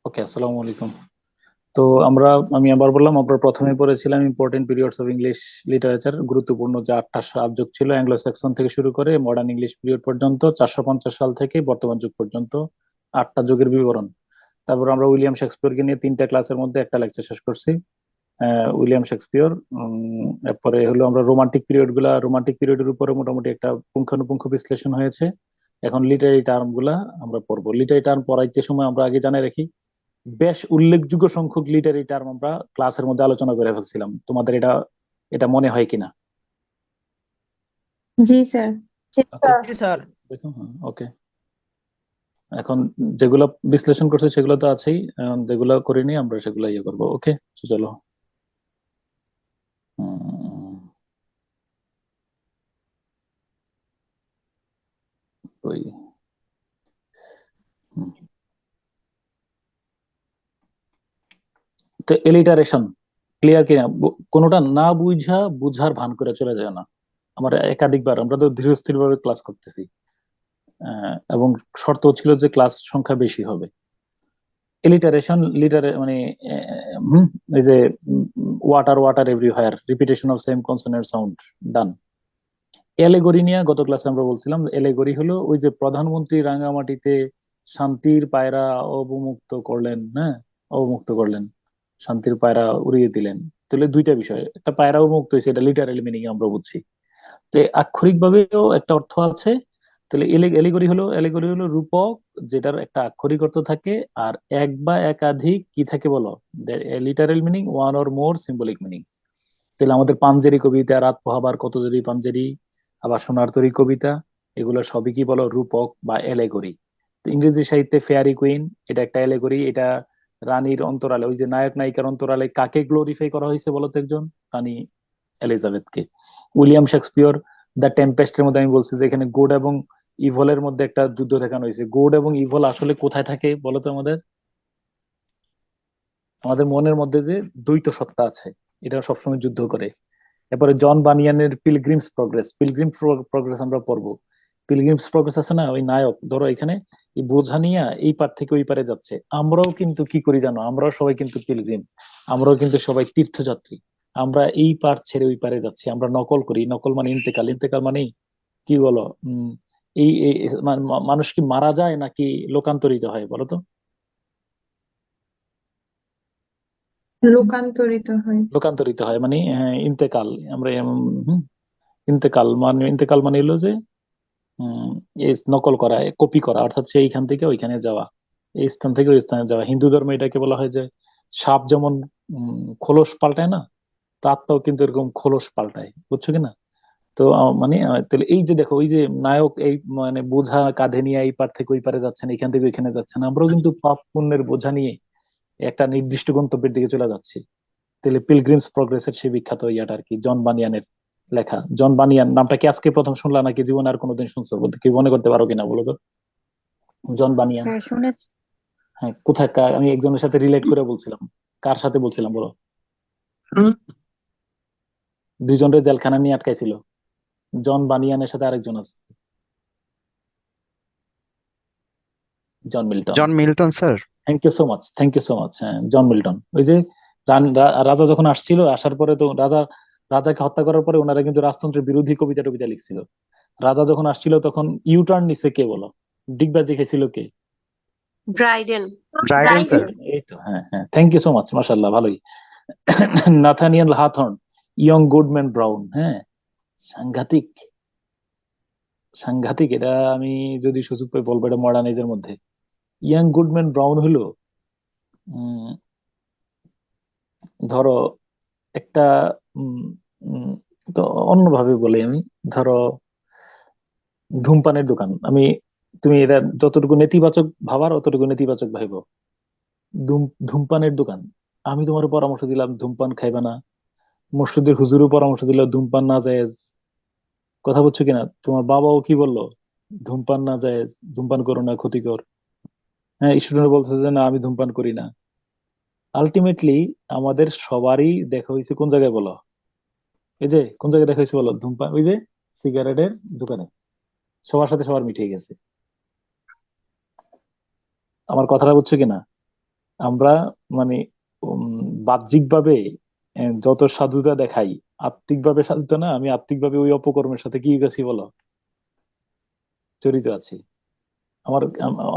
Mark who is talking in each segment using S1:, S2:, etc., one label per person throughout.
S1: ওকে, আসসালামু আলাইকুম। তো আমরা আমি আবার বললাম, আমরা প্রথমে পড়েছিলাম important periods of English literature, গুরুত্বপূর্ণ যে 8টা যুগ ছিল অ্যাংলো স্যাক্সন থেকে শুরু করে মডার্ন ইংলিশ পিরিয়ড পর্যন্ত, 450 সাল থেকে বর্তমান যুগ পর্যন্ত 8টা যুগের বিবরণ। তারপর আমরা উইলিয়াম শেক্সপিয়রকে নিয়ে 3টা ক্লাসের মধ্যে একটা লেকচার শেষ করছি। William Shakespeare. এরপরে হলো আমরা রোমান্টিক পিরিয়ডের উপরে মোটামুটি একটা পুঙ্খানুপুঙ্খ বিশ্লেষণ হয়েছে। এখন লিটারি টার্ম গুলা আমরা পড়বো। লিটারি টার্ম পড়াইতে সময় আমরা আগে জানাই রাখি, বেশ উল্লেখযোগ্য সংখ্যক লিটারি টার্ম আমরা ক্লাসের মধ্যে আলোচনা করে ফেলছিলাম। তোমাদের এটা এটা মনে হয় কিনা?
S2: জি স্যার।
S1: ওকে,
S3: জি স্যার।
S1: দেখো। হ্যাঁ, ওকে। এখন যেগুলো বিশ্লেষণ করছে সেগুলো তো আছেই, এখন যেগুলো করিনি আমরা সেগুলো ইয়ে করবো। ওকে, চলো। উম, ওই হুম। তো এলিটারেশন ক্লিয়ার কিনা? কোনোটা না বুঝা বুঝার ভান করে চলে যায় না। আমার একাধিকবার, আমরা তো ধীরস্থির ভাবে ক্লাস করতেছি, এবং শর্ত ছিল যে ক্লাস সংখ্যা বেশি হবে। এলিটারেশন লিটারে মানে হুম, এই যে water water everywhere, repetition of same consonant sound, done. Allegory নিয়ে গত ক্লাসে আমরা বলছিলাম, এলেগরি হলো ওই যে প্রধানমন্ত্রী রাঙামাটিতে শান্তির পায়রা অবমুক্ত করলেন, হ্যাঁ, অবমুক্ত করলেন, শান্তির পায়রা উড়িয়ে দিলেন। তাহলে দুইটা বিষয়, একটা পায়রা অবমুক্ত হয়েছে, এটা লিটারালি মিনিং আমরা বুঝছি, যে আক্ষরিক ভাবেও একটা অর্থ আছে। তাহলে এলিগরি হলো রূপক, যেটার একটা আক্ষরিক অর্থ থাকে, আর এক বা একাধিক কি থাকে বলো, literal meaning, one or more symbolic meanings. তাহলে আমাদের পাঞ্জেরি কবিতা, রাত পোহাবার কত জরি পাঞ্জেরি, আবার সোনার তরী কবিতা, এগুলো সবই কি বলো, রূপক বা এলেগরি। তো ইংরেজি সাহিত্যে ফেয়ারি কুইন, এটা একটা এলেগরি। এটা রানীর অন্তরালে, ওই যে নায়ক নায়িকার অন্তরালে কাকে গ্লোরিফাই করা হয়েছে বলতো, একজন রানী এলিজাবেথকে। উইলিয়াম শেক্সপিয়র দ্য টেম্পেস্টের মধ্যে আমি বলছি যে এখানে গুড এবং ইভলের মধ্যে একটা যুদ্ধ দেখানো হয়েছে। গুড এবং ইভল আসলে কোথায় থাকে বলতো আমাদের? আমাদের মনের মধ্যে যে দ্বৈত সত্তা আছে, এটা সবসময় যুদ্ধ করে। এরপরে জন বানিয়ানের পিলগ্রিমস প্রগ্রেস আমরা পড়বো। পিলগ্রিমস প্রগ্রেস আছে না, ওই নায়ক ধরো এখানে এই বোঝা নিয়ে এই পার থেকে ওই পারে যাচ্ছে। আমরাও কিন্তু কি করি জানো, আমরাও সবাই কিন্তু পিলগ্রিম, আমরাও কিন্তু সবাই তীর্থযাত্রী। আমরা এই পার ছেড়ে ওই পারে যাচ্ছি, আমরা নকল করি। নকল মানে ইন্তেকাল, ইন্তেকাল মানে কি বলো, মানুষ কি মারা যায় নাকি লোকান্তরিত হয় বলো তো?
S2: লোকান্তরিত হয়।
S1: লোকান্তরিত হয় মানে ইন্তেকাল। আমরা ইন্তেকাল মানে হলো যে উম, নকল করা, কপি করা, অর্থাৎ সেইখান থেকে ওইখানে যাওয়া, এই স্থান থেকে ওই স্থানে যাওয়া। হিন্দু ধর্মে এটাকে বলা হয় যে সাপ যেমন খোলস পাল্টায় না, তো আত্মাও কিন্তু এরকম খোলস পাল্টায়, বুঝছো কিনা? তো মানে তাহলে এই যে দেখো, ওই যে নায়ক এই মানে বোঝা কাঁধে নিয়ে এই পার থেকে ওই পারে যাচ্ছেন, এখান থেকে ওইখানে যাচ্ছেন, আমরাও কিন্তু পাপ পুণ্যের বোঝা নিয়ে একটা নির্দিষ্ট গন্তব্যের দিকে চলে যাচ্ছি। তাহলে পিলগ্রিমস প্রগ্রেসের সেই বিখ্যাত ইয়াটা আর কি, জন বানিয়ানের লেখা। জন বানিয়ান নামটা কি আজকে প্রথম শুনলা নাকি জীবনে আর কোনোদিন শুনছো? বলতে কি মনে করতে পারো কিনা বলো তো? জন বানিয়ান।
S2: হ্যাঁ, শুনেছি।
S1: হ্যাঁ, কোথায় আমি একজনের সাথে রিলেট করে বলছিলাম, কার সাথে বলছিলাম বলো? দুইজনের জেলখানা নিয়ে আটকাইছিল, জন বানিয়ানের সাথে আরেকজন আছে, John Milton.
S4: John Milton sir.
S1: Thank you so much, thank you so much. হ্যাঁ, জন মিল্টন। ওই যে রাজা যখন আসছিল, আসার পরে তো রাজাকে হত্যা করার পরে ওনারা কিন্তু রাজতন্ত্রের বিরোধী কবিতা টবিতা লিখছিল। রাজা যখন আসছিল তখন ইউটার্ন নিছে কে বলো, ডিগবাজি খেয়েছিল কে?
S2: ব্রাইডেন।
S4: Dryden sir.
S1: এই তো, হ্যাঁ হ্যাঁ, থ্যাংক ইউ সো মাচ, মাশাআল্লাহ, ভালোই। Nathaniel Hathorne, young Goodman brown, হ্যাঁ, সাংঘাতিক, সাংঘাতিক। এটা আমি যদি সুযোগ পাই বলবো, এটা মডার্ন এজের মধ্যে। ইয়াং গুডম্যান ব্রাউন হলো উম, ধরো একটা উম, উম, তো অন্যভাবে বলি আমি, ধরো ধূমপানের দোকান। তুমি এটা যতটুকু নেতিবাচক ভাবার অতটুকু নেতিবাচক ভাইবো। ধূমপানের দোকান, আমি তোমার পরামর্শ দিলাম ধূমপান খাইবা না, মসজিদের হুজুরও পরামর্শ দিল ধূমপান না জায়েজ, কথা বুঝছো কিনা? তোমার বাবাও কি বললো, ধূমপান না জায়েজ, ধূমপান করো না, ক্ষতিকর। হ্যাঁ, স্টুডেন্ট বলছে যে না আমি ধূমপান করি না। আলটিমেটলি আমাদের সবারই দেখা হয়েছে কোন জায়গায় বলো? এই যে কোন জায়গায় দেখা হয়েছে বলো ধূমপান, ওই যে সিগারেটের দোকানে, সবার সাথে সবার মিটিয়ে গেছে। আমার কথাটা বুঝছো কিনা? আমরা মানে বাহ্যিক ভাবে যত সাধুতা দেখাই, আত্মিক ভাবে সাধুতা না, আমি আত্মিক ভাবে ওই অপকর্মের সাথে কি গেছি বলো, জড়িত আছি। আমার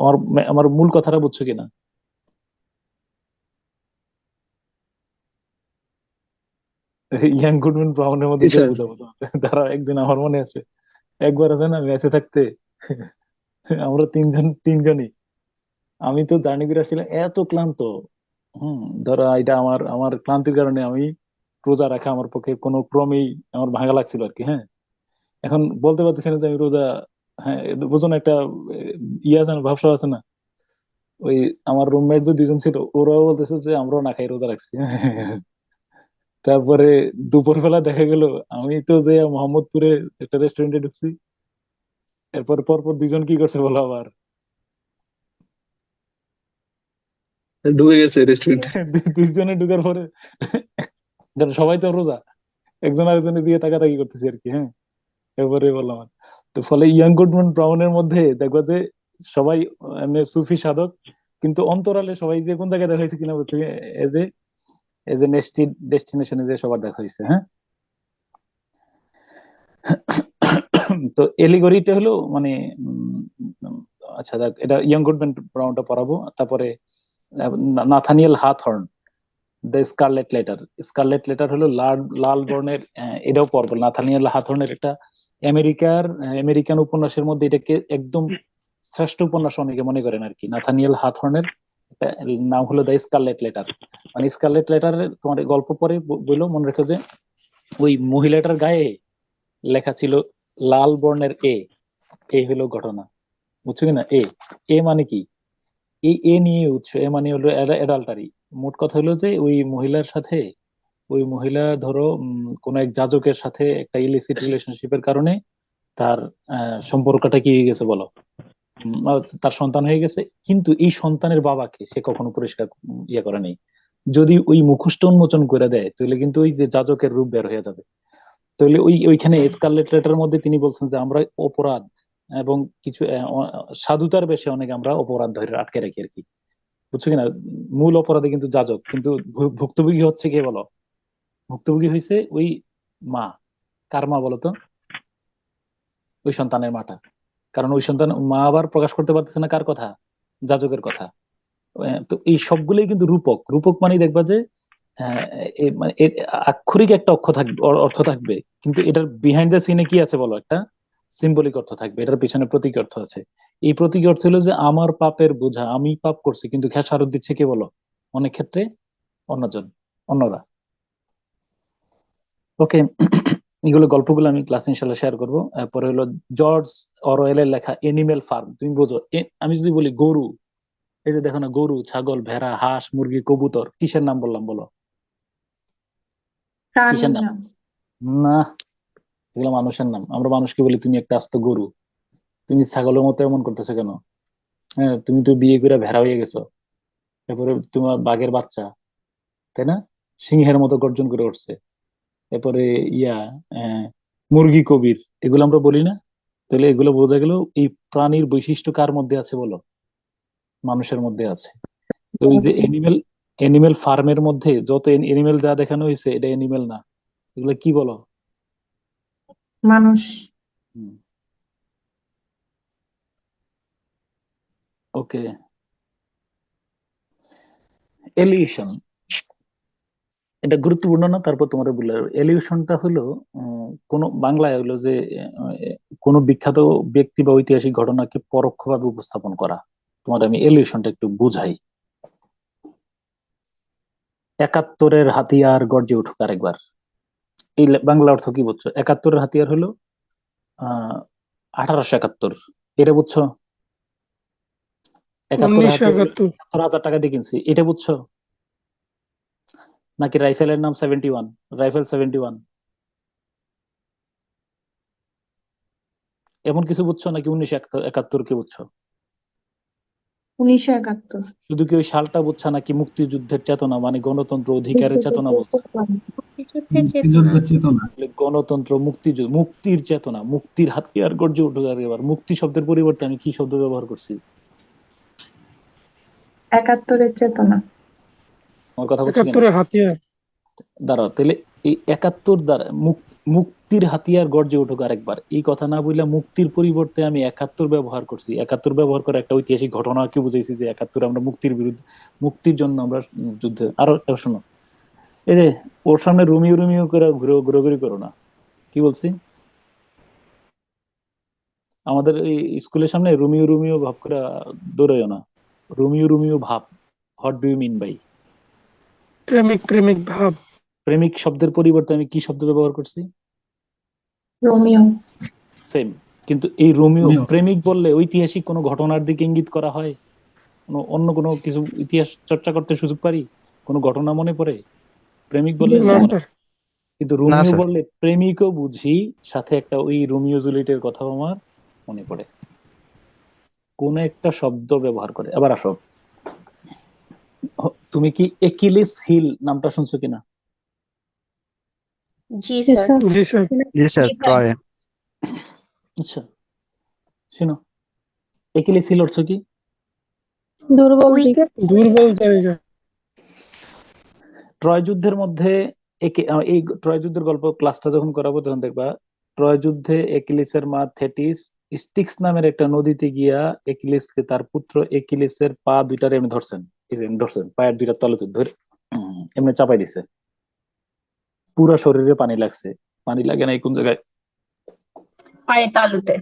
S1: আমার আমার মূল কথাটা বুঝছো কিনা? ইয়াং গুডম্যান ব্রাউনের মধ্যে
S3: জি
S1: দিয়ে
S3: স্যার।
S1: বুঝাবো তোমাকে। তারা একদিন আমার মনে আছে, একবার আছে না ম্যাচে থাকতে, আমরা তিনজনই, আমি তো জার্নি করে আসছিলাম এত ক্লান্ত। ধরো এটা আমার আমার ক্লান্তির কারণে আমি রোজা রাখা আমার পক্ষে কোনো ক্রমেই আমার ভাঙা লাগছিল আর কি। হ্যাঁ, এখন বলতে পারতেছি না যে আমি রোজা, হ্যাঁ বুঝো না একটা ইয়ে আছে না, ভাবসাব আছে না। ওই আমার রুমমেট যে দুইজন ছিল ওরাও বলতেছে যে আমরাও না খাই রোজা রাখছি। তারপরে দুপুরবেলা দেখা গেল আমি তো যে মোহাম্মদপুরে একটা রেস্টুরেন্টে ঢুকছি, এরপর পরপর দুইজন কি করছে বলো আবার,
S3: ঢুকে গেছে রেস্টুরেন্টে।
S1: দুইজনে ঢুকার পরে, কারণ সবাই তো রোজা, একজন আরেকজনের দিয়ে তাকাতাকি করতেছি আর কি। হ্যাঁ, এবারে বললাম আর। তো ফলে ইয়াং গুডম্যান ব্রাউনের মধ্যে দেখবা যে সবাই এমনি সুফি সাধক, কিন্তু অন্তরালে সবাই যে কোন জায়গায় দেখা হয়েছে কিনা বলছে, এজ এ এজ এ ডেস্টিনেশনে যে সবার দেখা হয়েছে। হ্যাঁ, তো এলিগরিটা হলো মানে আচ্ছা দেখ, এটা ইয়াং গুডম্যান ব্রাউনটা পড়াবো। তারপরে Nathaniel Hawthorne, the Scarlet Letter. Scarlet Letter হলো লাল লাল বর্ণের, এটাও পড়বো। নাথানিয়েল হাথর্নের একটা আমেরিকান উপন্যাসের মধ্যে এটাকে একদম শ্রেষ্ঠ উপন্যাস অনেকে মনে করেন আর কি। নাথানিয়েল হাথর্নের একটা নাম হলো দ্য স্কারলেট লেটার। মানে স্কারলেট লেটারের তোমার গল্প পরে বললো, মনে রেখো যে ওই মহিলাটার গায়ে লেখা ছিল লাল বর্ণের এ। এই হলো ঘটনা, বুঝছো কিনা? এ এ মানে কি, এই এ নিয়ে উৎস, এ মানে হলো অ্যাডাল্টারি। মোট কথা হলো যে ওই মহিলার সাথে, ওই মহিলা ধরো কোন এক যাজকের সাথে একটা ইলিসিট রিলেশনশিপের কারণে তার সম্পর্কটা কি হয়ে গেছে বলো, তার সন্তান হয়ে গেছে। কিন্তু এই সন্তানের বাবাকে সে কখনো পরিষ্কার ইয়ে করে নেই। যদি ওই মুখোশটা উন্মোচন করে দেয় তাহলে কিন্তু ওই যে যাজকের রূপ বের হয়ে যাবে। তাহলে ওইখানে স্কারলেট লেটারের মধ্যে তিনি বলছেন যে আমরা অপরাধ এবং কিছু সাধুতার বেশে অনেক আমরা অপরাধ ধরে আটকে রাখি আর কি, বুঝছো কিনা? মূল অপরাধী কিন্তু যাজক, কিন্তু ভুক্তভোগী হচ্ছে কে বলো? ভুক্তভোগী হয়েছে ওই মা। কার মা বলতো? ওই সন্তানের মাটা। কারণ ওই সন্তান, মা আবার প্রকাশ করতে পারতেছে না কার কথা, যাজকের কথা। তো এই সবগুলোই কিন্তু রূপক। রূপক মানে দেখবা যে আহ, মানে এর আক্ষরিক একটা অর্থ থাকবে, অর্থ থাকবে, কিন্তু এটার বিহাইন্ড দ্য সিনে কি আছে বলো, একটা সিম্বলিক অর্থ থাকবে, এটার পিছনে প্রতীকী অর্থ আছে। এই প্রতীকী অর্থ হলো যে আমার পাপের বোঝা, আমি পাপ করছি, কিন্তু খেসারত দিচ্ছে কে বলো? অনেক ক্ষেত্রে অন্যজন, অন্যরা। ওকে, এগুলো গল্পগুলো আমি ক্লাস ইনশাল্লাহ শেয়ার করবো। পরে হলো জর্জ অরওয়েলের লেখা এনিমেল ফার্ম। তুমি বোঝো, আমি যদি বলি গরু, এই যে দেখো না, গরু, ছাগল, ভেড়া, হাঁস, মুরগি, কবুতর, কিসের নাম বললাম বলো? কিসের
S2: প্রাণীর
S1: নাম?
S2: নাম।
S1: না, এগুলো মানুষের নাম। আমরা মানুষকে বলি তুমি একটা আস্ত গরু। তুমি ছাগলের মতো এমন করতেছো কেন? হ্যাঁ, তুমি তো বিয়ে করে ভেড়া হয়ে গেছো। তারপরে তোমার বাঘের বাচ্চা, তাই না? সিংহের মতো গর্জন করে উঠছে। এরপরে ইয়া আহ, মুরগি কবির, এগুলো আমরা বলি না? তাহলে এগুলো বোঝা গেল এই প্রাণীর বৈশিষ্ট্য কার মধ্যে আছে বলো? মানুষের মধ্যে আছে। তো ওই যে এনিমেল, এনিমেল ফার্মের মধ্যে যত এনিমেল যা দেখানো হয়েছে এটা এনিমেল না, এগুলো কি বলো?
S2: মানুষ।
S1: ওকে, এলিউশন, এটা গুরুত্বপূর্ণ না? তারপর তোমার বললে এলিউশনটা হলো কোন বাংলায় হলো যে আহ, কোন বিখ্যাত ব্যক্তি বা ঐতিহাসিক ঘটনাকে পরোক্ষভাবে উপস্থাপন করা। তোমার আমি এলিউশনটা একটু বুঝাই। একাত্তরের হাতিয়ার গর্জে উঠুক আরেকবার, এই বাংলা অর্থ কি বুঝছো? একাত্তরের হাতিয়ার হলো 1871, এটা বুঝছো? একাত্তরের
S3: 1971।
S1: হাতিয়ার হলো 70,000 টাকা দিয়ে কিনছি, এটা বুঝছো? নাকি রাইফেলের নাম 71, রাইফেল 71, এমন কিছু বুঝছো? নাকি 1971 কে বুঝছো?
S2: 1971।
S1: শুধু কি ওই সালটা বুঝছা, নাকি মুক্তিযুদ্ধের চেতনা মানে গণতন্ত্র অধিকারের চেতনা বুঝছো?
S2: মুক্তিযুদ্ধের চেতনা।
S4: মুক্তিযুদ্ধের চেতনা।
S1: গণতন্ত্র, মুক্তিযুদ্ধ, মুক্তির চেতনা, মুক্তির হাতিয়ার গর্জে উঠুক। আর এবার মুক্তি শব্দের পরিবর্তে আমি কি শব্দ ব্যবহার করছি?
S2: একাত্তরের চেতনা।
S1: আমার কথা বুঝছো কিনা?
S4: একাত্তরের হাতিয়ার।
S1: দাঁড়াও, তাহলে এই ৭১ দ্বারা মুক্তির হাতিয়ার গর্জে উঠুক আরেকবার, এই কথা না বললে মুক্তির পরিবর্তে আমি ৭১ ব্যবহার করছি। ৭১ ব্যবহার করে একটা ঐতিহাসিক ঘটনাকে বুঝাইছি যে ৭১ আমরা মুক্তির বিরুদ্ধে, মুক্তির জন্য আমরা যুদ্ধে। আরো একটা শোনো, এই যে ওর সামনে রুমিও রুমিও করে ঘুরোঘুরি করো না। কি বলছি? আমাদের এই স্কুলের সামনে রুমিও রুমিও ভাব করে দৌড়াইও না। রুমিও রুমিও ভাব, what do you mean by?
S4: প্রেমিক প্রেমিক ভাব।
S1: প্রেমিক শব্দের পরিবর্তে আমি কি শব্দ ব্যবহার করছি?
S2: রোমিও।
S1: সেম। কিন্তু এই রোমিও,
S5: রোমিও।
S1: প্রেমিক বললে ঐতিহাসিক কোনো ঘটনার দিকে ইঙ্গিত করা হয়? অন্য কোনো কিছু ইতিহাস চর্চা করতে সুযোগ পারি? কোনো ঘটনা মনে পড়ে প্রেমিক বললে?
S2: জি,
S4: না
S2: স্যার।
S4: স্যার।
S1: কিন্তু
S5: না,
S1: রোমিও
S5: স্যার।
S1: বললে প্রেমিকও বুঝি, সাথে একটা ওই রোমিও জুলিয়েটের কথা আমার মনে পড়ে। কোন একটা শব্দ ব্যবহার করে। আবার আসো, তুমি কি একিলিস হিল নামটা শুনছো কিনা?
S2: জি স্যার।
S4: জি স্যার।
S5: জি স্যার,
S2: জি, স্যার।
S5: ট্রয়।
S1: আচ্ছা, শুনো, একিলিস হিল অর্থ কি?
S2: দুর্বল
S6: Weak.
S2: দিক।
S4: দুর্বল জায়গা।
S1: ট্রয় যুদ্ধের মধ্যে এই ট্রয় যুদ্ধের গল্প ক্লাসটা যখন করাবো তখন দেখবা, ট্রয় যুদ্ধে একিলিসের মা থেটিস স্টিক্স নামের একটা নদীতে গিয়া একিলিসকে, তার পুত্র একিলিসের পা দুইটারে এমনি ধরছেন, এই যে এমনি ধরছেন, পায়ের দুইটা তলে ধরে এমনি চাপাই দিছে। পুরো শরীরে পানি লাগছে। পানি লাগে না কোন জায়গায়?
S6: পায়ের তালুতে।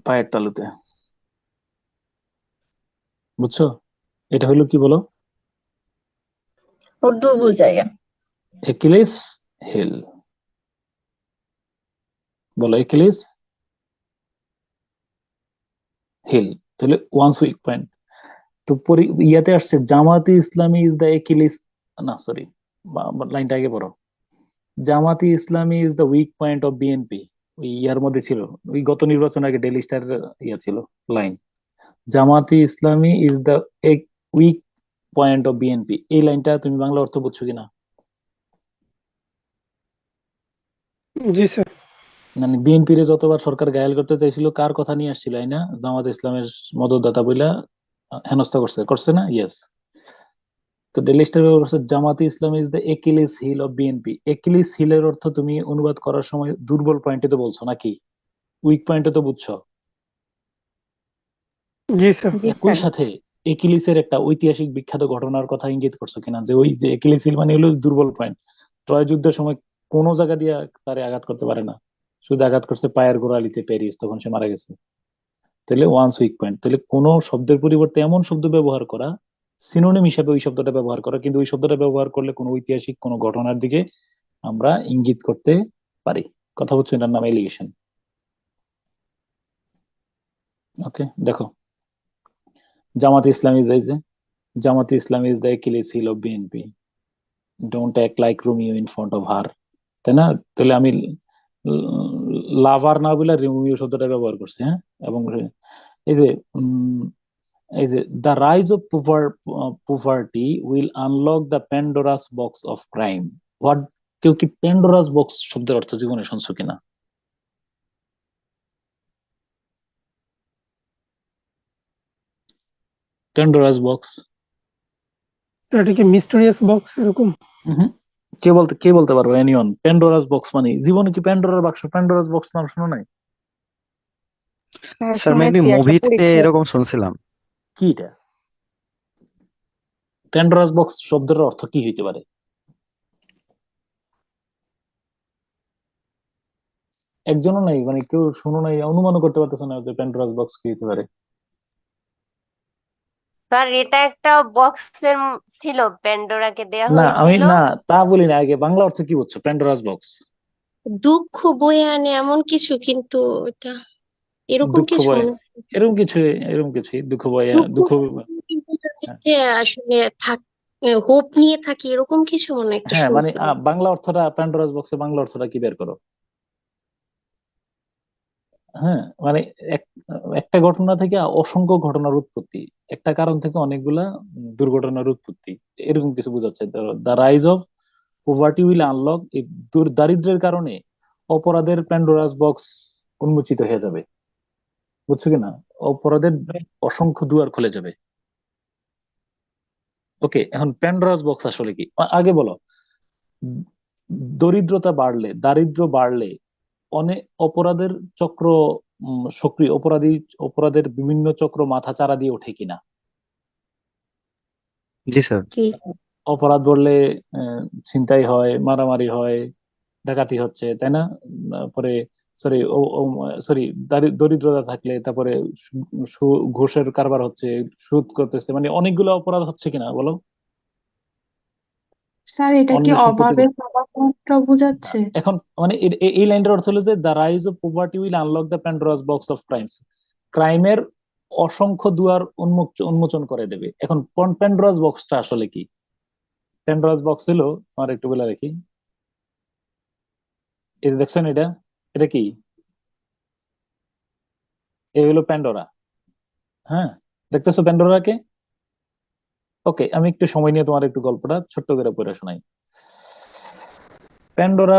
S1: পায়ের তালুতে। বুঝছো? এটা হলো কি বলো?
S6: ওর দুর্বল জায়গা।
S1: একিলিস হিল। বলো একিলিস হিল। তাহলে ওয়ান্স উইক পয়েন্ট। তো ইয়াতে আসছে জামাতি ইসলামী ইজ দ্য একিলিস, না সরি, লাইনটা আগে পড়ো। জামাতি ইসলামী is the weak point of BNP. ওই ইয়ার মধ্যে ছিল, ওই গত নির্বাচন আগে ডেইলি স্টার ইয়া ছিল লাইন, জামাতি ইসলামী is the weak point of BNP. এই লাইনটা তুমি বাংলা অর্থ বুঝছো কিনা?
S4: জি স্যার।
S1: মানে বিএনপির যতবার সরকার ঘায়াল করতে চাইছিল, কার কথা নিয়ে আসছিল? না, জামাত ইসলামের মদতদাতা বইলা হেনস্থা করছে, করছে না? ইয়েস। তো ডেইলি স্টার ব্যবহার করছে Jamaat-e-Islami is the Achilles heel of BNP. Achilles হিলের অর্থ তুমি অনুবাদ করার সময় দুর্বল পয়েন্টে তো বলছো নাকি, উইক পয়েন্টে তো বুঝছো।
S4: জি স্যার।
S6: জি
S1: একই
S6: স্যার।
S1: সাথে একিলিসের একটা ঐতিহাসিক বিখ্যাত ঘটনার কথা ইঙ্গিত করছো কিনা, যে ওই যে একিলিস হিল মানে হলো দুর্বল পয়েন্ট। ট্রয় যুদ্ধের সময় কোনো জায়গা দিয়ে তারে আঘাত করতে পারে না, শুধু আঘাত করছে পায়ের গোড়ালিতে, প্যারিস, তখন সে মারা গেছে। তাহলে ওয়ান্স উইক পয়েন্ট। তাহলে কোন শব্দের পরিবর্তে এমন শব্দ ব্যবহার করা, সিনোনিম হিসাবে ওই শব্দটা ব্যবহার করা, কিন্তু ওই শব্দটা ব্যবহার করলে কোনো ঐতিহাসিক কোনো ঘটনার দিকে আমরা ইঙ্গিত করতে পারি। কথা হচ্ছে, এটার নাম এলিগেশন। ওকে, দেখো, জামাত ইসলাম ইজ এই যে Jamaat-e-Islami is the Achilles heel of BNP, don't act like Romeo in front of her. তাই না? তাহলে আমি লাভার না বলে রোমিও শব্দটা ব্যবহার করছি। হ্যাঁ, এবং এই যে এই যে the rise of poverty will unlock the Pandora's box of crime. What, কেউ কি প্যান্ডোরাস বক্স শব্দের অর্থ জীবনে শুনছো কিনা? Pandora's box.
S4: এটা কি মিস্টেরিয়াস বক্স এরকম?
S1: কে বলতে পারবো এনিওয়ান? প্যান্ডোরাস বক্স মানে জীবনে কি প্যান্ডোরার বাক্স, প্যান্ডোরাস বক্স নাম শোনো নাই?
S6: স্যার
S5: স্যার মেবি
S6: শুনেছি একটা
S5: মুভিতে
S6: পরীক্ষায়।
S5: এরকম শুনছিলাম।
S1: কি এটা? প্যান্ডোরাস বক্স শব্দের অর্থ কি হইতে পারে? একজনও নাই, মানে কেউ শুনো নাই, অনুমানও করতে পারতেছে না যে প্যান্ডোরাস বক্স কি হইতে পারে?
S7: স্যার এটা একটা বক্সের ছিল, প্যান্ডোরাকে দেয়া
S1: না, আমি
S7: হয়েছিল।
S1: না তা বলি না, আগে বাংলা অর্থ কি বুঝছো প্যান্ডোরাস বক্স?
S6: দুঃখ বয়ে আনে এমন কিছু, কিন্তু এটা এরকম
S1: দুঃখ
S6: কিছু
S1: বয়,
S6: মনে
S1: এরকম কিছু, এরকম কিছুই, দুঃখ বয়,
S6: দুঃখ
S1: দুঃখ।
S6: কিন্তু এটার
S1: হ্যাঁ,
S6: মধ্যে আসলে হোপ নিয়ে থাকি, এরকম কিছু মনে একটা
S1: হ্যাঁ, মানে
S6: শুনছিলাম।
S1: বাংলা অর্থটা প্যান্ডোরাস বক্সে বাংলা অর্থটা কি বের করো। হ্যাঁ, মানে এক- একটা ঘটনা থেকে অসংখ্য ঘটনার উৎপত্তি, একটা কারণ থেকে অনেকগুলা দুর্ঘটনার উৎপত্তি, এরকম কিছু বোঝাচ্ছে। The rise of poverty will unlock, এই দারিদ্র্যের কারণে অপরাধের প্যান্ডোরাস বক্স উন্মোচিত হয়ে যাবে। বুঝছো কিনা? অপরাধের অসংখ্য দুয়ার খুলে যাবে। ওকে, এখন প্যান্ডোরাস বক্স আসলে কি আগে বলো। দরিদ্রতা বাড়লে, দারিদ্র্য বাড়লে অনেক অপরাধের চক্র সক্রিয়, অপরাধের বিভিন্ন চক্র মাথা চারা দিয়ে ওঠে কিনা?
S5: জি স্যার।
S6: কি
S1: অপরাধ বললে ছিনতাই হয়, মারামারি হয়, ডাকাতি হচ্ছে, তাই না? পরে সরি সরি দরিদ্রতা থাকলে তারপরে ঘুষের কারবার হচ্ছে, সুদ করতেছে, মানে অনেকগুলো অপরাধ হচ্ছে কিনা বলো?
S2: স্যার এটা কি
S1: অন্যের সম্পত্তি
S2: অভাবের প্রভাবমাত্র বোঝাচ্ছে?
S1: এখন মানে এই লাইনটার অর্থ হলো যে the rise of poverty will unlock the Pandora's box of crimes. ক্রাইমের অসংখ্য দুয়ার উন্মোচন করে দেবে। এখন প্যান্ডোরাস বক্সটা আসলে কি? প্যান্ডোরাস বক্স হলো, আমার একটু বলে রাখি, এই যে দেখছেন এটা, এটা কি? এই হলো প্যান্ডোরা। হ্যাঁ, দেখতেছো প্যান্ডোরাকে? ওকে, আমি একটু সময় নিয়ে তোমার একটু গল্পটা ছোট্ট করে পড়ে শোনাই। প্যান্ডোরা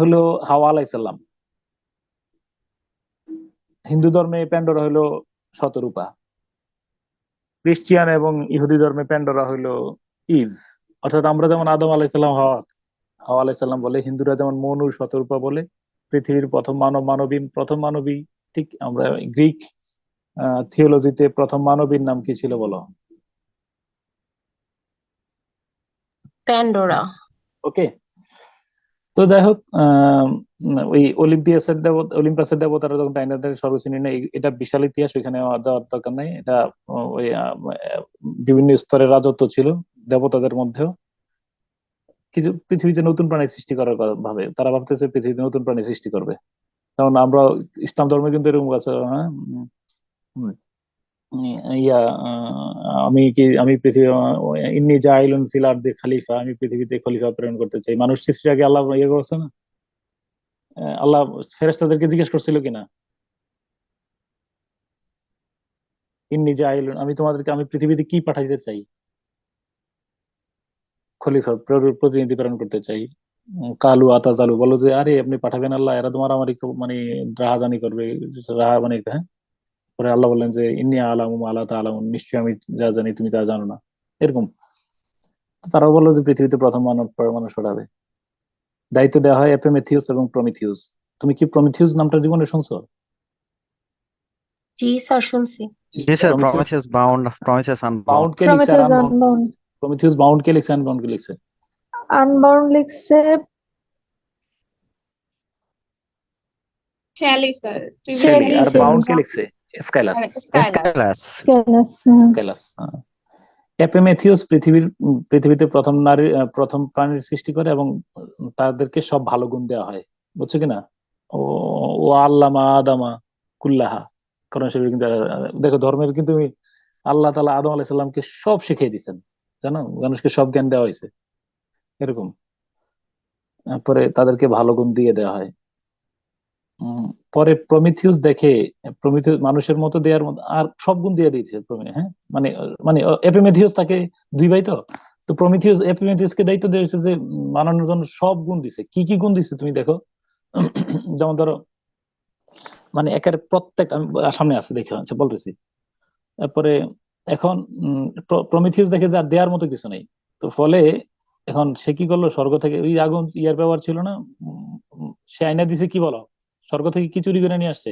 S1: হলো হাওয়া আলাইসাল্লাম। হিন্দু ধর্মে প্যান্ডোরা হলো শতরূপা। খ্রিস্টিয়ান এবং ইহুদি ধর্মে প্যান্ডোরা হলো ইভ। অর্থাৎ আমরা যেমন আদম আলাইসাল্লাম, হাওয়া হাওয়া আলাইসাল্লাম বলে, হিন্দুরা যেমন মনু শতরূপা বলে, পৃথিবীর প্রথম মানবী। ঠিক আমরা গ্রিক থিওলজিতে প্রথম মানবীর নাম কি ছিল বলো?
S6: প্যান্ডোরা।
S1: ওকে, তো যাই হোক, ওই অলিম্পাসের দেবতারা যখন ডাইনাদের সর্বশ্রেণী নেই, এটা বিশাল ইতিহাস, ওইখানে যাওয়ার দরকার নাই। এটা ওই বিভিন্ন স্তরের রাজত্ব ছিল দেবতাদের মধ্যেও। কিছু পৃথিবীতে নতুন প্রাণী সৃষ্টি করার ভাবে তারা ভাবতেছে পৃথিবীতে নতুন প্রাণী সৃষ্টি করবে। যেমন আমরা ইসলাম ধর্মে কিন্তু এরকম আছে, হ্যাঁ, ইয়া আমি পৃথিবী ইন্নী জাইলুন ফিল আরদি খলিফা, আমি পৃথিবীতে খলিফা প্রেরণ করতে চাই। মানুষ সৃষ্টির আগে আল্লাহ ইয়ে করছে না? আল্লাহ ফেরেশতাদেরকে জিজ্ঞেস করছিল কিনা, ইন্নী জাইলুন, আমি পৃথিবীতে কি পাঠাইতে চাই? খলিফা, প্রতিনিধি প্রেরণ করতে চাই। কালু আতাজালু, বলো যে আরে আপনি পাঠাবেন আল্লাহ, এরা তোমার আমার মানে রাহাজানি করবে, মানে হ্যাঁ। পরে আল্লাহ বললেন যে ইন্নী আলামু মা লা তা'লামুন, নিশ্চয়ই আমি যা জানি তুমি তা জানো না, এরকম। তো তারাও বললো যে পৃথিবীতে প্রথম মানুষ পাঠাবে। দায়িত্ব দেওয়া হয় এপিমেথিউস এবং প্রমিথিউস। তুমি কি প্রমিথিউস নামটা জীবনে শুনছো?
S6: জি স্যার, শুনছি।
S5: জি sir.
S1: Prometheus
S5: Prometheus bound, Prometheus unbound.
S1: Bound কে লিখছে আর
S2: Prometheus
S1: unbound?
S2: Unbound.
S1: Prometheus bound কে লিখছে, আনবাউন্ড কে লিখছে?
S2: আনবাউন্ড লিখছে
S8: শ্যালি স্যার,
S1: শেলি। আর
S2: শেলি।
S1: বাউন্ড কে লিখছে? স্কাইলাস।
S5: স্কাইলাস।
S2: স্ক্যানাস।
S1: স্কাইলাস। এপিমেথিউস পৃথিবীতে প্রথম প্রাণীর সৃষ্টি করে এবং তাদেরকে সব ভালো গুণ দেওয়া হয়, বুঝছো কিনা? ও ও আল্লামা আদামা কুল্লাহা, কোরআন শরীফে কিন্তু দেখো ধর্মের কিন্তু আল্লাহ তাআলা আদম আলাইহিস সালামকে সব শিখিয়ে দিয়েছেন, জানো, মানুষকে সব জ্ঞান দেওয়া হয়েছে এরকম। পরে তাদেরকে ভালো গুণ দিয়ে দেওয়া হয়। পরে প্রমিথিউস দেখে, প্রমিথিউস মানুষের মতো দেওয়ার মতো আর সব গুণ দিয়ে দিয়েছে হ্যাঁ, মানে মানে এপিমেথিউস তাকে দুই ভাই তো, তো এপিমেথিউসকে দায়িত্ব দেওয়া হয়েছে যে মানানোর জন্য সব গুণ দিছে। কি কি গুণ দিছে তুমি দেখো। যেমন ধরো, মানে একের প্রত্যেক, আমি সামনে আছে দেখে বলতেছি। তারপরে এখন প্রমিথিউস দেখে যে আর দেওয়ার মতো কিছু নেই, তো ফলে এখন সে কি করলো, স্বর্গ থেকে ওই আগুন ইয়ার ব্যবহার ছিল না, সে আইনা দিছে কি বলো, স্বর্গ থেকে কি চুরি করে নিয়ে আসছে?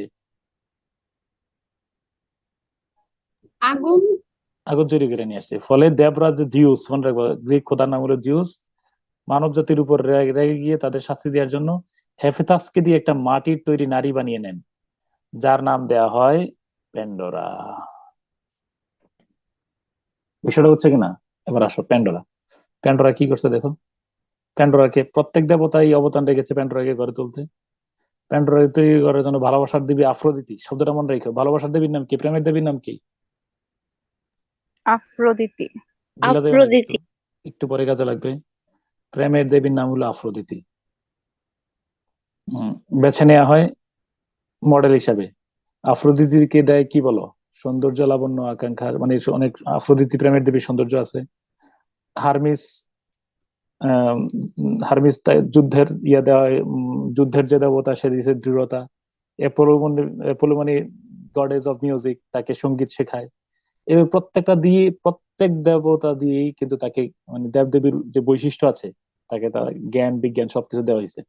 S8: আগুন।
S1: আগুন চুরি করে নিয়ে আসছে। ফলে দেবরাজ জিউস, মনে রাখবো গ্রিক খোদার নাম হলো জিউস, মানব জাতির উপর রেগে গিয়ে তাদের শাস্তি দেওয়ার জন্য হেফেতাসকে দিয়ে একটা মাটির তৈরি নারী বানিয়ে নেন, যার নাম দেয়া হয় প্যান্ডোরা। বিষয়টা হচ্ছে কিনা? এবার আসো প্যান্ডোরা। প্যান্ডোরা কি করছে দেখো। প্যান্ডোরাকে প্রত্যেক দেবতা এই অবদান রেখেছে প্যান্ডোরাকে গড়ে তুলতে। প্যান্ডোরা তৈরি করার জন্য ভালোবাসার দেবী আফ্রোদিতি, শব্দটা মনে রেখো। ভালোবাসার দেবীর নাম কি? প্রেমের দেবীর নাম কি?
S9: আফ্রোদিতি।
S1: ভুলা যাবে না কিন্তু,
S6: আফ্রোদিতি।
S1: একটু পরে কাজে লাগবে। প্রেমের দেবীর নাম হলো আফ্রোদিতি। বেছে নেওয়া হয় মডেল হিসাবে। আফ্রোদিতিকে দেয় কি বলো, সৌন্দর্য, লাবণ্য, আকাঙ্ক্ষার, মানে অনেক আফ্রোদিতি প্রেমের দেবীর সৌন্দর্য আছে। হারমিস, যুদ্ধের দেওয়া হয়, যুদ্ধের যে দেবতা সে দিয়েছে দৃঢ়তা। অ্যাপোলো মানে গডেস অফ মিউজিক, তাকে সঙ্গীত শেখায়। এবার প্রত্যেকটা দিয়ে, প্রত্যেক দেবতা দিয়েই কিন্তু তাকে, মানে দেবদেবীর যে বৈশিষ্ট্য আছে, তাকে তার জ্ঞান বিজ্ঞান সবকিছু দেওয়া হয়েছে।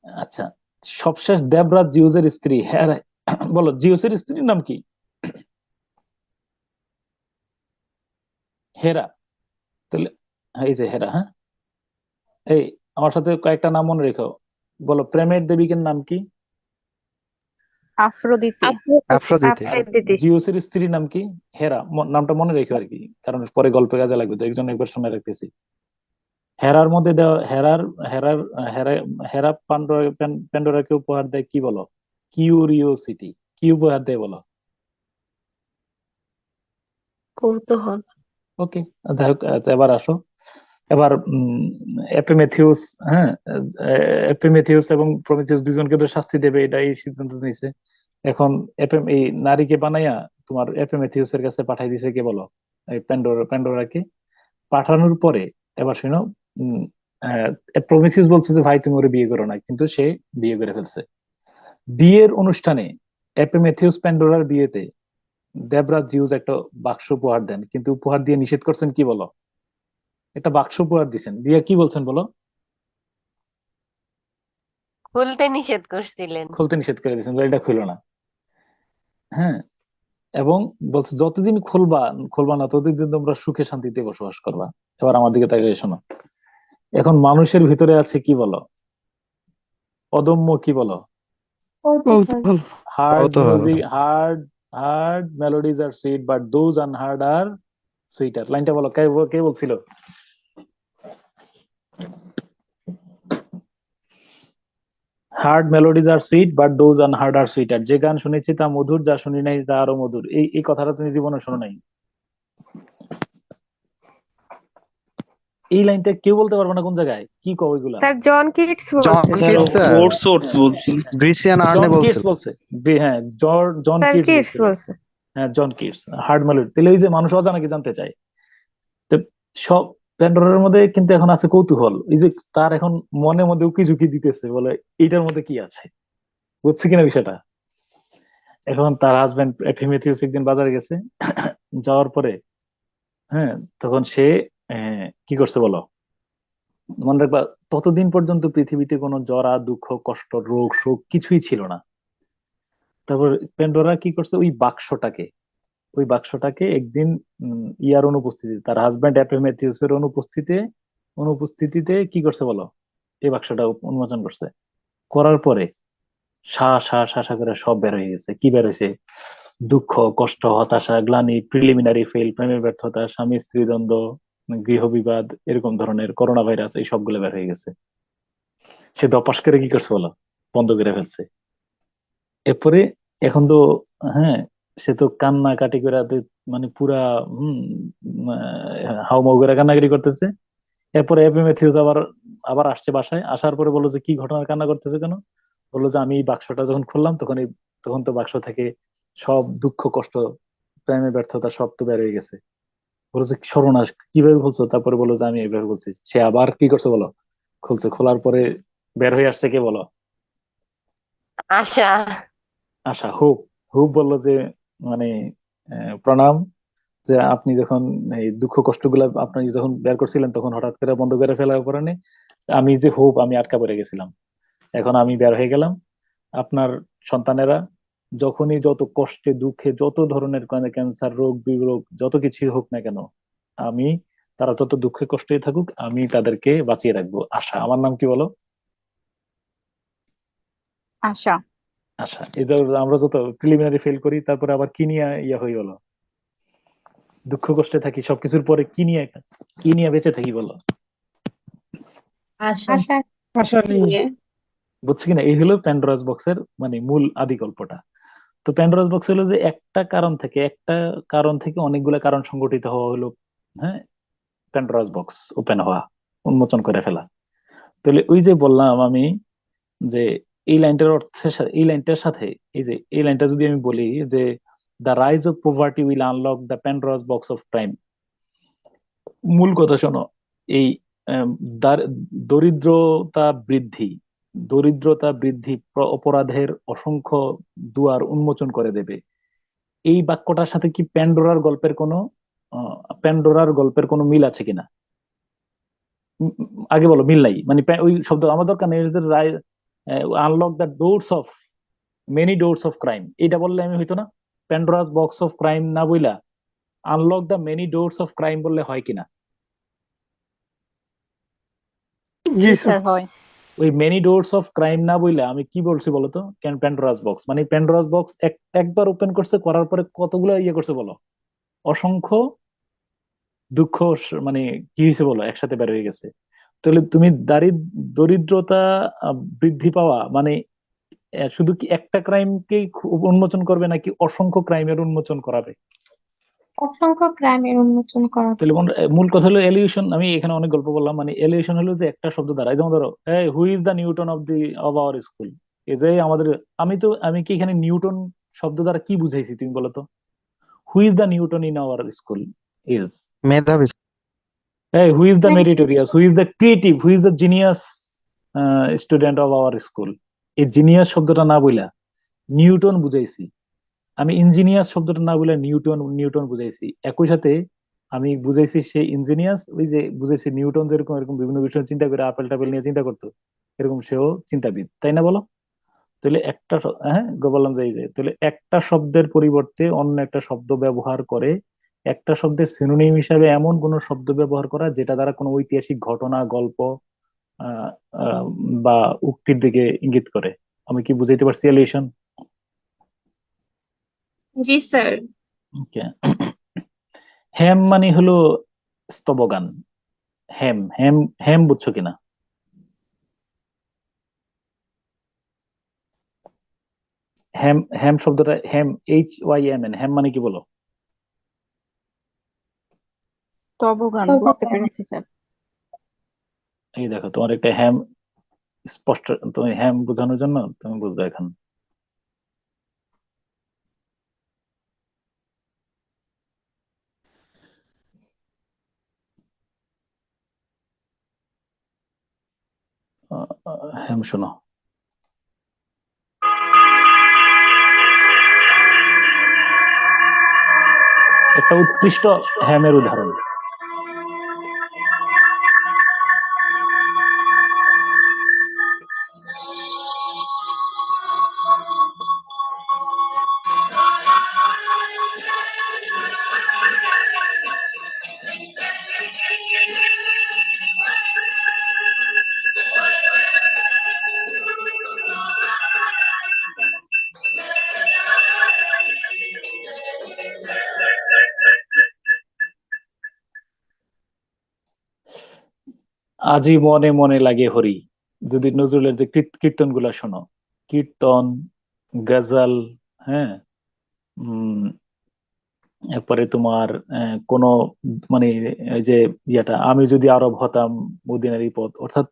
S1: আচ্ছা, সবশেষ দেবরাজ জিউসের স্ত্রী হেরা, বলো জিউসের স্ত্রীর নাম কি? হেরা। তাহলে হ্যাঁ, এই যে হেরা, হ্যাঁ, এই আমার সাথে কয়েকটা নাম মনে রেখো। বলো প্রেমের দেবীকের নাম কি?
S2: আফ্রোদিতে।
S5: আফ্রোদিতে।
S2: আফ্রোদিতে।
S1: জিউসের স্ত্রীর নাম কি? হেরা। নামটা মনে রেখো আর কি, কারণ পরে গল্পে কাজে লাগবে, তো একজন একবার শুনে রাখতেছি। হেরার মধ্যে দেওয়া, হেরার হেরা হেরা প্যান্ডোরাকে উপহার দেয় কি বলো? কিউরিওসিটি। কি উপহার দেয় বলো?
S6: কৌতূহল।
S1: ওকে, যাই হোক, এবার আসো। এবার এপিমেথিউস, হ্যাঁ, এপিমেথিউস এবং প্রমিথিউস দুজনকে তো শাস্তি দেবে, এটা এই সিদ্ধান্ত নিয়েছে। এখন এই নারীকে বানাইয়া তোমার এপিমেথিউস এর কাছে পাঠাই দিছে কে বলো? এই প্যান্ডোরাকে পাঠানোর পরে এবার শুনো, প্রমিথিউস বলছে যে ভাই তুমি ওরে বিয়ে করো না, কিন্তু সে বিয়ে করে ফেলছে। বিয়ের অনুষ্ঠানে এপিমেথিউস প্যান্ডোরার বিয়েতে দেবরাজ জিউস একটা বাক্স উপহার দেন, কিন্তু উপহার দিয়ে নিষেধ করছেন কি বলো? একটা বাক্স উপহার দিচ্ছেন, দিয়ে কি বলছেন বলো?
S7: খুলতে নিষেধ করছিলেন।
S1: খুলতে নিষেধ করে দিচ্ছেন, এটা খুলো না। হ্যাঁ, এবং বলছে যতদিন খুলবা খুলবা না ততদিন তোমরা সুখে শান্তিতে বসবাস করবা। এবার আমার দিকে তাকিয়ে শোনো। এখন মানুষের ভিতরে আছে কি বলো? অদম্য কি বলো?
S4: কৌতূহল।
S1: হার্ড
S5: কৌতূহল।
S1: Music, heard melodies are sweet but those unheard are sweeter. লাইনটা বলো, কে কে বলছিল? Heard melodies are sweet but those unheard are sweeter. যে গান শুনেছি তা মধুর, যা শুনি নাই তা আরো মধুর। এই কথাটা তুমি জীবনে শোনো নাই? এই লাইনটা কেউ বলতে পারবে না কোন জায়গায়, কি কও এগুলা?
S2: স্যার জন কিটস
S5: জন
S2: বলছে।
S5: কিটস স্যার,
S3: ওটস বলছি।
S5: গ্রিসিয়ান
S1: জন
S5: আর্নে
S1: কিটস
S5: বলছিল।
S1: বলছে। হ্যাঁ, জন
S2: স্যার
S1: কিটস
S2: কিটস
S1: বলছিল।
S2: বলছে।
S1: হ্যাঁ, জন কিটস, হার্ড মেলোডি। তাহলে এই যে মানুষ অজানা কি জানতে চায়, তো সব প্যান্ডোরার মধ্যে কিন্তু এখন আছে কৌতূহল। এই যে তার এখন মনের মধ্যে উকি ঝুঁকি দিতেছে, বলে এইটার মধ্যে কি আছে, বুঝছে কিনা বিষয়টা? এখন তার হাজবেন্ড এপিমেথিউস একদিন বাজারে গেছে, যাওয়ার পরে, হ্যাঁ, তখন সে কি করছে বলো? মনে রাখবা, ততদিন পর্যন্ত পৃথিবীতে কোনো জরা দুঃখ কষ্ট রোগ শোক কিছুই ছিল না। তারপর প্যান্ডোরা কি করছে, ওই বাক্সটাকে একদিন ইয়ার অনুপস্থিতি, তার হাজবেন্ড এপিমেথিউস এর অনুপস্থিতিতে কি করছে বলো? এই বাক্সটা উন্মোচন করছে। করার পরে শা শা শা শা করে সব বের হয়ে গেছে। কি বের হয়েছে? দুঃখ কষ্ট হতাশা গ্লানি প্রিলিমিনারি ফেল, প্রেমের ব্যর্থতা, স্বামী স্ত্রী দ্বন্দ্ব, গৃহ বিবাদ, এরকম ধরনের করোনা ভাইরাস, এই সবগুলো বের হয়ে গেছে। সে দপাস করে কি করছে বলো? বন্ধ করে ফেলছে। এরপরে এখন তো, হ্যাঁ, সে তো কান্নাকাটি করে মানে পুরা হাউমাউ করে কান্নাকাটি করতেছে। এরপরে এপিমেথিউস আবার আবার আসছে বাসায়, আসার পরে বললো যে কি ঘটনা, কান্না করতেছে কেন? বললো যে আমি এই বাক্সটা যখন খুললাম তখন তো বাক্স থেকে সব দুঃখ কষ্ট প্রেমের ব্যর্থতা সব তো বের হয়ে গেছে। বললো যে সর্বনাশ, কিভাবে বলছো? তারপরে বললো যে আমি এইভাবে বলছি। সে আবার কি করছে বলো? খুলছে, খোলার পরে বের হয়ে আসছে কে বলো?
S7: আশা।
S1: আশা, হুপ। হুপ বললো যে, মানে প্রণাম, যে আপনি যখন এই দুঃখ কষ্ট গুলা আপনি যখন বের করছিলেন তখন হঠাৎ করে বন্ধ করে ফেলার কারণে আমি যে হুপ, আমি আটকা পড়ে গেছিলাম। এখন আমি বের হয়ে গেলাম। আপনার সন্তানেরা যখনই যত কষ্টে দুঃখে যত ধরনের ক্যান্সার রোগ বিরোগ যত কিছু হোক না কেন, আমি, তারা যত দুঃখে কষ্টে থাকুক, আমি তাদেরকে বাঁচিয়ে রাখবো। আশা, আমার নাম কি বলো?
S2: আশা।
S1: আশা। এই যে আমরা যত প্রিলিমিনারি ফেল করি, তারপরে আবার কি নিয়ে ইয়া হয়ে গেল, দুঃখ কষ্টে থাকি, সবকিছুর পরে কি নিয়ে বেঁচে থাকি বলো?
S2: আশা।
S4: আশা নিয়ে।
S1: বুঝছো কিনা? এই হলো প্যান্ডোরাস বক্সের মানে মূল আদি গল্পটা। তো প্যান্ডোরাস বক্স হলো যে একটা কারণ থেকে অনেকগুলা কারণ সংগঠিত হওয়া হলো, হ্যাঁ, প্যান্ডোরাস বক্স ওপেন হওয়া, উন্মোচন করে ফেলা। তাহলে ওই যে বললাম আমি যে এই লাইনটার সাথে এই লাইনটা যদি আমি বলি যে the rise of poverty will unlock the Pandora's box of crime, মূল কথা শোনো। এই আম, দরিদ্রতা বৃদ্ধি দরিদ্রতা বৃদ্ধি অপরাধের অসংখ্য দুয়ার উন্মোচন করে দেবে। এই বাক্যটার সাথে কি প্যান্ডোরার গল্পের কোনো মিল আছে কিনা? আগে বলো মিল নাই, মানে ওই শব্দ আমার দরকার নেই। Unlock the doors of many doors of crime, এটা বললে আমি হইতো না? প্যান্ডোরাস বক্স অফ ক্রাইম না বইলা unlock the many doors of crime বললে হয় কিনা?
S4: জি
S8: জি
S4: স্যার।
S8: স্যার হয়।
S1: ওই মেনি ডোরস অফ ক্রাইম না বইলা আমি কি বলছি বলতো? প্যান্ডোরাস বক্স, মানে প্যান্ডোরাস বক্স একবার ওপেন করছে, করার পরে কতগুলো ইয়ে করছে বলো? অসংখ্য দুঃখ মানে কি হয়েছে বলো, একসাথে বের হয়ে গেছে। তাহলে তুমি দরিদ্রতা বৃদ্ধি পাওয়া মানে শুধু কি একটা ক্রাইমকে উন্মোচন করবে নাকি অসংখ্য ক্রাইমের উন্মোচন করাবে?
S2: অসংখ্য ক্রাইমের উন্মোচন করা।
S1: তাহলে মূল কথা হলো এলিউশন। আমি এখানে অনেক গল্প বললাম, মানে এলিউশন হলো যে একটা শব্দ দ্বারা, যেমন ধরো হু is the Newton of our school, এই যে আমাদের, আমি কি এখানে নিউটন শব্দ দ্বারা কি বুঝাইছি তুমি বলো তো? Who is the Newton in our school is,
S5: মেধাবী।
S1: Who is the meritorious,
S2: Meritorious.
S1: Who is the creative, who is the genius student of our school. এই জিনিয়াস শব্দটা না বইলা নিউটন বুঝাইছি। আমি ইঞ্জিনিয়ার শব্দটা না বলে নিউটন নিউটন বুঝাইছি। একই সাথে আমি বুঝাইছি সে ইঞ্জিনিয়াস, ওই যে বুঝাইছি নিউটন যেরকম এরকম বিভিন্ন বিষয় চিন্তা করে আপেল টাপেল নিয়ে চিন্তা করতো, এরকম সেও চিন্তাবিদ, তাই না বলো? তাহলে হ্যাঁ বললাম যে এই যে, তাহলে একটা শব্দের পরিবর্তে অন্য একটা শব্দ ব্যবহার করে একটা শব্দের সিনোনিম হিসাবে এমন কোন শব্দ ব্যবহার করা যেটা দ্বারা কোনো ঐতিহাসিক ঘটনা, গল্প আহ আহ, বা উক্তির দিকে ইঙ্গিত করে। আমি কি বুঝাইতে পারছি এলিয়েশন?
S2: জি স্যার।
S1: ওকে। হ্যাম মানে হলো স্তবগান। হ্যাম হ্যাম হ্যাম বুঝছো কিনা? হ্যাম হ্যাম শব্দটা হ্যাম, HYMN, হ্যাম মানে কি বলো?
S8: তবগান বুঝতে পেরেছি স্যার।
S1: এই দেখো তোমার একটা হ্যাম স্পষ্ট, তুমি হ্যাম বোঝানোর জন্য তুমি বুঝবে এখন। হ্যাম শোনো, একটা উৎকৃষ্ট হ্যামের উদাহরণ। আজি মনে মনে লাগে হরি, যদি নজরুলের যে কীর্তন গুলা শোনো, কীর্তন, গজল, হ্যাঁ, এরপরে তোমার কোনো মানে এই যে ইয়েটা, আমি যদি আরব হতাম মদিনারই পথ, অর্থাৎ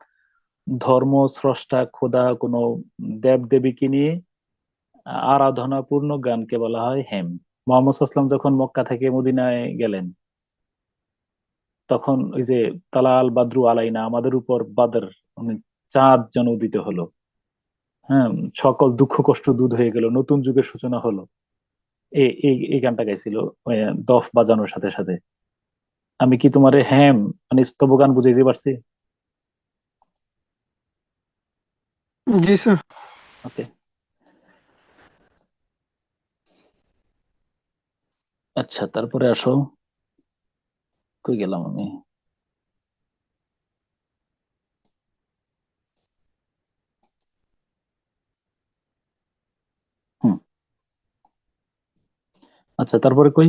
S1: ধর্ম স্রষ্টা খোদা কোনো দেব দেবীকে নিয়ে আরাধনাপূর্ণ গানকে বলা হয় হেম। মোহাম্মদ সাল্লাম যখন মক্কা থেকে মদিনায় গেলেন, তখন ওই যে তালাল বাদরু আলাইনা, আমাদের উপর বাদর মানে চাঁদ যেন উদিত হলো, হ্যাঁ, সকল দুঃখ কষ্ট দূর হয়ে গেল, নতুন যুগের সূচনা হলো, এই এই এই গানটা গাইছিল দফ বাজানোর সাথে সাথে। আমি কি তোমার হ্যাম মানে স্তবগান বুঝাইতে পারছি?
S4: জি স্যার।
S1: ওকে, আচ্ছা তারপরে আসো, কই গেলাম আমি? হুম, আচ্ছা তারপরে কই,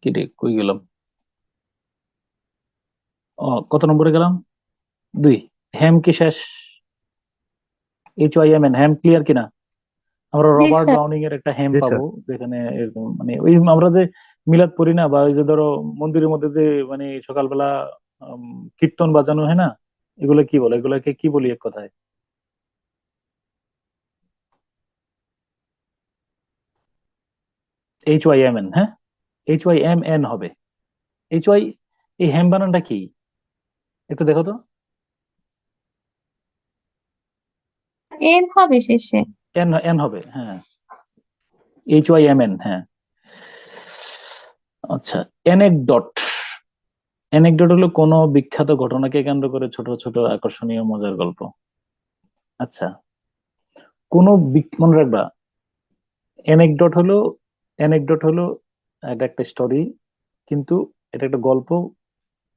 S1: কি রে কই গেলাম? কত নম্বরে গেলাম? 2। হ্যাম কি শেষ? HYMN, হ্যাম ক্লিয়ার কিনা? আমরা
S2: জি
S1: রবার্ট
S2: স্যার।
S1: ব্রাউনিং এর একটা হ্যাম
S5: জি
S1: পাবো,
S5: স্যার।
S1: যেখানে এরকম মানে ওই আমরা যে মিলাদ পড়ি না, বা ওই যে ধরো মন্দিরের মধ্যে যে মানে সকালবেলা কীর্তন বাজানো হয় না, এগুলো কি বলে, এগুলোকে কি বলি এক কথায়? HYMN, হ্যাঁ, HYMN হবে। এইচ ওয়াই, এই হ্যাম বানানটা কি একটু দেখো তো?
S2: এন হবে শেষে।
S1: এন এন হবে, হ্যাঁ, HYMN, হ্যাঁ। আচ্ছা, অ্যানেকডট। অ্যানেকডট হলো কোনো বিখ্যাত ঘটনাকে কেন্দ্র করে ছোট ছোট আকর্ষণীয় মজার গল্প। আচ্ছা, কোনো মনে রাখবা, অ্যানেকডট হলো এটা একটা স্টোরি, কিন্তু এটা একটা গল্প,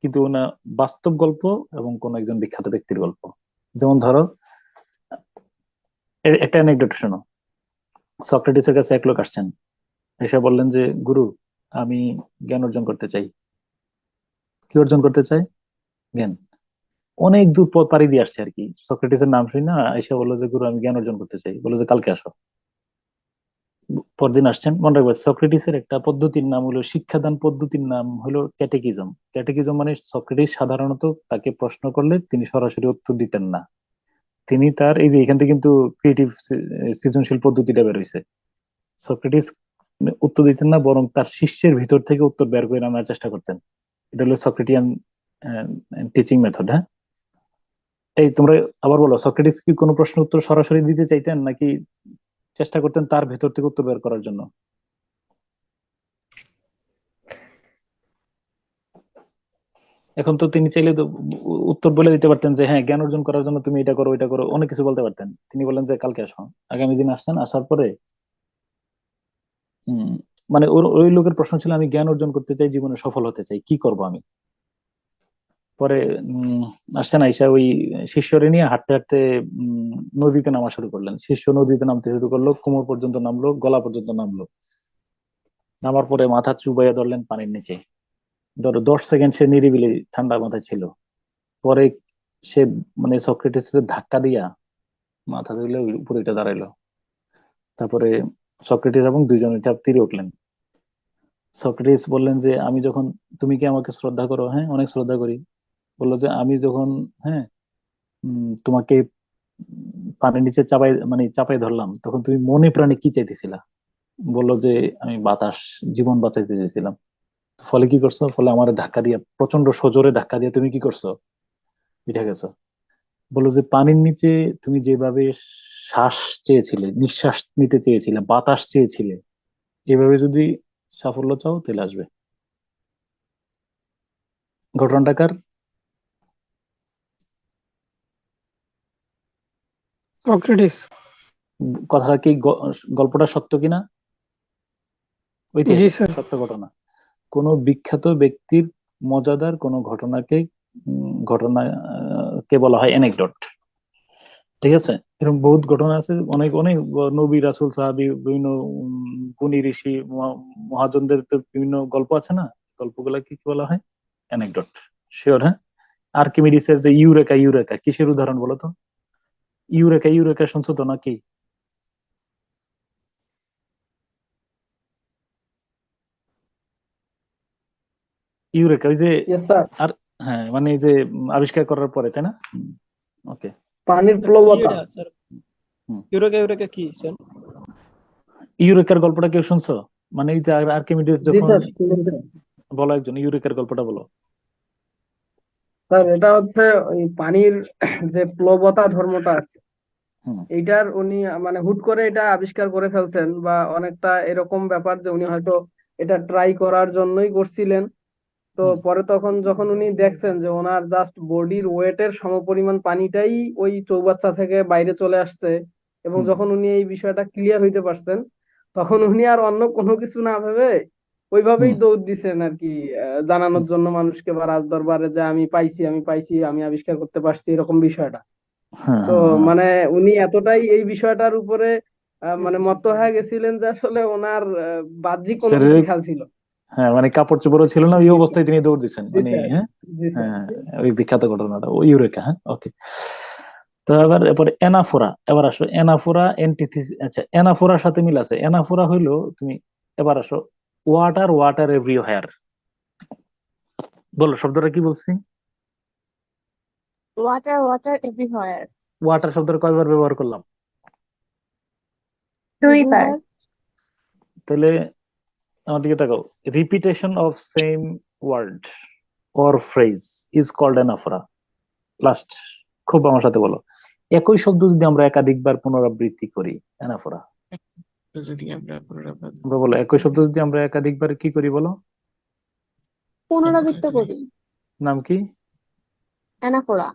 S1: কিন্তু না বাস্তব গল্প এবং কোন একজন বিখ্যাত ব্যক্তির গল্প। যেমন ধরো, একটা অ্যানেকডট শোনো। সক্রেটিসের কাছে এক লোক আসছেন, এসে বললেন যে, গুরু, আমি জ্ঞান অর্জন করতে চাই। কি অর্জন করতে চাই? জ্ঞান। অনেক দূর পথ পাড়ি দিয়ে আসছে আর কি, সক্রেটিসের নাম শুনি না, এসে বললো যে, গুরু, আমি জ্ঞান অর্জন করতে চাই। বললো যে, কালকে আসো। পরদিন আসছেন। মনে রাখবে, সক্রেটিসের একটা পদ্ধতির নাম হলো, শিক্ষাদান পদ্ধতির নাম হলো ক্যাটেকিজম। ক্যাটেকিজম মানে সক্রেটিস সাধারণত তাকে প্রশ্ন করলে তিনি সরাসরি উত্তর দিতেন না। তিনি তার এই যে এখান থেকে কিন্তু ক্রিয়েটিভ সৃজনশীল পদ্ধতিটা বের হয়েছে। সক্রেটিস উত্তর দিতেন না, বরং তার শিষ্যের ভিতর থেকে উত্তর বের করে আনার চেষ্টা করতেন। এটা হলো সক্রেটিয়ান টিচিং মেথড। হ্যাঁ, এই তোমরা আবার বলো, সক্রেটিস কি কোনো প্রশ্ন উত্তর সরাসরি দিতে চাইতেন, নাকি চেষ্টা করতেন তার ভেতর থেকে উত্তর বের করার জন্য? এখন তো তিনি চাইলে তো উত্তর বলে দিতে পারতেন যে, হ্যাঁ, জ্ঞান অর্জন করার জন্য তুমি এটা করো, এটা করো, অনেক কিছু বলতে পারতেন। তিনি বলেন যে, কালকে আসো। আগামী দিন আসছেন, আসার পরে মানে ওই লোকের প্রশ্ন ছিল, আমি জ্ঞান অর্জন করতে চাই, জীবনে সফল হতে চাই, কি করব আমি? পরে আসছেন, আইসা ওই শিষ্যরে নিয়ে হাঁটতে হাঁটতে নদীতে নামা শুরু করলেন। শিষ্য নদীতে নামতে শুরু করলো, কোমর পর্যন্ত নামলো, গলা পর্যন্ত নামলো। নামার পরে মাথা চুবাইয়া ধরলেন পানির নিচে। ধরো 10 সেকেন্ড সে নিরিবিলি ঠান্ডা মাথায় ছিল। পরে সে মানে সক্রেটিসের ধাক্কা দিয়া মাথা তুলে উপরে উঠে দাঁড়াইলো। তারপরে সক্রেটিস এবং দুইজন এটা তীরে উঠলেন। সক্রেটিস বললেন যে, আমি যখন, তুমি কি আমাকে শ্রদ্ধা করো? হ্যাঁ, অনেক শ্রদ্ধা করি। বললো যে, আমি যখন, হ্যাঁ, তোমাকে পানির নিচে চাপাই ধরলাম, তখন তুমি মনে প্রাণে কি চাইতেছিলা? বললো যে, আমি বাতাস, জীবন বাঁচাইতে চাইছিলাম। ফলে কি করছো? ফলে আমার ধাক্কা দিয়ে, প্রচন্ড সজোরে ধাক্কা দিয়ে তুমি কি করছো? উঠে গেছো। বললো যে, পানির নিচে তুমি যেভাবে শ্বাস চেয়েছিলে, নিঃশ্বাস নিতে চেয়েছিলে, বাতাস চেয়েছিলে, এভাবে যদি সাফল্য চাও তাহলে আসবে। ঘটনাটাকার
S4: সক্রেটিস।
S1: কথাটা কি, গল্পটা সত্য কিনা?
S4: জি
S1: ঐতিহাসিক
S4: স্যার।
S1: সত্য ঘটনা। কোনো বিখ্যাত ব্যক্তির মজাদার কোনো ঘটনাকে বলা হয় অ্যানেকডট। ঠিক আছে, এরকম বহুত ঘটনা আছে, অনেক অনেক নবী, রাসূল, সাহাবী, বিভিন্ন গুণী ঋষি, মহাজনদের তো বিভিন্ন গল্প আছে না, গল্পগুলা কি বলা হয়? অ্যানেকডট। শিওর? হ্যাঁ। আর্কিমিডিসের যে ইউরেকা, ইউরেকা কিসের উদাহরণ বলো তো? ইউরেকা, ইউরেকা শুনছো তো নাকি? ইউরেকা ওই যে,
S9: ইয়েস স্যার।
S1: আর হ্যাঁ, মানে এই যে আবিষ্কার করার পরে, তাই না? ওকে।
S9: পানির
S10: কি
S9: প্লবতা।
S10: এটা স্যার? ইউরেকা ইউরেকা কি স্যার?
S1: ইউরেকার গল্পটা কেউ শুনছো? মানে এই যে আর্কিমিডিস
S9: জি
S1: যখন,
S9: স্যার, শুনেছি।
S1: বলো একজন ইউরেকার গল্পটা বলো।
S9: স্যার এটা হচ্ছে ওই পানির যে প্লবতা ধর্মটা আছে,
S1: হুম
S9: এইটার উনি মানে হুট করে এটা আবিষ্কার করে ফেলছেন, বা অনেকটা এরকম ব্যাপার যে উনি হয়তো এটা ট্রাই করার জন্যই করছিলেন। তো
S1: হুম
S9: পরে তখন যখন উনি দেখছেন যে ওনার জাস্ট বডির ওয়েটের সমপরিমাণ পানিটাই ওই চৌবাচ্চা থেকে বাইরে চলে আসছে, এবং
S1: হুম
S9: যখন উনি এই বিষয়টা ক্লিয়ার হইতে পারছেন, তখন উনি আর অন্য কোনো কিছু না ভেবে ওইভাবেই
S1: হুম
S9: দৌড় দিছেন আর কি, জানানোর
S1: হুম,
S9: জন্য মানুষকে বা রাজদরবারে যে আমি পাইছি, আমি পাইছি, আমি আবিষ্কার করতে পারছি, এরকম বিষয়টা।
S1: হ্যাঁ
S9: তো
S1: হ্যাঁ হ্যাঁ।
S9: মানে উনি এতটাই এই বিষয়টার উপরে মানে মত্ত হয়ে গেছিলেন যে আসলে ওনার বাহ্যিক কোনো কিছু
S1: শরীরে,
S9: খেয়াল ছিল না।
S1: হ্যাঁ, মানে কাপড় চোপড়ও ছিল না, ওই
S9: জি স্যার।
S1: অবস্থায় তিনি দৌড় দিচ্ছেন
S9: জি
S1: মানে।
S9: স্যার।
S1: হ্যাঁ
S9: জি স্যার।
S1: হ্যাঁ, ওই বিখ্যাত ঘটনাটা, ওই ইউরেকা। হ্যাঁ, ওকে। তো এবার এরপরে এনাফোরা, এবার আসো এনাফোরা এন্টিথিস। আচ্ছা, এনাফোরার সাথে মিল আছে। এনাফোরা হইলো তুমি, এবার আসো, ওয়াটার, ওয়াটার এভরিহোয়ার। বলো শব্দটা কি বলছি?
S8: Water water everywhere.
S1: ওয়াটার শব্দটা কয়বার ব্যবহার করলাম?
S2: 2বার।
S1: তাহলে আমার দিকে তাকাও। Repetition of same word or phrase is called anaphora. Last, খুব আমার সাথে বলো, একই শব্দ যদি আমরা একাধিকবার পুনরাবৃত্তি করি, অ্যানাফোরা।
S11: যদি আমরা পুনরাবৃত্তি
S1: আমরা বলো একই শব্দ যদি আমরা একাধিকবার কি করি বলো,
S8: পুনরাবৃত্ত করি।
S1: নাম কি?
S8: অ্যানাফোরা।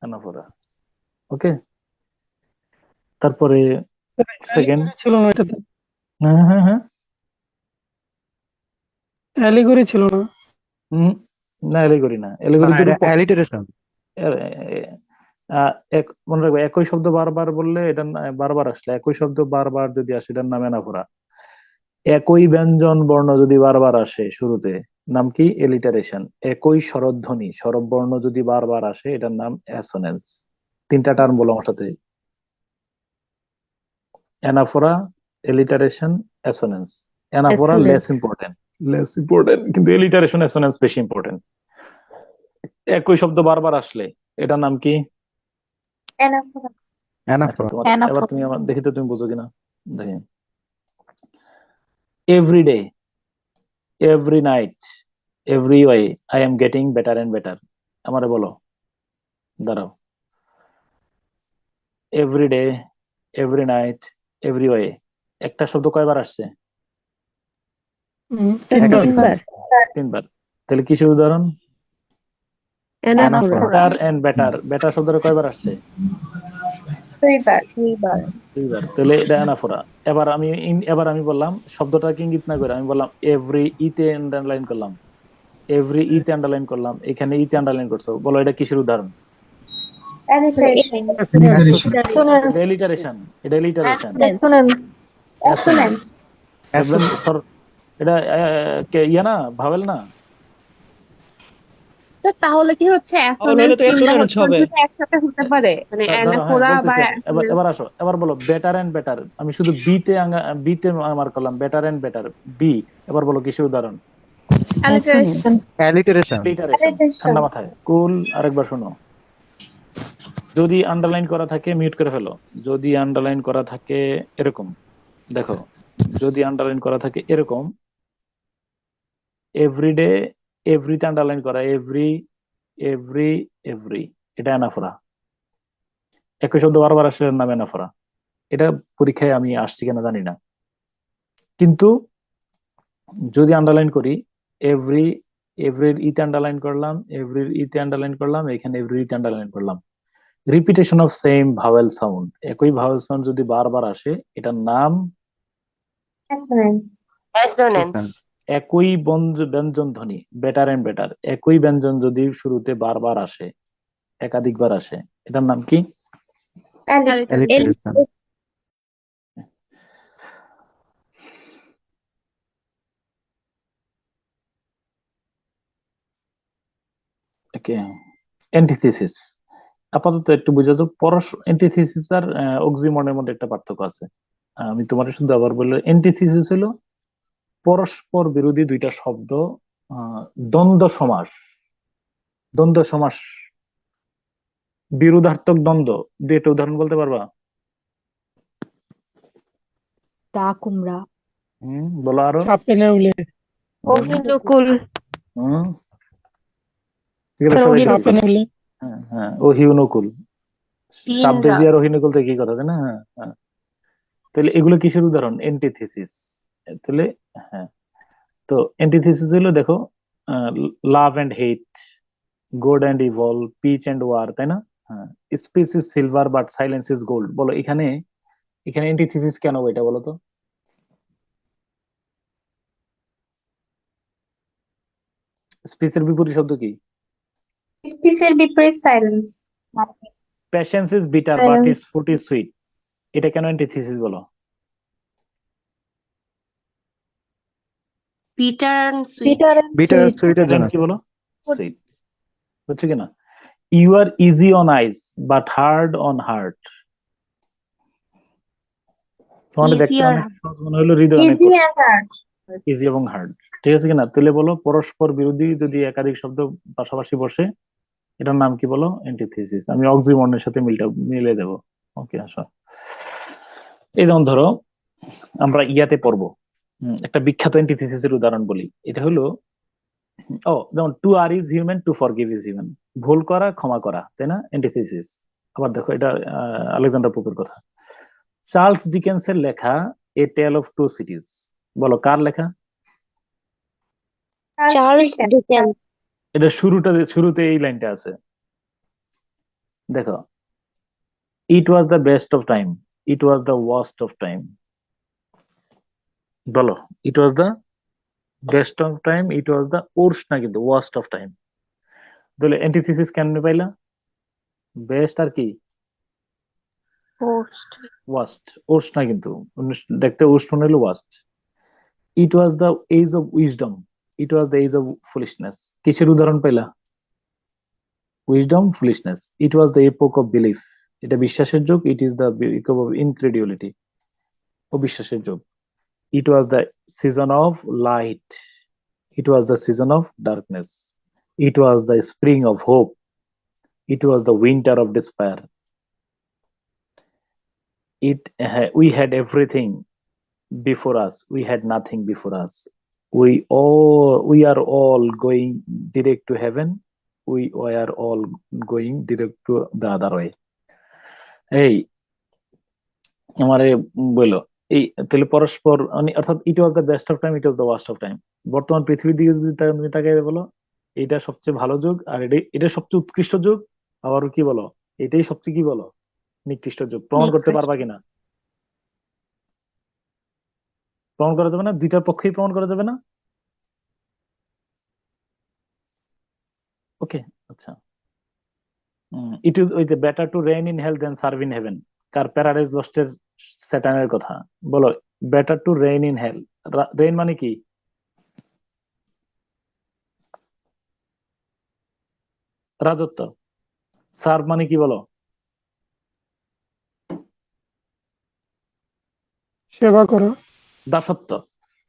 S1: অ্যানাফোরা। ওকে, তারপরে সেকেন্ড
S4: ছিল না এটাতে,
S1: হ্যাঁ হ্যাঁ হ্যাঁ
S4: অ্যালিগরি ছিল না।
S1: হম না, এলিগরি না, এলিগরি তো রূপক।
S5: অ্যালিটারেশন।
S1: মনে রাখবে একই শব্দ বারবার বললে এটা বারবার আসলে, একই শব্দ বারবার যদি আসে এটার নাম অ্যানাফোরা। একই ব্যঞ্জন বর্ণ যদি বারবার আসে শুরুতে, নাম কি? এলিটারেশন। একই স্বরধ্বনি স্বরব বর্ণ যদি বারবার আসে এটার নাম অ্যাসোনেন্স। তিনটা টার্ম বলো আমার সাথে, anaphora, alliteration, অ্যাসোনেন্স। Anaphora less important, কিন্তু এলিটারেশন অ্যাসোনেন্স বেশি ইম্পর্টেন্ট। একই শব্দ বারবার আসলে এটার নাম কি?
S2: অ্যানাফোরা।
S1: আচ্ছা, এবার তুমি আমার দেখি তো তুমি বুঝো কিনা দেখি। Every day, every night, every way I am getting better and better. আমারে বলো, দাঁড়াও। Every day, every night, every way, একটা শব্দ কয়বার আসছে? তিনবার। তাহলে কিসের উদাহরণ? Better and better. বেটার শব্দটা কয়বার আসছে?
S2: দুইবার।
S1: দুইবার। তাহলে এটা অ্যানাফোরা। এবার আমি বললাম শব্দটাকে ইঙ্গিত না করে, আমি বললাম এভরি ইতে আন্ডারলাইন করলাম, এভরি ইতে আন্ডারলাইন করলাম, এখানে ইতে আন্ডারলাইন করছো, বলো এটা কিসের উদাহরণ?
S2: অ্যালিটারেশন।
S1: এটা এলিটারেশন। এটা এলিটারেশন।
S2: অ্যাসোনেন্স।
S1: এটা ইয়া না, ভাবেল না?
S8: স্যার তাহলে কি হচ্ছে
S10: তাহলে তো অ্যাসোনেন্স হবে।
S8: একসাথে হতে পারে, মানে
S1: ধরো, হ্যাঁ,
S8: অ্যানাফোরা বা
S1: বলতেছি। এবার আসো, এবার বলো বেটার এন্ড বেটার। আমি শুধু বিতে মার্ক করলাম, বেটার এন্ড বেটার, বি। এবার বলো কিসের উদাহরণ?
S8: অ্যালিটারেশন।
S5: অ্যালিটারেশন।
S1: ঠান্ডা মাথায়, কুল। আরেকবার শোনো, যদি আন্ডারলাইন করা থাকে মিউট করে ফেলো। যদি আন্ডারলাইন করা থাকে এরকম, দেখো, যদি আন্ডারলাইন করা থাকে এরকম, এভরিডে, এভরিতে আন্ডারলাইন করা, এভরি, এভরি, এভরি, এটা অ্যানাফোরা। একই শব্দ বারবার আসলে এর নাম অ্যানাফোরা। এটা পরীক্ষায় আমি আসছি কিনা জানি না, কিন্তু যদি আন্ডারলাইন করি, এভরি, এভরির ইতে আন্ডারলাইন করলাম, এভরির ইতে আন্ডারলাইন করলাম, এখানে এভরির ইতে আন্ডারলাইন করলাম, repetition of same vowel sound. একই ভাওয়েল সাউন্ড যদি বারবার আসে এটার নাম
S7: অ্যাসোনেন্স।
S1: একই ব্যঞ্জন ধ্বনি, বেটার এন্ড বেটার, একই ব্যঞ্জন যদি শুরুতে বারবার আসে, একাধিকবার আসে, এটার নাম কি?
S5: অ্যালিটারেশন।
S1: ওকে, অ্যান্টিথিসিস। আপাতত একটু বুঝে তো, অ্যান্টিথিসিস আর অক্সিমরনের মধ্যে একটা পার্থক্য আছে। আমি তোমার শুধু আবার বললে, অ্যান্টিথিসিস হলো পরস্পর বিরোধী দুইটা শব্দ, দ্বন্দ্ব সমাস। দ্বন্দ্ব সমাস, বিরোধার্থক দ্বন্দ্ব। দুইটা উদাহরণ বলতে পারবা?
S8: দা কুমড়া।
S1: বলো আরো।
S4: চাপে নেউলে।
S6: অহিনুকুল।
S1: ঠিক আছে, সবাই
S4: চাপে নেউলে।
S1: হ্যাঁ হ্যাঁ, ওহিনুকুল। সাবডেজি আর ওহিনুকুল তো একই কথা, তাই না? হ্যাঁ হ্যাঁ। তাহলে এগুলো কিসের উদাহরণ? অ্যান্টিথিসিস। তাহলে হ্যাঁ, তো অ্যান্টিথিসিস হলো, দেখো, love and hate, good and evil, peace and war, তাই না? হ্যাঁ, speech is silver but silence is gold. বলো এখানে অ্যান্টিথিসিস কেন এটা বলো তো? স্পিচের বিপরীত শব্দ কি?
S2: স্পিচের বিপরীত silence.
S1: Patience is bitter but its fruit is sweet. এটা কেন অ্যান্টিথিসিস বলো?
S6: Bitter and sweet.
S5: বিটার সুইটের জন্য।
S1: কি বলো? সুইট। বুঝছো কিনা? You are easy on eyes but hard on heart. তোমাদের দেখতে অনেক সহজ মনে হলো, হৃদয় অনেক ইজি এবং হার্ড। ঠিক আছে কিনা? তাহলে বলো পরস্পর বিরোধী যদি একাধিক শব্দ পাশাপাশি বসে এটার নাম কি বলো? অ্যান্টিথিসিস। আমি অক্সিমরনের সাথে মিলে দেবো। ওকে, আসো। এই যেমন ধরো আমরা ইয়াতে পড়বো, একটা বিখ্যাত অ্যান্টিথিসিসের উদাহরণ বলি। এটা হলো, যেমন to err is human, to forgive is human. ভুল করা, ক্ষমা করা, তাই না? অ্যান্টিথিসিস। আবার দেখো, এটা আলেকজান্ডার পোপের কথা। চার্লস ডিকেন্সের লেখা এ টেল অফ টু সিটিজ, বলো কার লেখা?
S6: Charles Dickens.
S1: এটা শুরুতে এই লাইনটা আছে, দেখো, it was the best of time, it was the worst of time. বলো, it was the best of time, it was the worst না কিন্তু ওয়ার্স্ট অফ টাইম। তাহলে অ্যান্টিথিসিস কেমনে পাইলা? বেস্ট আর কি
S6: পোস্ট।
S1: ওয়ার্স্ট, ওর্স্ট না কিন্তু, দেখতে ওর্স্ট মনে হলো worst. It was the age of wisdom, it was the age of foolishness. কিসের উদাহরণ পাইলা? Wisdom, foolishness. It was the epoch of belief, এটা বিশ্বাসের যুগ। It is the epoch of incredulity, অবিশ্বাসের যুগ। It was the season of light, it was the season of darkness. It was the spring of hope, it was the winter of despair. We had everything before us, we had nothing before us. We are all going direct to heaven, we are all going direct to the other way. এই আমারে বললো এই তাহলে পরস্পর অর্থাৎ it was the best of time, it was the worst of time. বর্তমান পৃথিবীর দিকে যদি তুমি তাকাই বলো এটা সবচেয়ে ভালো যুগ, আর এটা সবচেয়ে উৎকৃষ্ট যুগ। আবার কি বলো, এটাই সবচেয়ে কি বলো নিকৃষ্ট যুগ। প্রমাণ করতে পারবা কিনা? প্রমাণ করা যাবে না, দুইটার পক্ষেই প্রমাণ করা যাবে না। ওকে, আচ্ছা। It is with better to reign in hell than serve in heaven, কার? প্যারাডাইজ লস্টের স্যাটানের কথা। বলো, better to reign in hell, reign মানে কি? রাজত্ব। সার্ভ মানে কি বলো?
S4: সেবা করা।
S1: দাসত্ব।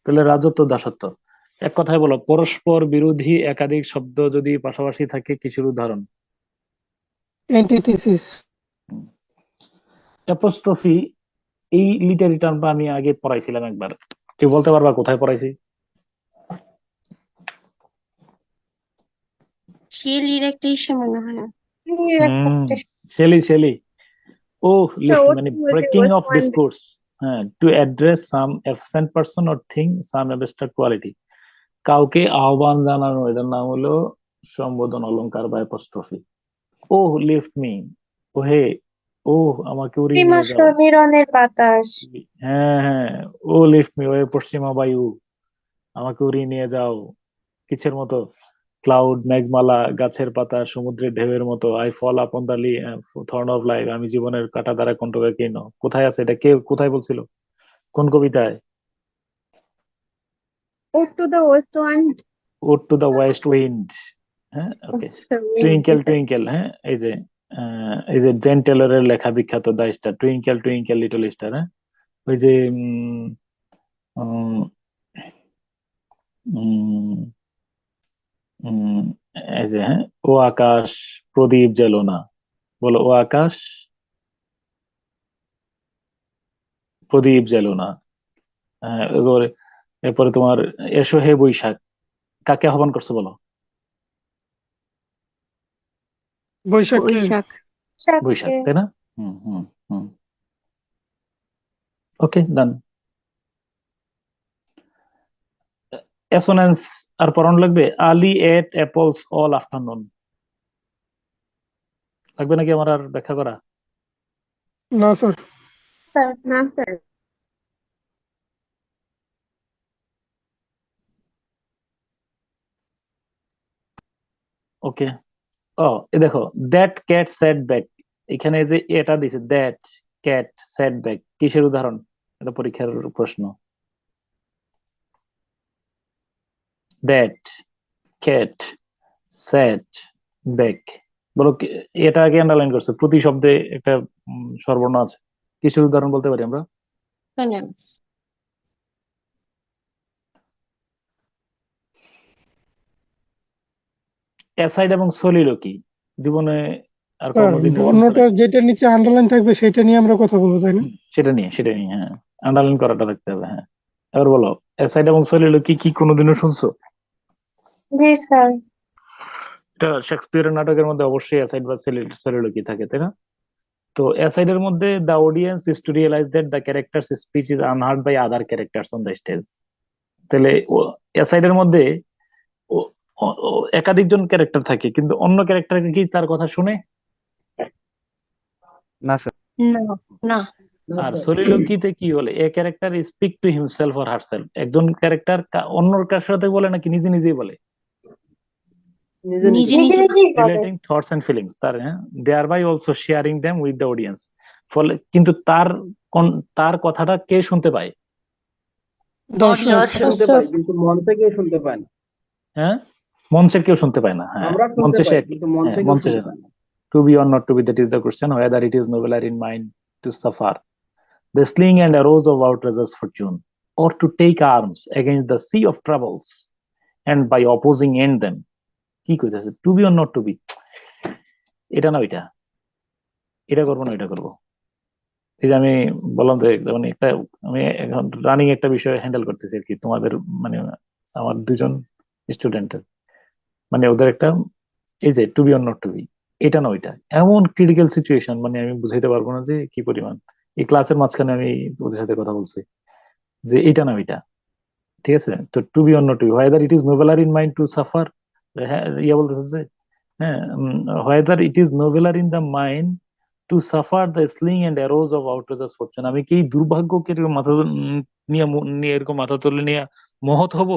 S1: তাহলে রাজত্ব, দাসত্ব। এক কথায় বলো, পরস্পর বিরোধী একাধিক শব্দ যদি পাশাপাশি থাকে কিসের উদাহরণ?
S4: অ্যান্টিথিসিস।
S1: অ্যাপোস্ট্রফি, এই লিটারি টার্মটা আমি আগে পড়াইছিলাম একবার, কেউ বলতে পারবা কোথায় পড়াইছি?
S6: শেলির একটা ইসে মনে হয়।
S1: শেলি। ও লিফট মানে ব্রেকিং অফ ডিসকোর্স, হ্যাঁ, to address some absent person or thing, some abstract quality. কাউকে আহ্বান জানানো, এটার নাম হলো সম্বোধন অলংকার বা অ্যাপোস্ট্রফি। ও লিফট মি, ও হে, ও আমাকে উড়িয়ে নিয়ে যাও।
S2: সমীরণের বাতাস।
S1: হ্যাঁ, ও লিফট মি, ও পশ্চিমা বায়ু, আমাকে উড়িয়ে নিয়ে যাও। কিসের মতো? ক্লাউড, মেঘমালা, গাছের পাতা, সমুদ্রের ঢেউয়ের মতো। I fall upon the thorn of life, আমি জীবনের কাঁটা দ্বারা কণ্ঠকে কেন। কোথায় আছে এটা? কে কোথায় বলছিল? কোন কবিতায়?
S8: Out to the west wind.
S1: Ode to the west wind. হ্যাঁ, ওকে। টুইঙ্কেল টুইঙ্কেল, হ্যাঁ, এই যে জেন টেলরের লেখা বিখ্যাত the star, twinkle twinkle little star. হ্যাঁ, ওই যে এই যে, হ্যাঁ, ও আকাশ প্রদীপ জ্বেলো না। বলো, ও আকাশ প্রদীপ জ্বেলো না। এরপরে তোমার এসো হে বৈশাখ, কাকে আহ্বান করছো বলো?
S4: বৈশাখ।
S1: বৈশাখ, তাই না? হুম হুম হুম ওকে, ডান। অ্যাসোনেন্স আর পড়ানো লাগবে। আলি এট অ্যাপলস অল আফটারনুন, লাগবে নাকি আমার আর ব্যাখ্যা করা?
S4: না স্যার।
S2: স্যার,
S8: না স্যার।
S1: ওকে। ও, দেখো, দ্যাট ক্যাট সেট ব্যাক, এখানে যে এটা দিছে, দ্যাট ক্যাট সেট ব্যাক, কিসের উদাহরণ? এটা পরীক্ষার প্রশ্ন। দ্যাট ক্যাট সেট ব্যাক, বলো এটা আগে আন্ডারলাইন করছে, প্রতি শব্দে একটা স্বরবর্ণ আছে। কিসের উদাহরণ বলতে পারি আমরা? অ্যাসাইড এবং সলিলোকি, জীবনে আর কোনদিন
S4: বর্ণটা যেটা নিচে আন্ডারলাইন থাকবে সেটা নিয়ে আমরা কথা বলবো, তাই না?
S1: সেটা নিয়ে, হ্যাঁ, আন্ডারলাইন করাটা রাখতে হবে। হ্যাঁ, এবার বলো, অ্যাসাইড এবং সলিলোকি কি কোনোদিনও শুনছো?
S2: জি স্যার।
S1: এটা শেক্সপিয়ারের নাটকের মধ্যে অবশ্যই অ্যাসাইড বা সলিলোকি থাকে, তাই না? তো অ্যাসাইডের মধ্যে the audience is to realise that the character's speech is unheard by other characters on the stage. তাহলে অ্যাসাইডের মধ্যে একাধিক জন ক্যারেক্টার থাকে, কিন্তু অন্য ক্যারেক্টারকে কি তার কথা শুনে?
S5: না স্যার।
S6: না না
S1: আর সলিলোকিতে কি বলে, a character speak to himself or herself, একজন ক্যারেক্টার অন্য কার সাথে বলে নাকি নিজে নিজেই বলে?
S9: নিজে
S6: নিজে
S2: নিজে
S6: নিজে
S2: নিজেই বলে।
S1: রিলেটিং থটস এন্ড ফিলিংস, তার thereby also sharing them with the audience. ফলে কিন্তু তার কথাটা কে শুনতে পায়?
S4: দর্শক
S7: দর্শক
S9: শুনতে পাই, কিন্তু মঞ্চে কেউ শুনতে পায় না।
S1: হ্যাঁ, মঞ্চের কেউ শুনতে পায় না। হ্যাঁ,
S9: আমরা শুনতে
S1: মঞ্চে
S9: পাই,
S1: সে,
S9: কিন্তু
S1: হ্যাঁ
S9: মঞ্চে কেউ
S1: মঞ্চে
S9: শুনতে
S1: সে,
S9: পায় না।
S1: to be or not to be, that is the question, whether it is nobler in mind to suffer the sling and arrows of outrageous fortune, or to take arms against the sea of troubles, and by opposing end them. কি কইতাছে, to be or not to be? এটা না ওইটা, এটা করবো না ওইটা করবো। এই যে আমি বললাম যে মানে একটা, আমি এখন রানিং একটা বিষয় হ্যান্ডেল করতেছি আর কি, তোমাদের মানে আমার দুজন স্টুডেন্টের, মানে ওদের একটা এই যে to be or not to be, এটা না ওইটা, এমন ক্রিটিক্যাল সিচুয়েশন, মানে আমি বুঝাইতে পারবো না যে কি পরিমাণ। এই ক্লাসের মাঝখানে আমি ওদের সাথে কথা বলছি যে এটা না ওইটা, ঠিক আছে? তো to be or not to be, whether it is nobler in mind to suffer, হ্যাঁ ইয়া বলতেছে যে হ্যাঁ, whether it is nobler in the mind to suffer the sling and arrows of outrageous fortune, আমি কি এই দুর্ভাগ্যকে এরকম মাথা নিয়ে এরকম মাথা তুলে নিয়ে মহৎ হব,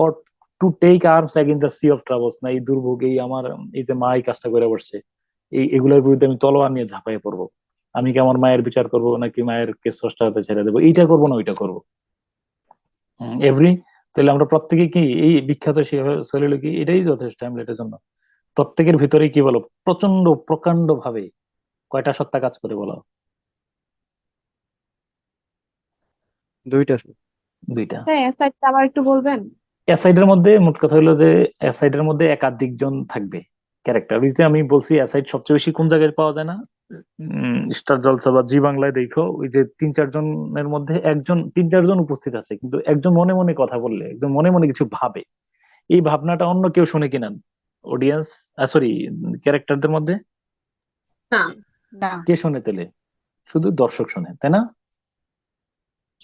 S1: or to take arms against the sea of troubles, না এই দুর্ভোগ, এই আমার এই যে মা এই কাজটা করে বসছে, এগুলোর বিরুদ্ধে আমি তলোয়ার নিয়ে ঝাঁপাইয়ে পড়বো, আমি কি আমার মায়ের বিচার করবো নাকি মায়ের কে স্রষ্টার হাতে ছেড়ে দেবো, এইটা করবো না ওইটা করবো। এভরি, তাহলে আমরা প্রত্যেকে কি এই বিখ্যাত সলিলোকি, এটাই যথেষ্ট হ্যামলেটের জন্য। প্রত্যেকের ভিতরে কি বলো, প্রচন্ড প্রকাণ্ড ভাবে কয়টা সত্তা কাজ করে বলো?
S5: দুইটা স্যার।
S1: দুইটা।
S8: স্যার অ্যাসাইডটা আবার একটু বলবেন?
S1: অ্যাসাইডের মধ্যে মোট কথা হলো যে অ্যাসাইডের মধ্যে একাধিক জন থাকবে ক্যারেক্টার। বুঝতে আমি বলছি অ্যাসাইড সবচেয়ে বেশি কোন জায়গায় পাওয়া যায় না, স্টার জলসা বা জি বাংলায় দেখো, ওই যে 3-4 জনের মধ্যে একজন, 3-4 জন উপস্থিত আছে, কিন্তু একজন মনে মনে কথা বললে, একজন মনে মনে কিছু ভাবে, এই ভাবনাটা অন্য কেউ শুনে কিনা? অডিয়েন্স, সরি, ক্যারেক্টারদের মধ্যে
S8: না।
S1: কে শুনে? তাহলে শুধু দর্শক শুনে, তাই না?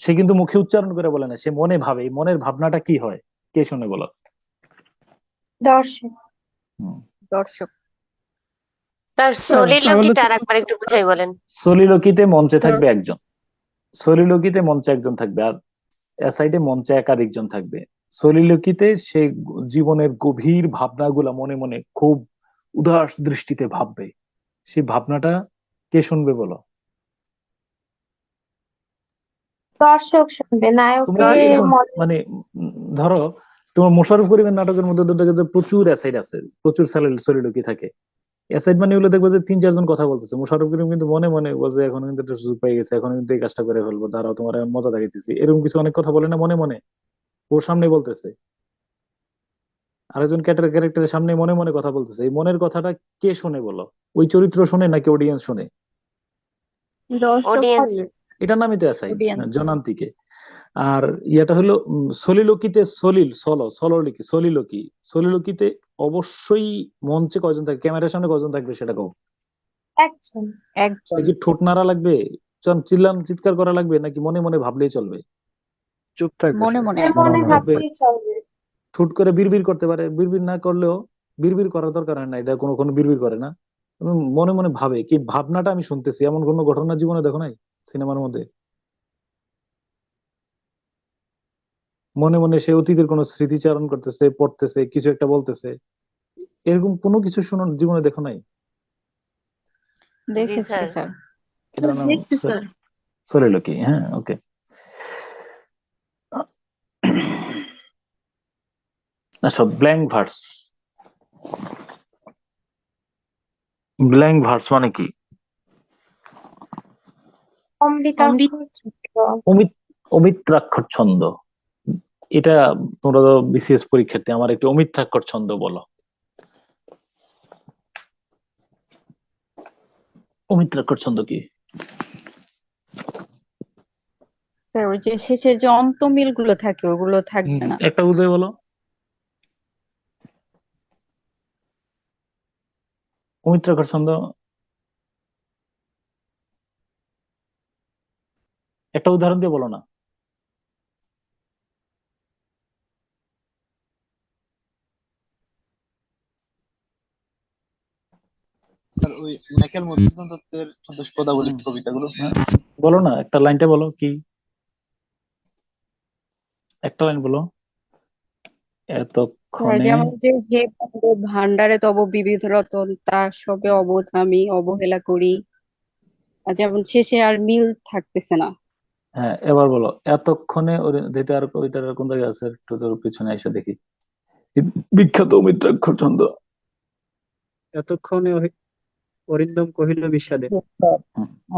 S1: সে কিন্তু মুখে উচ্চারণ করে বলে না, সে মনে ভাবে, এই মনের ভাবনাটা কি হয়, কে শুনে বলো?
S2: দর্শক।
S8: দর্শক।
S7: স্যার
S4: তাহলে
S7: সলিলোকিটা
S4: তো
S7: আর একবার একটু বুঝাই বলেন।
S1: সলিলোকিতে মঞ্চে থাকবে একজন, সলিলোকিতে মঞ্চে একজন থাকবে, আর অ্যাসাইডে মঞ্চে একাধিক জন থাকবে। সলিলোকিতে সে জীবনের গভীর ভাবনাগুলা মনে মনে খুব উদাস দৃষ্টিতে ভাববে, সেই ভাবনাটা কে শুনবে বলো?
S2: দর্শক শুনবে, নায়কের
S1: তোমরা এরকম
S2: মনে।
S1: মানে ধরো তোমার মোশাররফ করিমের নাটকের মধ্যে তো দেখে যে প্রচুর অ্যাসাইড আছে, প্রচুর সলিলোকি থাকে। অ্যাসাইড মানে হলো দেখবো যে 3-4 জন কথা বলতেছে, মোশাররফ করিম কিন্তু মনে মনে বলছে এখন কিন্তু একটা সুযোগ পেয়ে গেছে, এখন কিন্তু এই কাজটা করে ফেলবো, দাঁড়াও তোমার মজা দেখাইতেছি, এরকম কিছু অনেক কথা বলে না মনে মনে, ওর সামনে বলতেছে, আরেকজন ক্যারেক্টারের সামনে মনে মনে কথা বলতেছে। এই মনের কথাটা কে শুনে বলো? ওই চরিত্র শুনে নাকি অডিয়েন্স শুনে?
S8: দর্শক
S7: অডিয়েন্স।
S1: এটার নামই তো অ্যাসাইড,
S8: Audience.
S1: জনান্তিকে। আর ইয়েটা হলো সলিলোকিতে, সলিলোকিতে অবশ্যই মঞ্চে কয়জন থাকবে, ক্যামেরার সামনে কয়জন থাকবে সেটা কও।
S2: একজন।
S8: একজন।
S1: নাকি ঠোঁট নাড়া লাগবে, চিৎকার করা লাগবে, নাকি মনে মনে ভাবলেই চলবে?
S5: চুপ থাকবে
S8: মনে
S5: স্যার।
S8: মনে।
S1: মনে
S2: মনে
S1: মনে ভাববে,
S2: ভাবলেই চলবে।
S1: ঠুট করে বিড়বিড় করতে পারে, বিড়বিড় না করলেও, বিড়বিড় করার দরকার হয় না, এটা কোনো কোনো বিড়বিড় করে না, মনে মনে ভাবে, কি ভাবনাটা আমি শুনতেছি, এমন কোনো ঘটনা জীবনে দেখো নাই সিনেমার মধ্যে? মনে মনে সে অতীতের কোনো স্মৃতিচারণ করতেছে, পড়তেছে, কিছু একটা বলতেছে, এরকম কোনো কিছু শুনো জীবনে দেখো নাই?
S8: দেখেছি
S7: স্যার।
S8: স্যার।
S1: এটার নাম
S8: দেখছি স্যার।
S1: সলিলোকি। হ্যাঁ, ওকে। আচ্ছা, ব্ল্যাঙ্ক ভার্স মানে কি?
S2: অমৃতাক্ষর চিত্র।
S1: অমিত্রাক্ষর ছন্দ। এটা তোমরা তো বিসিএস পরীক্ষার্থী, আমার একটু অমিত্রাক্ষর ছন্দ বলো। অমিত্রাক্ষর ছন্দ কি?
S8: স্যার ওই যে শেষের যে অন্তমিল গুলো থাকে ওগুলো থাকবে না।
S1: একটা বুঝে বলো। অমিত্রাক্ষর ছন্দ একটা উদাহরণ দিয়ে বলো না।
S12: স্যার ওই মাইকেল মধুসূদন দত্তের ছদ্মবেশ পদাবলী কবিতাগুলো।
S1: বলো না, একটা লাইনটা বলো কি, একটা লাইন বলো।
S8: স্যার,
S1: এতক্ষণে
S8: যেমন যে হে বঙ্গ ভাণ্ডারে তব বিবিধ রতন, তা সবে অবোধ আমি অবহেলা করি। আর যেমন শেষে আর মিল থাকতেছে না।
S1: হ্যাঁ, এবার বলো এতক্ষণে দ্বিতীয় কবিতার কোন জায়গায় আছে, একটু তোর পিছনে এসে দেখি। বিখ্যাত অমিত্রাক্ষর ছন্দ।
S10: এতক্ষণে অরিন্দম কহিল বিষাদে।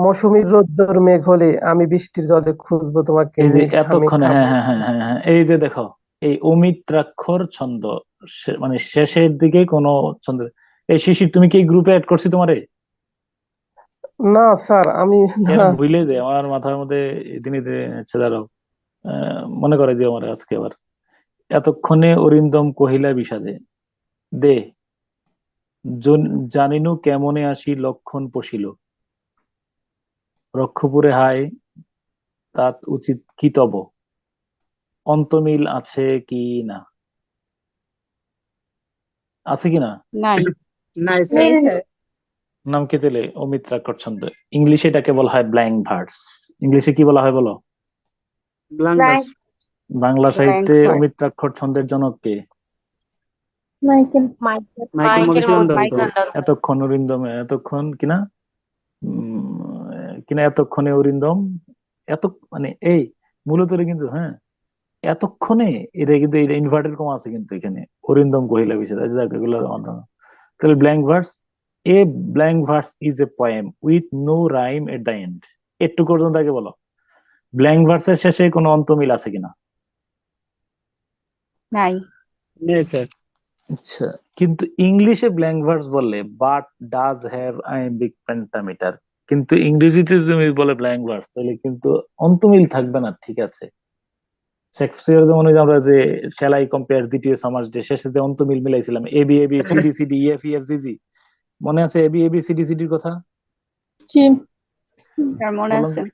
S9: মৌসুমীর রোদ্দুর মেঘ হলে আমি বৃষ্টির জলে খুঁজবো তোমাকে,
S1: এই যে
S9: মেঘ থামে
S1: এতক্ষণে,
S9: থামে।
S1: হ্যাঁ হ্যাঁ হ্যাঁ হ্যাঁ হ্যাঁ, এই যে দেখো, এই অমিত্রাক্ষর ছন্দ মানে শেষের দিকে কোনো ছন্দ। এই শিশির, তুমি কি গ্রুপে অ্যাড করছি তোমারে?
S9: না স্যার, আমি
S1: কেন ভুলে যায় আমার মাথার মধ্যে দিনে দিনে হচ্ছে, দাঁড়াও মনে করে দিও আমার আজকে আবার। এতক্ষণে অরিন্দম কহিলা বিষাদে, দে জানিনু কেমনে আসি লক্ষণ পশিল, রক্ষপুরে হায় তাত উচিত কি তব, অন্তমিল আছে কি না, আছে কি না?
S8: নাই।
S10: নাই স্যার।
S1: নাম কি দিলে? অমিত্রাক্ষর ছন্দ। ইংলিশে এটাকে বলা হয় ব্ল্যাঙ্ক ভার্স। ইংলিশে কি বলা হয় বলো?
S10: Blank verse.
S1: বাংলা
S8: ব্ল্যাঙ্ক
S1: সাহিত্যে
S8: ভার্স।
S1: অমিত্রাক্ষর ছন্দের জনক কে?
S2: মাইকেল।
S7: মাইকেল
S10: মাইকেল মধুসূদন দত্ত।
S7: মধুসূদন দত্ত।
S1: এতক্ষণ অরিন্দম, এতক্ষণ কিনা কিনা এতক্ষণে অরিন্দম, এত মানে এই মূলত এটা কিন্তু, হ্যাঁ এতক্ষণে, এটা কিন্তু এটা ইনভার্টেড কমা আছে কিন্তু এখানে, অরিন্দম কহিলা বিষয়। তাহলে blank verse, a blank verse is a poem with no rhyme at the end. একটু পর্যন্ত আগে বলো, ব্ল্যাঙ্ক ভার্সের শেষে কোনো অন্তমিল আছে কিনা?
S8: নাই।
S10: নেই স্যার।
S1: আচ্ছা, কিন্তু ইংলিশে ব্ল্যাঙ্ক ভার্স বললে বাট ডাজ হ্যাভ আইএমবিক পেন্টামিটার, কিন্তু ইংরেজিতে তুমি বলে ব্ল্যাঙ্ক ভার্স, তাহলে কিন্তু অন্তমিল থাকবে না, ঠিক আছে। শেক্সপিয়ার যেমন ওই যে আমরা যে শ্যাল আই কম্পেয়ার দ্বিতীয় সমাস যে শেষে যে অন্তমিল মিলাইছিলাম, A B C D C D E F E F G G, মনে আছে A B C D C ডির কথা?
S8: কি তার মনে
S1: বললাম
S8: আছে?
S1: যে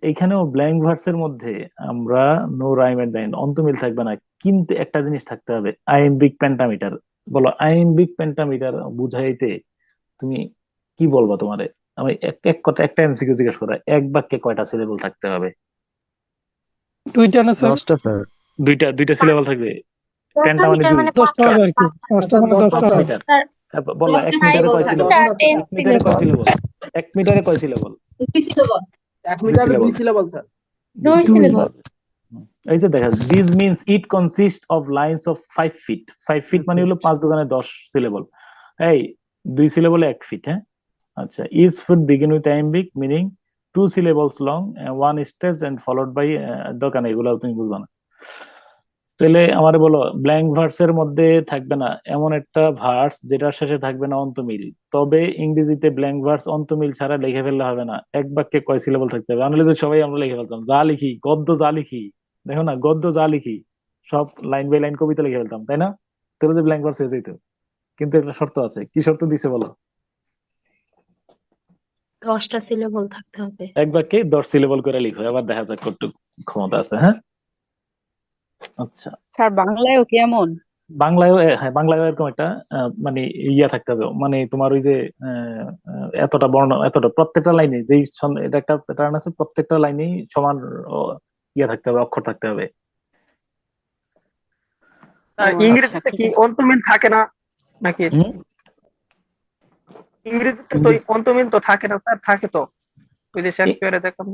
S1: এইখানেও ব্ল্যাঙ্ক ভার্সের মধ্যে আমরা no rhyme at the end, অন্তমিল থাকবে না, কিন্তু একটা জিনিস থাকতে হবে, আইএমবিক পেন্টামিটার। বলো আইএমবিক পেন্টামিটার বুঝাইতে তুমি কি বলবা তোমারে? আমি এক এক কথা একটা এমসিকিউ জিজ্ঞেস করা, এক বাক্যে কয়টা সিলেবল থাকতে হবে?
S4: দুইটা না স্যার?
S5: 10টা স্যার।
S1: দুইটা, দুইটা সিলেবল থাকবে। পেন্টা মানে
S2: মিটার
S1: দুই,
S2: মানে
S4: 10টা হবে আর কি, 5টা মানে 10টা
S1: পাঁচ
S4: হবে।
S1: মিটার। বলো এক মিটারে কয় সিলেবল? এক মিটারে কয় সিলেবল? এক মিটারে কয় সিলেবল?
S9: 1
S1: দুই
S9: মিটারে 2
S1: সিলেবল।
S9: Syllable sir.
S2: 2 সিলেবল।
S1: এই যে দেখা, this means it consist of lines of 5 feet. 5 feet মানে হলো 5 দোকানে 10 সিলেবল। এই 2 সিলেবলে 1 ফিট, হ্যাঁ। আচ্ছা, is foot begin with iambic meaning 2 syllables long, 1 stage and followed by দোকানে, এগুলো তুমি বুঝবা না। তাহলে আমার বলো, ব্ল্যাঙ্ক ভার্সের মধ্যে থাকবে না এমন একটা ভার্স যেটার শেষে থাকবে না অন্তমিল। তবে ইংরেজিতে ব্ল্যাঙ্ক ভার্স অন্তমিল ছাড়া লিখে ফেললে হবে না। এক বাক্যে কয় সিলেবল থাকতে হবে? আনলে তো সবাই আমরা লিখে ফেলতাম, যা লিখি গদ্য যা লিখি, দেখো না গদ্য যা লিখি সব লাইন বাই লাইন কবিতা লিখে ফেলতাম, তাই না? তোর যে ব্ল্যাঙ্ক ভার্স হয়ে যেত। কিন্তু একটা শর্ত আছে, কি শর্ত দিছে বলো?
S6: 10টা সিলেবল থাকতে হবে।
S1: এক বাক্যে 10 সিলেবল করে লিখো, এবার দেখা যাক কতটুকু ক্ষমতা আছে, হ্যাঁ। আচ্ছা,
S8: স্যার বাংলায়ও কেমন?
S1: বাংলায়ও হ্যাঁ, বাংলায়ও এরকম একটা মানে ইয়া থাকতে হবে, মানে তোমার ওই যে এতটা বর্ণ, এতটা প্রত্যেকটা লাইনে যেই এটা একটা প্যাটার্ন আছে, প্রত্যেকটা লাইনেই সমান ইয়া থাকতে হবে, অক্ষর থাকতে হবে।
S9: আর
S8: আচ্ছা,
S9: ইংরেজিতে
S8: ঠিক
S9: কি
S8: আছে।
S9: অন্তমিল থাকে না নাকি?
S1: হুম?
S9: ইংরেজিতে তো
S1: ইংলিশ
S9: অন্তমিল তো থাকে না স্যার, থাকে তো, ওই যে শেক্সপিয়ারে দেখলাম।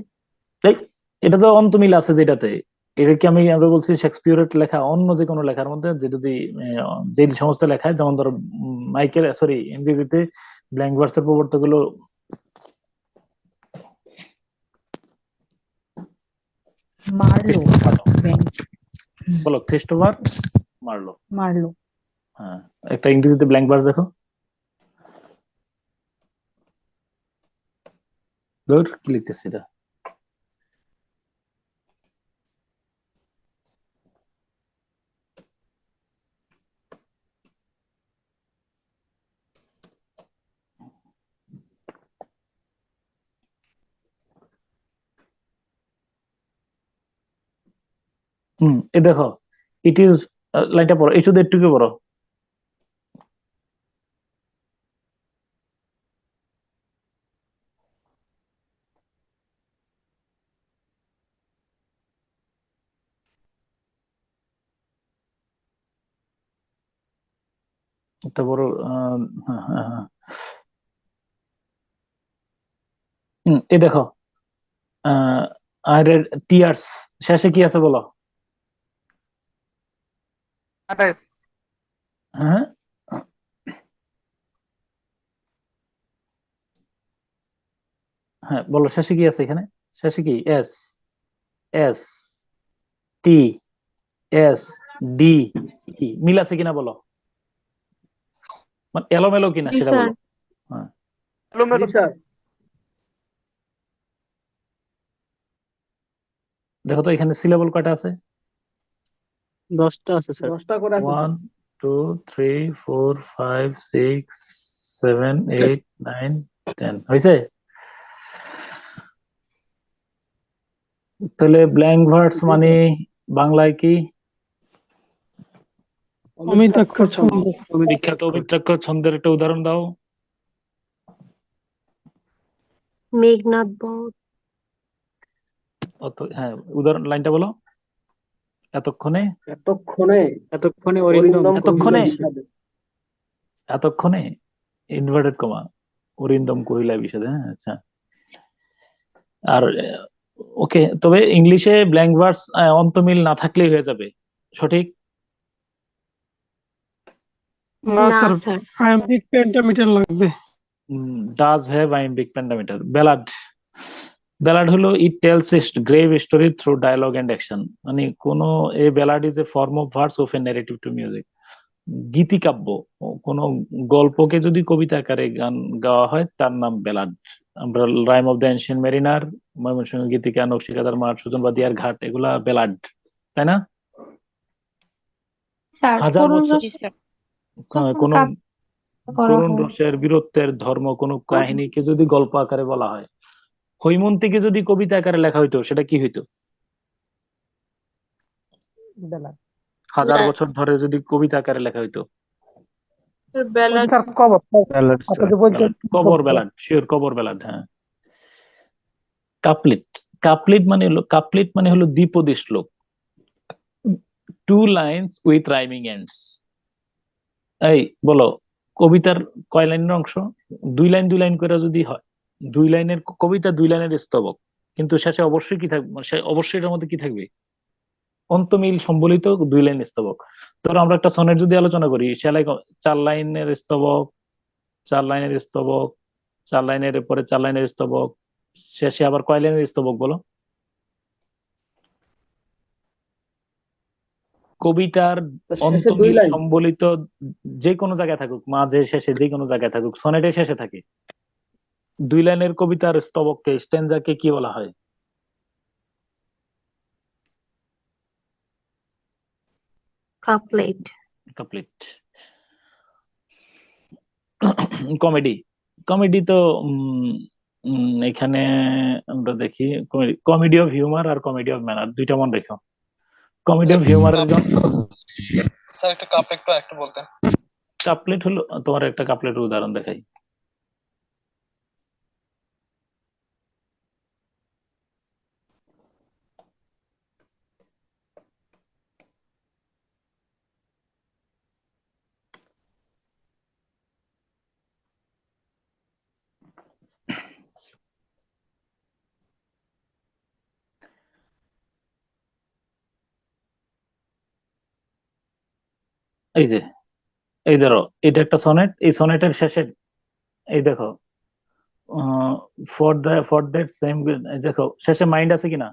S1: এই, এটা তো অন্তমিল আছে যেটাতে, এটা কি আমরা বলছি শেক্সপিয়রের লেখা অন্য যে কোনো লেখার মধ্যে যে যদি যে সমস্ত লেখায়, যেমন ধরো মাইকেল সরি ইংরেজিতে ব্ল্যাঙ্ক ভার্সের প্রবর্তক হলো
S8: মারলো।
S1: বলো ক্রিস্টোফার মার্লো।
S8: মারলো।
S1: হ্যাঁ, একটা ইংরেজিতে ব্ল্যাঙ্ক ভার্স দেখো, ধর কি লিখতেছে এটা। এই দেখো, ইট ইজ, লাইনটা পড়ো, এই শুধু একটুকু পড়ো। একটা বড়, হ্যাঁ হ্যাঁ হ্যাঁ। এই দেখো, আর টিয়ার্স শেষে কি আছে বলো? হ্যাঁ, হ্যাঁ বলো, শেষে কি আছে এখানে? শেষে কি? এস, এস, টি, এস, ডি, মিল আছে কিনা বলো, মানে এলোমেলো কিনা
S6: জি
S1: সেটা
S6: স্যার।
S1: বলো। হ্যাঁ,
S9: জি স্যার।
S1: দেখো তো এখানে সিলেবল কয়টা আছে?
S10: 10টা আছে স্যার।
S9: 10টা করে আছে স্যার।
S1: 1 2 3 4 5 6 7 8 9 10 হয়েছে? তাহলে ব্ল্যাঙ্ক ভার্স মানে বাংলায় কি?
S4: অমিতাক্ষর ছন্দ।
S1: বিখ্যাত অমিত্রাক্ষর ছন্দের একটা উদাহরণ দাও।
S6: মেঘনাদ বধ।
S1: হ্যাঁ, উদাহরণ লাইনটা বলো। এতক্ষণে,
S9: এতক্ষণে
S10: এতক্ষণে
S9: অরিন্দম
S1: এতক্ষণে,
S9: কহিল বিষাদে।
S1: এতক্ষণে ইনভার্টেড কমা অরিন্দম কহিলা বিষাদে। হ্যাঁ, আচ্ছা। আর ওকে, তবে ইংলিশে ব্ল্যাঙ্ক ভার্স অন্তমিল না থাকলেই হয়ে যাবে, সঠিক?
S4: না
S6: না
S4: স্যার,
S6: স্যার।
S4: আয়াম্বিক পেন্টামিটার লাগবে।
S1: Does have iambic pentameter. Ballad, ballad হলো it tells a grave story through dialogue and action, মানে কোন a ballad is a form of verse of a narrative to music. গীতিকাব্য, কোন গল্পকে যদি কবিতা আকারে গান গাওয়া হয় তার নাম ব্যালাড। আমরা rhyme of the ancient mariner, Mymensingh Gitika, নকশিকাঁথার মাঠ, সুজন বাদিয়ার ঘাট, এগুলা ব্যালাড, তাই না?
S2: স্যার
S1: হাজার
S2: করুণ
S1: বছর,
S2: রস যখন
S1: কোন
S2: কাব্য করা
S1: করুণ
S2: হয়।
S1: রসের, বীরত্বের, ধর্ম কোন কাহিনীকে যদি গল্প আকারে বলা হয়, হৈমন্তীকে যদি কবিতা আকারে লেখা হইতো সেটা কি হইতো? হাজার বছর ধরে যদি কবিতা আকারে লেখা হইতো,
S6: ব্যালাড।
S4: স্যার কবর
S5: ব্যালাড স্যার।
S1: কবর ব্যালাড, শিওর কবর ব্যালাড। হ্যাঁ। কাপলিট, কাপলিট মানে হলো দ্বিপদী শ্লোক, 2 লাইনস উইথ রাইমিং এন্ডস। এই বলো, কবিতার কয় লাইনের অংশ? 2 লাইন 2 লাইন করে যদি হয়, 2 লাইনের কবিতা, 2 লাইনের স্তবক, কিন্তু শেষে অবশ্যই কি থাকবে, অবশ্যই এটার মধ্যে কি থাকবে? অন্তমিল সম্বলিত 2 লাইন স্তবক। ধরো আমরা একটা সনেট যদি আলোচনা করি, সেলাই 4 লাইনের স্তবক, 4 লাইনের স্তবক, 4 লাইনের পরে 4 লাইনের স্তবক, শেষে আবার কয় লাইনের স্তবক বলো? কবিতার
S9: শেষে 2
S1: অন্তমিল
S9: লাইন।
S1: সম্বলিত যে কোনো জায়গায় থাকুক, মাঝে শেষে যে কোনো জায়গায় থাকুক, সনেটের শেষে থাকে 2 লাইনের কবিতার স্তবককে, স্ট্যানজাকে কি বলা হয়?
S6: কাপলেট।
S1: কাপলেট। কমেডি, কমেডি তো এখানে আমরা দেখি কমেডি অফ হিউমার আর কমেডি অফ ম্যানার, দুইটা মনে রেখো। কমেডি অফ হিউমারের জন্য
S12: স্যার একটা কাপলেট একটু বলতেন।
S1: কাপলেট হলো, তোমার একটা কাপলেটের উদাহরণ দেখাই। এই যে, এই ধরো, এটা একটা সনেট, এই সনেটের শেষে এই দেখো, ফর দ্যাট সেম, দেখো শেষে মাইন্ড আছে কিনা?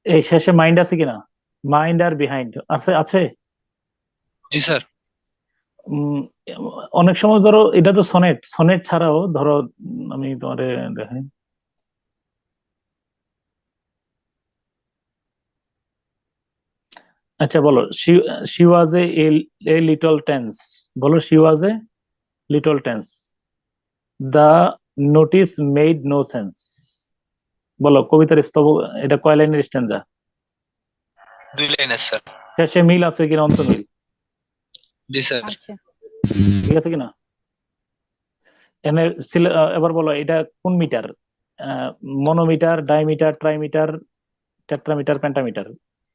S1: এই শেষে মাইন্ড আছে কিনা? মাইন্ড আর বিহাইন্ড আছে, আছে।
S12: জি স্যার।
S1: অনেক সময় ধরো, এটা তো সনেট, সনেট ছাড়াও ধরো, আমি তোমারে দেখাই, আচ্ছা বলো, she was a little tense, বলো she was a little tense, the notice made no sense, বলো কবিতার স্তব, এটা কয় লাইনের স্ট্যান্জা?
S12: 2 লাইনের স্যার।
S1: শেষে মিল আছে কিনা, অন্ত মিল
S12: জি স্যার।
S8: আচ্ছা
S1: ঠিক আছে কিনা? এবার বলো এটা কোন metre? Monometer, dimeter, trimeter, tetrameter, pentameter?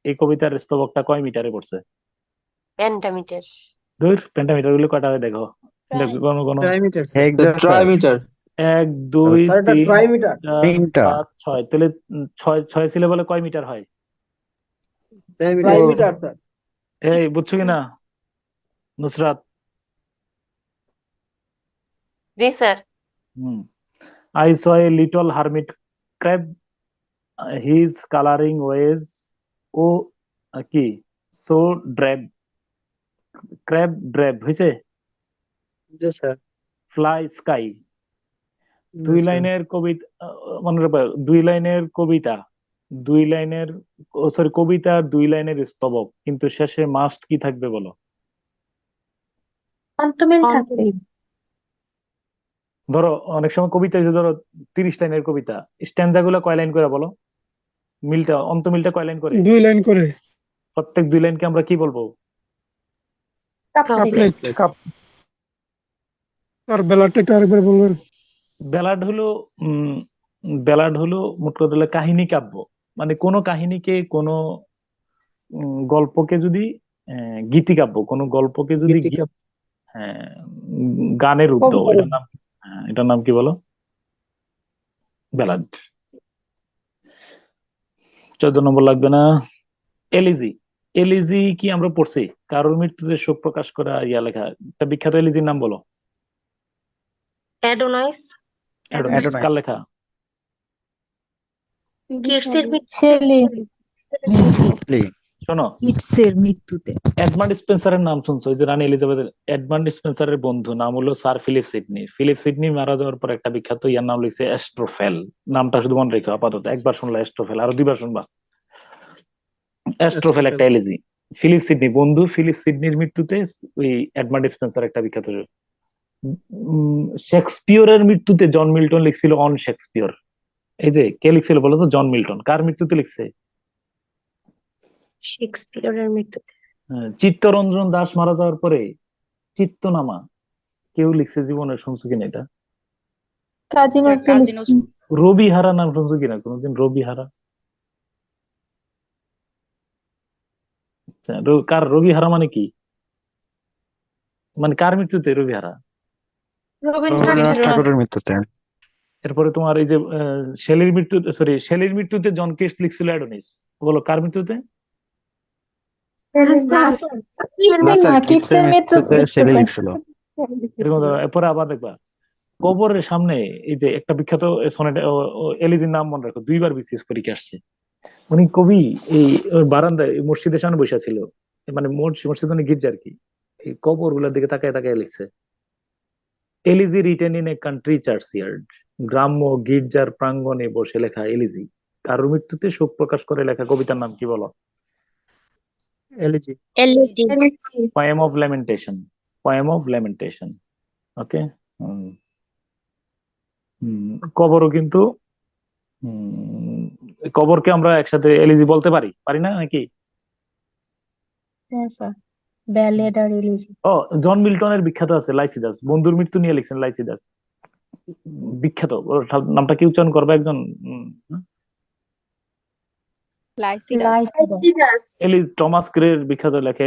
S1: এই কবিতার স্তবকটা কয় মিটারে পড়ছে?
S7: পেন্টামিটার।
S1: দূর, পেন্টামিটার গুলো কয়টা হয় দেখো, কোন কোন
S10: ট্রাইমিটার স্যার।
S3: ট্রাইমিটার।
S1: 1 2
S9: স্যার এটা
S1: 3
S9: ট্রাইমিটার।
S1: 4
S5: তিনটা
S1: 5 6, তাহলে 6 ছিলে বলে কয় মিটার হয়?
S10: ট্রাইমিটার
S9: ট্রাইমিটার স্যার।
S1: এই বুঝছো কিনা নুসরাত?
S7: জি sir.
S1: I saw a little hermit crab, his coloring was কি so drab, crab drab হয়েছে?
S10: জি স্যার।
S1: fly sky,
S10: জি
S1: দুই
S10: স্যার।
S1: লাইনের কবিতা, মনে রাখবা, দুই লাইনের কবিতা, দুই লাইনের, সরি কবিতা 2 লাইনের স্তবক, কিন্তু শেষে মাস্ট কি থাকবে বলো?
S2: অন্তমিল থাকবে।
S1: ধরো অনেক সময় কবিতা হচ্ছে, ধরো 30 লাইনের কবিতা, স্ট্যান্জা গুলো কয় লাইন করে বলো? মিলটা, অন্ত মিলটা কয় লাইন করে?
S4: 2 লাইন করে।
S1: প্রত্যেক 2 লাইনকে আমরা কি বলবো?
S4: কাপলেট। আর বেলাটা একটু আরেকবার বলবেন।
S1: ব্যালাড হলো ব্যালাড হলো মোট কথা হলো কাহিনী কাব্য, মানে কোনো কাহিনীকে, কোনো গল্পকে যদি গীতি কাব্য, কোনো গল্পকে যদি হ্যাঁ, গানের রূপ দাও, এটার নাম, এটার নাম কি বলো? ব্যালাড। 14 নম্বর লাগবে না। এলিজি, এলিজি কি আমরা পড়ছি? কারোর মৃত্যুতে শোক প্রকাশ করা লেখা, একটা বিখ্যাত এলিজির নাম বলো?
S6: অ্যাডোনাইস।
S1: অ্যাডোনিস। কার লেখা?
S6: কিটসের
S2: শেলি।
S1: শোনো,
S2: কিটসের মৃত্যুতে
S1: এডমান্ড স্পেন্সারের নাম শুনছো? ওই যে রানী এলিজাবেথের, এডমান্ড স্পেন্সারের বন্ধু নাম হলো Sir Philip Sidney. Philip Sidney মারা যাওয়ার পর একটা বিখ্যাত ইয়ার নাম লিখছে অ্যাস্ট্রোফেল। নামটা শুধু মনে রেখো আপাতত, একবার শুনলে অ্যাস্ট্রোফেল, আরো 2বার শুনবা। অ্যাস্ট্রোফেল একটা এলিজি, ফিলিপ সিডনি বন্ধু, ফিলিপ সিডনির মৃত্যুতে ওই এডমান্ড স্পেন্সার একটা বিখ্যাত। শেক্সপিয়রের মৃত্যুতে জন মিল্টন লিখছিল অন শেক্সপিয়র। এই যে কে লিখছিল বলো তো? John Milton. কার মৃত্যুতে লিখছে?
S6: শেক্সপিয়রের মৃত্যুতে।
S1: চিত্তরঞ্জন দাস মারা যাওয়ার পরে চিত্তনামা কেউ লিখছে জীবনে, শুনছো কিনা এটা?
S2: কাজী নজরুল ইসলাম।
S1: রবি হারা নাম শুনছো কিনা কোনোদিন? রবি হারা, কার রবি হারা মানে কি? মানে কার মৃত্যুতে রবি হারা?
S5: রবীন্দ্রনাথ ঠাকুরের মৃত্যুতে।
S1: এরপরে তোমার এই যে শেলির মৃত্যুতে, সরি শেলির মৃত্যুতে জন কেস্ট লিখছিল অ্যাডোনিস। বলো কার মৃত্যুতে?
S5: কিটসের মৃত্যুতে শেলি লিখছিল।
S1: এরপরে আবার দেখবা কবরের সামনে এই যে একটা বিখ্যাত সনেট, এলিজির নাম মনে রাখো, 2বার বিসিএস পরীক্ষা আসছে। উনি কবি এই বারান্দায় মসজিদের সামনে বসে ছিল, মানে মসজিদ মানে গির্জা আর কি, এই কবর গুলোর দিকে তাকায় তাকায় লিখছে elegy written in a country churchyard, গ্রাম্য গির্জার প্রাঙ্গণে বসে লেখা এলিজি। কারোর মৃত্যুতে শোক প্রকাশ করে লেখা কবিতার নাম কি বলো?
S10: Elegy.
S1: Poem of lamentation. Poem of lamentation. Okay. কবরও কিন্তু, কবরকে আমরা একসাথে এলিজি বলতে পারি, পারি না নাকি?
S2: হ্যাঁ স্যার, ব্যালেড আর এলিজি।
S1: ও, জন মিল্টনের বিখ্যাত আছে লাইসিদাস, বন্ধুর মৃত্যু নিয়ে লিখছেন লাইসিদাস, বিখ্যাত। ওর নামটা কি উচ্চারণ করবে একজন? টমাস ক্রের বিখ্যাত লেখা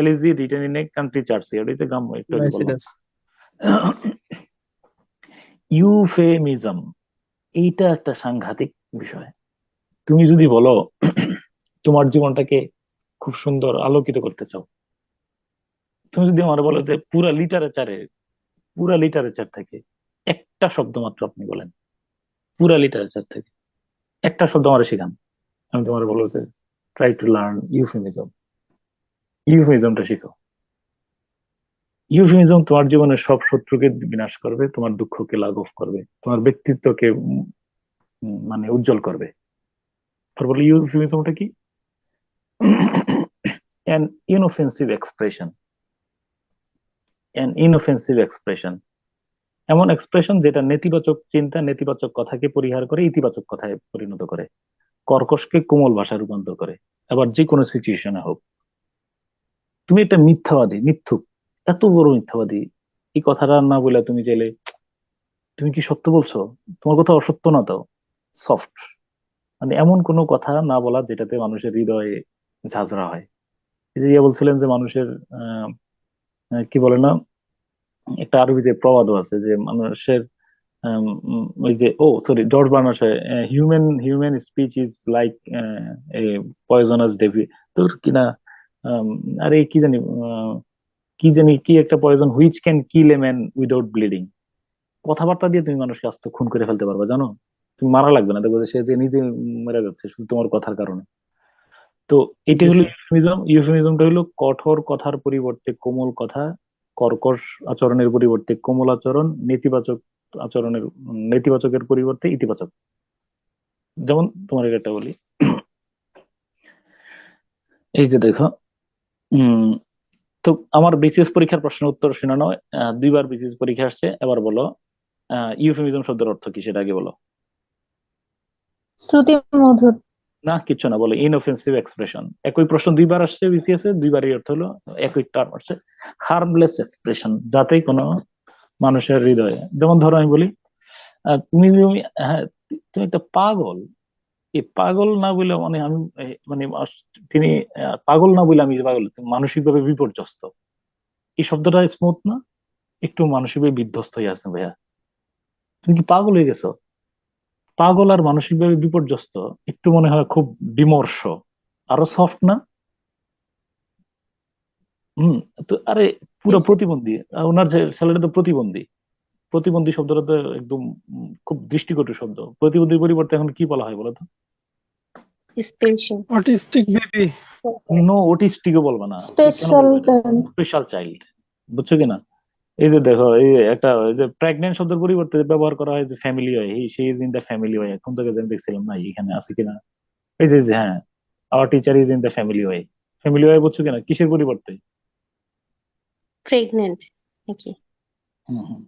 S1: elegy written in a country churchyard, এই যে গ্রাম্য, একটু আগে বললাম। ইউফেমিজম, এইটা একটা সাংঘাতিক বিষয়। তুমি যদি বলো তোমার জীবনটাকে খুব সুন্দর আলোকিত করতে চাও, তুমি যদি আমার বলো যে পুরা লিটারেচার থেকে একটা শব্দ মাত্র আপনি বলেন, পুরা লিটারেচার থেকে একটা শব্দ আমার শেখান, আমি তোমার বলবো যে ট্রাই টু লার্ন ইউফেমিজম। ইউফেমিজমটা শিখো। ইউফেমিজম তোমার জীবনের সব শত্রুকে বিনাশ করবে, তোমার দুঃখকে লাঘব করবে, তোমার ব্যক্তিত্বকে মানে উজ্জ্বল করবে। তারপরে ইউফেমিজমটা কি? an inoffensive expression, an inoffensive expression, এমন এক্সপ্রেশন যেটা নেতিবাচক চিন্তা, নেতিবাচক কথাকে পরিহার করে ইতিবাচক কথায় পরিণত করে, কর্কশকে কোমল ভাষায় রূপান্তর করে, আবার যে কোনো সিচুয়েশনে হোক। তুমি একটা মিথ্যাবাদী, মিথ্যুক, এত বড় মিথ্যাবাদী, এই কথাটা না বলে তুমি চাইলে তুমি কি সত্য বলছো, তোমার কথা অসত্য না, তো সফট, মানে এমন কোনো কথা না বলা যেটাতে মানুষের হৃদয়ে ঝাঁঝরা হয়। এই যে ইয়া বলছিলেন যে মানুষের কি বলে না, একটা আরবিতে প্রবাদও আছে যে মানুষের ওই যে sorry George Bernard's, human speech is like a poisonous davy, তোর কিনা আরে কি জানি কি একটা poison which can kill a man without bleeding. কথাবার্তা দিয়ে তুমি মানুষকে আস্তে খুন করে ফেলতে পারবে, জানো, তুমি মারা লাগবে না, দেখো যে সে যে নিজে মেরে যাচ্ছে শুধু তোমার কথার কারণে। তো এটা হলো ইউফেমিজম। ইউফেমিজমটা হলো কঠোর কথার পরিবর্তে কোমল কথা, কর্কশ আচরণের পরিবর্তে কোমল আচরণ, নেতিবাচকের পরিবর্তে ইতিবাচক। যেমন তোমার একটা বলি, এই যে দেখো, তো আমার বিসিএস পরীক্ষার প্রশ্নের উত্তর শুনে নাও, 2বার বিসিএস পরীক্ষা আসছে, এবার বলো ইউফেমিজম শব্দের অর্থ কি, সেটা আগে বলো।
S2: শ্রুতি মধুর।
S1: না, কিচ্ছু না, বলো ইনঅফেন্সিভ এক্সপ্রেশন। একই প্রশ্ন 2বার আসছে বিসিএস এ, 2বারই অর্থ হলো একই টার্ম আসছে, হার্মলেস এক্সপ্রেশন, যাতে কোনো মানুষের হৃদয়ে, যেমন ধরো আমি বলি তুমি হ্যাঁ তুমি একটা পাগল, এই পাগল না বলে মানে আমি মানে তিনি পাগল না বলে আমি পাগল, মানসিকভাবে বিপর্যস্ত, এই শব্দটা স্মুথ না, একটু মানসিকভাবে বিধ্বস্ত হয়ে আছে ভাইয়া, তুমি কি পাগল হয়ে গেছো? পাগল আর মানসিকভাবে বিপর্যস্ত একটু মনে হয় খুব বিমর্ষ, আরো সফট না? তো আরে পুরো প্রতিবন্ধী, ওনার যে ছেলেটা তো প্রতিবন্ধী, প্রতিবন্ধী শব্দটা তো একদম খুব দৃষ্টিকটু শব্দ। প্রতিবন্ধীর পরিবর্তে এখন কি বলা হয় বলো তো?
S2: স্পেশাল।
S4: Autistic baby.
S1: নো, অটিস্টিকও বলবে না,
S2: স্পেশাল চাইল্ড।
S1: স্পেশাল চাইল্ড, বুঝছো কিনা? এই যে দেখো, এই একটা যে প্রেগনেন্ট শব্দের পরিবর্তে ব্যবহার করা হয় যে ফ্যামিলি হয়, she is in the family হয়, এখন থেকে যেন দেখছিলাম না এখানে আছে কিনা, এই যে হ্যাঁ, our teacher is in the family হয়, ফ্যামিলি হয়, বুঝছো কিনা? কিসের পরিবর্তে?
S6: প্রেগনেন্ট নাকি?
S1: হুম।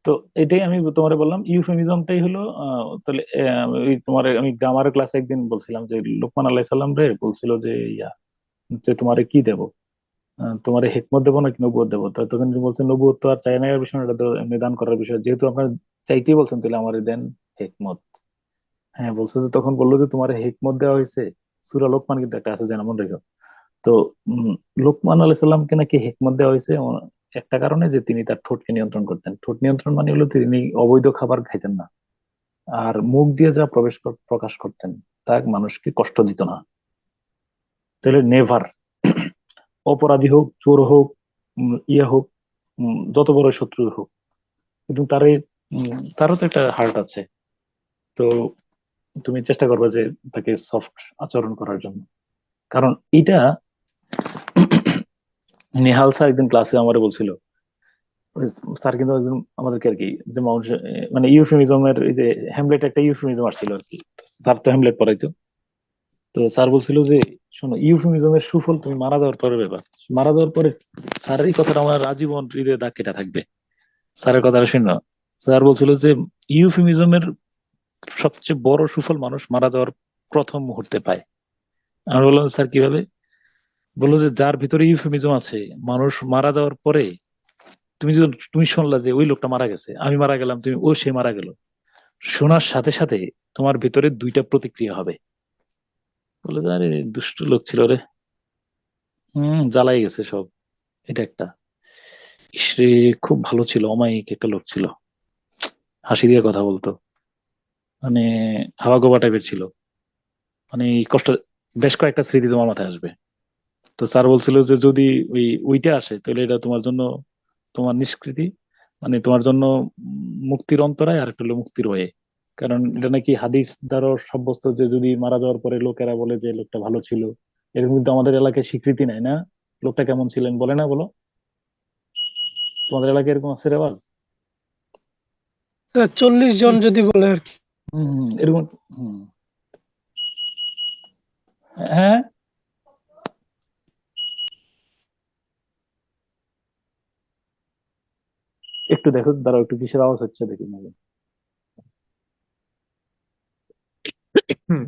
S1: তো এটাই আমি তোমার বললাম, ইউফেমিজমটাই হলো তাহলে ওই তোমার আমি গ্রামার ক্লাসে একদিন বলছিলাম যে লোকমান আলাইহিস সালাম রে বলছিল যে যে তোমারে কি দেব, তোমারে হিকমত দেবো নাকি নবুয়ত দেবো? তো তখন তিনি বলছেন নবুয়ত তো আর চাই না, এর বিষয় না, এটা তো এমনি দান করার বিষয়, যেহেতু আপনার চাইতেই বলছেন তাহলে আমারে দেন হিকমত। হ্যাঁ, বলছে যে তখন বললো যে তোমার হিকমত দেওয়া হয়েছে, সূরা লোকমান কিন্তু একটা আছে যেন মনে রেখো। তো লোকমান আলাইহিস সালামকে নাকি হিকমত দেওয়া হয়েছে একটা কারণে, যে তিনি তার ঠোঁটকে নিয়ন্ত্রণ করতেন। ঠোঁট নিয়ন্ত্রণ মানে হলো তিনি অবৈধ খাবার খাইতেন না, আর মুখ দিয়ে যা প্রকাশ করতেন তা মানুষকে কষ্ট দিত না। তাহলে নেভার, অপরাধী হোক, চোর হোক, ইয়ে হোক, যত বড় শত্রু হোক, কিন্তু তারও তো একটা হার্ট আছে, তো তুমি চেষ্টা করবে যে তাকে সফট আচরণ করার জন্য। কারণ এটা নেহাল স্যার একদিন ক্লাসে আমারে বলছিল, স্যার কিন্তু একদম আমাদেরকে আর কি যে মানুষ মানে ইউফেমিজমের, এই যে হ্যামলেট একটা ইউফেমিজম আসছিল আর কি, স্যার তো হ্যামলেট পড়াইতো। তো স্যার বলছিল যে শোনো, ইউফেমিজমের সুফল তুমি মারা যাওয়ার পরে ব্যাপার, মারা যাওয়ার পরে স্যার এই কথাটা আমার আজীবন হৃদয়ে দাগ কেটে থাকবে। স্যারের কথাটা শুনো, স্যার বলছিল যে ইউফেমিজমের সবচেয়ে বড় সুফল মানুষ মারা যাওয়ার প্রথম মুহূর্তে পায়। আমি বললাম স্যার কিভাবে? বললো যে যার ভিতরে ইউফেমিজম আছে, মানুষ মারা যাওয়ার পরে তুমি শুনলা যে ওই লোকটা মারা গেছে, আমি মারা গেলাম, তুমি সে মারা গেল, শোনার সাথে সাথে তোমার ভিতরে 2টা প্রতিক্রিয়া হবে। বলে যে আরে দুষ্ট লোক ছিল রে, জ্বালাই গেছে সব। এটা একটা ইসরে খুব ভালো ছিল, অমায়িক একটা লোক ছিল, হাসি দিয়ে কথা বলতো, মানে হাওয়া গোবা টাইপের ছিল, মানে এই কষ্ট, বেশ কয়েকটা স্মৃতি তোমার মাথায় আসবে। তো স্যার বলছিল যে যদি ওইটা আসে তাহলে এটা তোমার জন্য, তোমার নিষ্কৃতি, মানে তোমার জন্য মুক্তির অন্তরায়, আর একটা হলো মুক্তির হয়ে। কারণ এটা নাকি হাদিস দ্বারা সাব্যস্ত যে যদি মারা যাওয়ার পরে লোকেরা বলে যে লোকটা ভালো ছিল, এরকম কিন্তু আমাদের এলাকায় স্বীকৃতি নেয় না, লোকটা কেমন ছিলেন বলে না, বলো তোমাদের এলাকায় এরকম আছে রেওয়াজ?
S4: 40 জন যদি বলে আর কি।
S1: এরকম হ্যাঁ, একটু দেখো, দাঁড়াও, একটু কিসের আওয়াজ হচ্ছে দেখি।
S11: হুম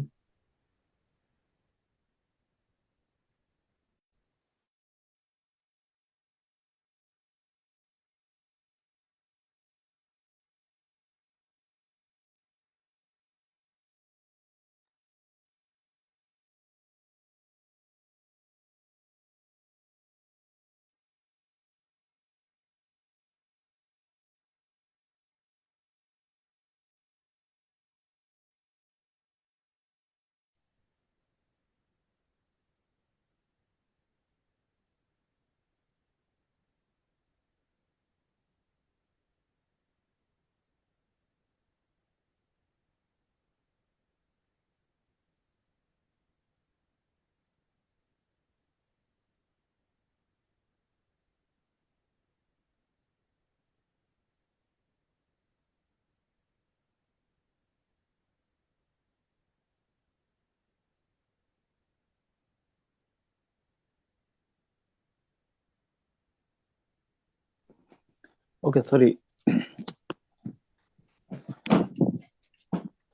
S1: ওকে, সরি,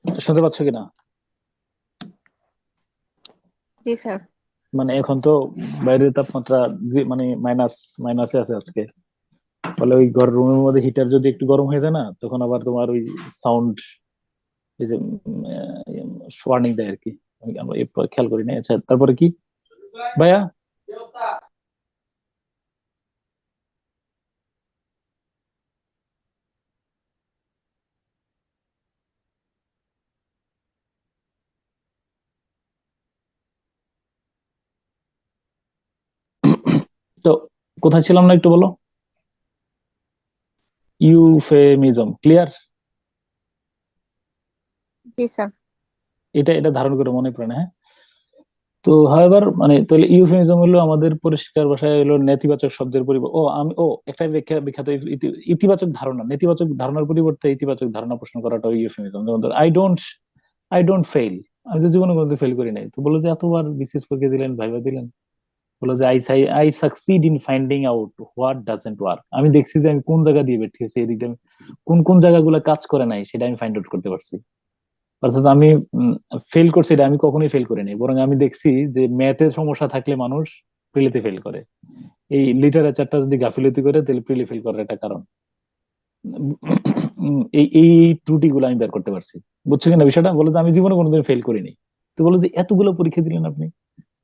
S1: শুনতে পাচ্ছ কিনা?
S8: জি স্যার।
S1: মানে এখন তো বাইরের তাপমাত্রা মানে মাইনাসে আছে আজকে, ফলে ওই ঘর রুমের মধ্যে হিটার যদি একটু গরম হয়ে যায় না, তখন আবার তোমার ওই সাউন্ড, এই যে ওয়ার্নিং দেয় আর কি। আমরা এরপর খেয়াল করি না। আচ্ছা, তারপরে কি ভাইয়া? তো কোথায় ছিলাম না, একটু বলো। Euphemism, clear?
S8: জি স্যার।
S1: এটা এটা ধারণ করে মনে প্রাণে, হ্যাঁ। তো হাওয়েভার, মানে তাহলে ইউফেমিজম হলো আমাদের পরিষ্কার ভাষায় হলো নেতিবাচক শব্দের পরিবর্তে, একটা বিখ্যাত ইতিবাচক ধারণা, নেতিবাচক ধারণার পরিবর্তে ইতিবাচক ধারণা পোষণ করাটা ইউফেমিজম। যেমন আই ডোন্ট ফেইল, আমি তো জীবনে কোনোদিন ফেল করি নাই। তো বলো যে এতবার বিসিএস পরীক্ষা দিলেন, ভাইবা দিলেন, বলো যে I succeed in finding out what doesn't work. আমি দেখছি যে আমি কোন জায়গা দিয়ে বের হয়েছি, এদিকে কোন কোন জায়গাগুলো কাজ করে নাই সেটা আমি ফাইন্ড আউট করতে পারছি। অর্থাৎ আমি ফেল করছি, এটা আমি কখনোই ফেল করি নাই, বরং আমি দেখছি যে ম্যাথের সমস্যা থাকলে মানুষ প্রিলিতে ফেল করে। এই লিটারেচারটা যদি গাফিলতি করে, তাহলে প্রিলি ফেল করার একটা কারণ। এই এই ত্রুটিগুলো আমি বের করতে পারছি। বুঝছো কিনা বিষয়টা? বলে যে আমি জীবনে কোনোদিন ফেল করিনি। তো বলো যে এতগুলো পরীক্ষা দিলেন আপনি,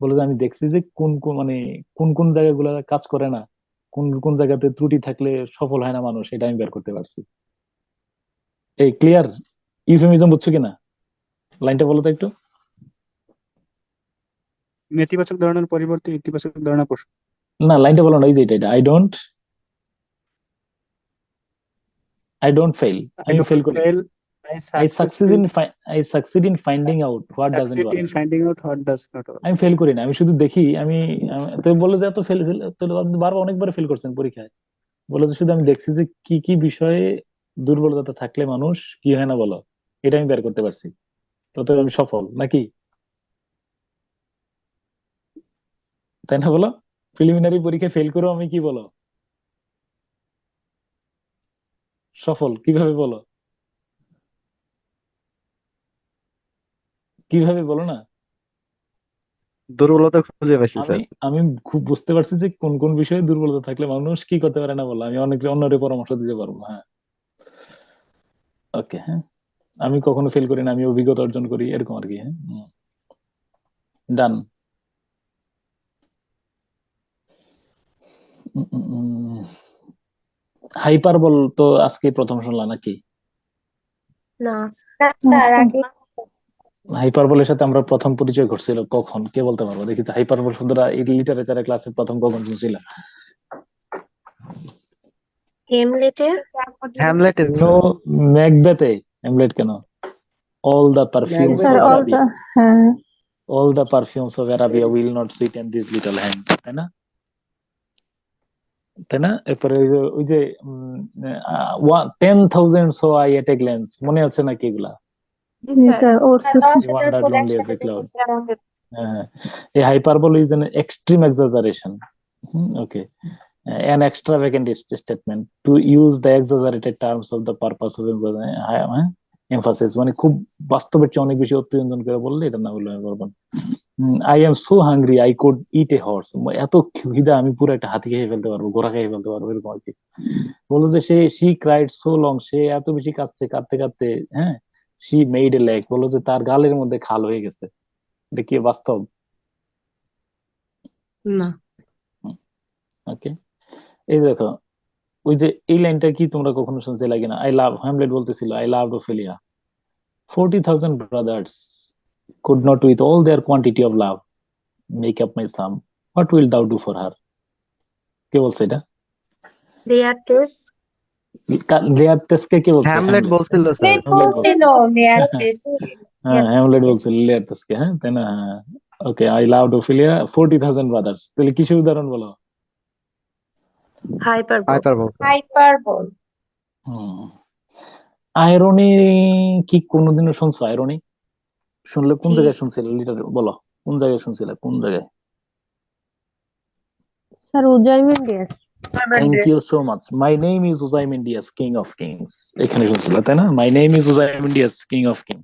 S1: বলে যে আমি দেখছি যে কোন কোন মানে কোন কোন জায়গাগুলো কাজ করে না, কোন কোন জায়গাতে ত্রুটি থাকলে সফল হয় না মানুষ, এটা আমি বের করতে পারছি। এই ক্লিয়ার? ইউফেমিজম বুঝছো কিনা? লাইনটা বলো তো একটু।
S10: নেতিবাচক ধারণার পরিবর্তে ইতিবাচক ধারণা পোষণ।
S1: না, লাইনটা বলো না, এই যে এটা আই ডোন্ট ফেল,
S10: I
S1: আমি ফেল
S10: don't
S1: করি।
S10: fail. I
S1: I succeed in finding out what doesn't
S10: succeed
S1: work.
S10: in finding out what does not work.
S1: আমি ফেল করি না, আমি শুধু দেখি। তুমি বললে যে এত ফেল ফেল, আপনি বারবার অনেকবার ফেল করছেন পরীক্ষায়। বলে যে শুধু আমি দেখছি যে কি কি বিষয়ে দুর্বলতা থাকলে মানুষ কি হয় না, বলো, এটা আমি বের করতে পারছি। তত আমি সফল নাকি? তাই না বলো? প্রিলিমিনারি পরীক্ষায় ফেল করেও আমি কি বলো, সফল কিভাবে বলো, কিভাবে বলো না?
S5: দুর্বলতা খুঁজে পাইছি
S1: আমি
S5: স্যার।
S1: আমি খুব বুঝতে পারছি যে কোন কোন বিষয়ে দুর্বলতা থাকলে মানুষ কি করতে পারে না, বলো, আমি অনেক অন্যের পরামর্শ দিতে পারবো। হ্যাঁ, ওকে, হ্যাঁ। আমি কখনো ফেল করি না, আমি অভিজ্ঞতা অর্জন করি, এরকম আর কি। হ্যাঁ, ডান। হাইপারবল তো আজকে প্রথম শুনলাম নাকি?
S6: না,
S2: স্যার আগে
S1: হাইপারবলের সাথে আমরা প্রথম পরিচয় ঘটছিল কখন, কে বলতে পারবো দেখি? যে হাইপারবল শব্দটা এই লিটারেচারের ক্লাসে প্রথম কখন শুনছিল?
S6: হেমলেটে।
S5: হ্যামলেটে
S1: নো, ম্যাকবেথে। হ্যামলেট কেন? All the perfumes
S2: sir
S1: of
S2: all
S1: Arabia,
S2: the, হ্যাঁ
S1: all the perfumes of Arabia will not sweeten this little hand, তাই না? তাই না? এরপরে ওই যে 10,000 saw I at a glance, মনে আছে নাকি এগুলা?
S2: জি স্যার ওরসে
S1: wander lonely as a cloud. হ্যাঁ, এই hyperbole is an extreme exaggeration. Okay, An extravagant statement to use the exaggerated terms of the purpose of emphasis, মানে খুব বাস্তবের চেয়ে অনেক বেশি অত্যঞ্জন করে বললে এটা না বললে আমি বলবো I am so hungry I could it A horse, এত খিদা আমি পুরো একটা হাতি খেয়ে ফেলতে পারবো, ঘোড়া খেয়ে ফেলতে পারবো, এরকম আর কি। বললো যে শি ক্রাইড সো লং, সে এত বেশি কাঁদছে, কাঁদতে কাঁদতে হ্যাঁ শি মেড এ লেক, বললো যে তার গালের মধ্যে খাল হয়ে গেছে। এটা কি বাস্তব?
S11: না।
S1: ওকে, এই দেখো ওই যে এই লাইনটা কি তোমরা কখনো শুনতে লাগে না? আই লাভ, হ্যামলেট বলতেছিল I love Ophelia, 40,000 brothers could not with all their quantity of love make up my sum, what wilt thou do for her? কে বলছে এটা?
S2: লেয়ারটেস
S1: লেয়ারটেসকে কে বলছে?
S5: Hamlet
S1: Hamlet.
S5: বলছিল স্যার।
S2: লেট বলছিল লেয়ারটেস
S1: হ্যাঁ হ্যামলেট বলছিল লেয়ারটেসকে, হ্যাঁ তাই না? ওকে, আই লাভ ওফেলিয়া 40,000 brothers, তাহলে কিসের উদাহরণ বলো?
S2: Hyperbole
S5: hyperbole.
S2: হাইপারবোল
S1: আয়রনি কি কোনোদিনও শুনছো? আয়রনি শুনলে কোন
S2: জি
S1: জায়গায় শুনছিলে? লিটার বলো, কোন জায়গায় শুনছিলে, কোন জায়গায়?
S2: Sir Ozymandias
S1: thank you so much. My name is Ozymandias king of kings, এখানে শুনছিলে তাই না? My name is Ozymandias king of king.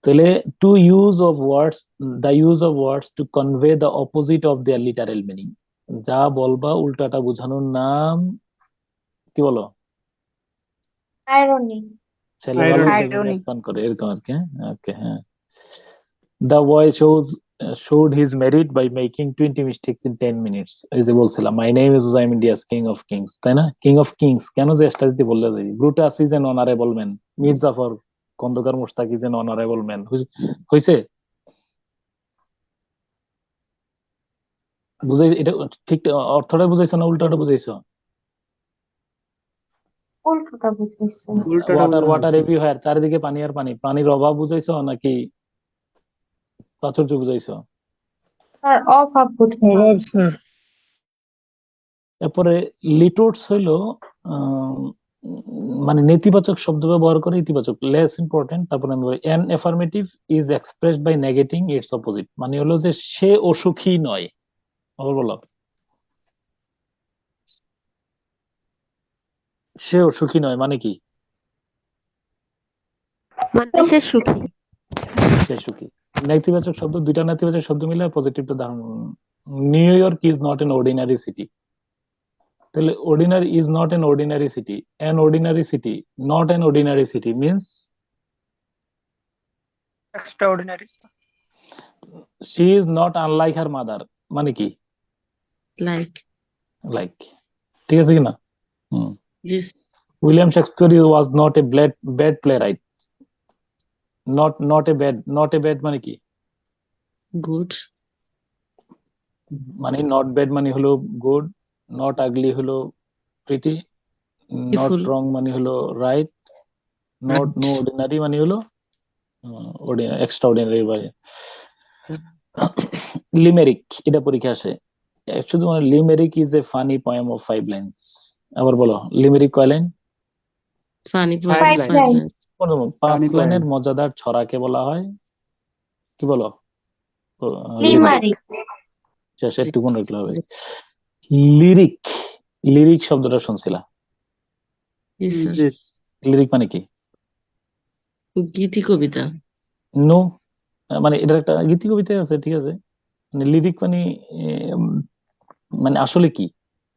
S1: তাহলে to use of words, the use of words to convey the opposite of their literal meaning, যা বলবা উল্টাটা বোঝানোর নাম কি বলো?
S2: আইরনি
S1: ছেলে ভালো
S8: Irony.
S1: ফান করে এরকম আর কি। ওকে, হ্যাঁ। The boy showed his merit by making 20 mistakes in 10 minutes, এই যে বলছিলাম my name is Ozymandias king of kings, তাই না? king of kings কেন যে এসটা দিতে বললে যাই, Brutus is an honorable man, Mir Jafar Khondaker Mostaq is an honorable man, হইছে? বুঝাই এটা ঠিক অর্থটা বুঝাইছো না উল্টাটা বুঝাইছো?
S2: উল্টোটা বুঝাইছে
S10: উল্টাটা
S1: ওয়াটার
S10: বোঝানো
S1: ওয়াটার
S10: হয়েছে।
S1: এভরিওয়্যার, চারিদিকে পানি আর পানি, পানির অভাব বুঝাইছো নাকি প্রাচুর্য বুঝাইছো?
S2: আর অভাব বুঝাইছে
S4: অভাব স্যার।
S1: এরপরে লিটোটস হইলো মানে নেতিবাচক শব্দ ব্যবহার করে ইতিবাচক, লেস ইম্পর্টেন্ট। তারপরে an affirmative is expressed by negating its opposite, মানে হলো যে সে অসুখী নয়। আবার বলো, সে অসুখী নয় মানে কি?
S6: মানে সে সুখী।
S1: সে সুখী। নেতিবাচক শব্দ, দুইটা নেতিবাচক শব্দ মিলে পজিটিভটা দারুণ। New York is not an ordinary city, তাহলে ordinary is not an ordinary city, an ordinary city, not an ordinary city means
S4: extraordinary.
S1: She is not unlike her mother, মানে কি?
S11: লাইক।
S1: লাইক, ঠিক আছে কিনা?
S11: জিস।
S1: William Shakespeare was not a bad playwright, not a bad মানে কি?
S11: Good.
S1: মানে not bad মানে হলো গুড, নট আগলি হলো প্রিটি, নট
S11: Beautiful.
S1: রং মানে হলো রাইট, নট নো অর্ডিনারি মানে হলো এক্সট্রা অর্ডিনারি। লিমেরিক, এটা পরীক্ষা আসে শুধু, মানে limerick is a funny poem of 5 lines. আবার বলো, লিমেরিক কয় লাইন?
S11: Funny
S2: Five lines.
S1: 5 লাইনের মজাদার ছড়াকে বলা হয় কি বলো?
S2: লিমারিক
S1: শেষে একটু কোন রাখলে হবে। লিরিক, লিরিক শব্দটা শুনছিলা? লিরিক মানে কি?
S11: গীতি কবিতা।
S1: নো, মানে এটা একটা গীতি কবিতা আছে, ঠিক আছে। মানে লিরিক মানে মানে আসলে কি?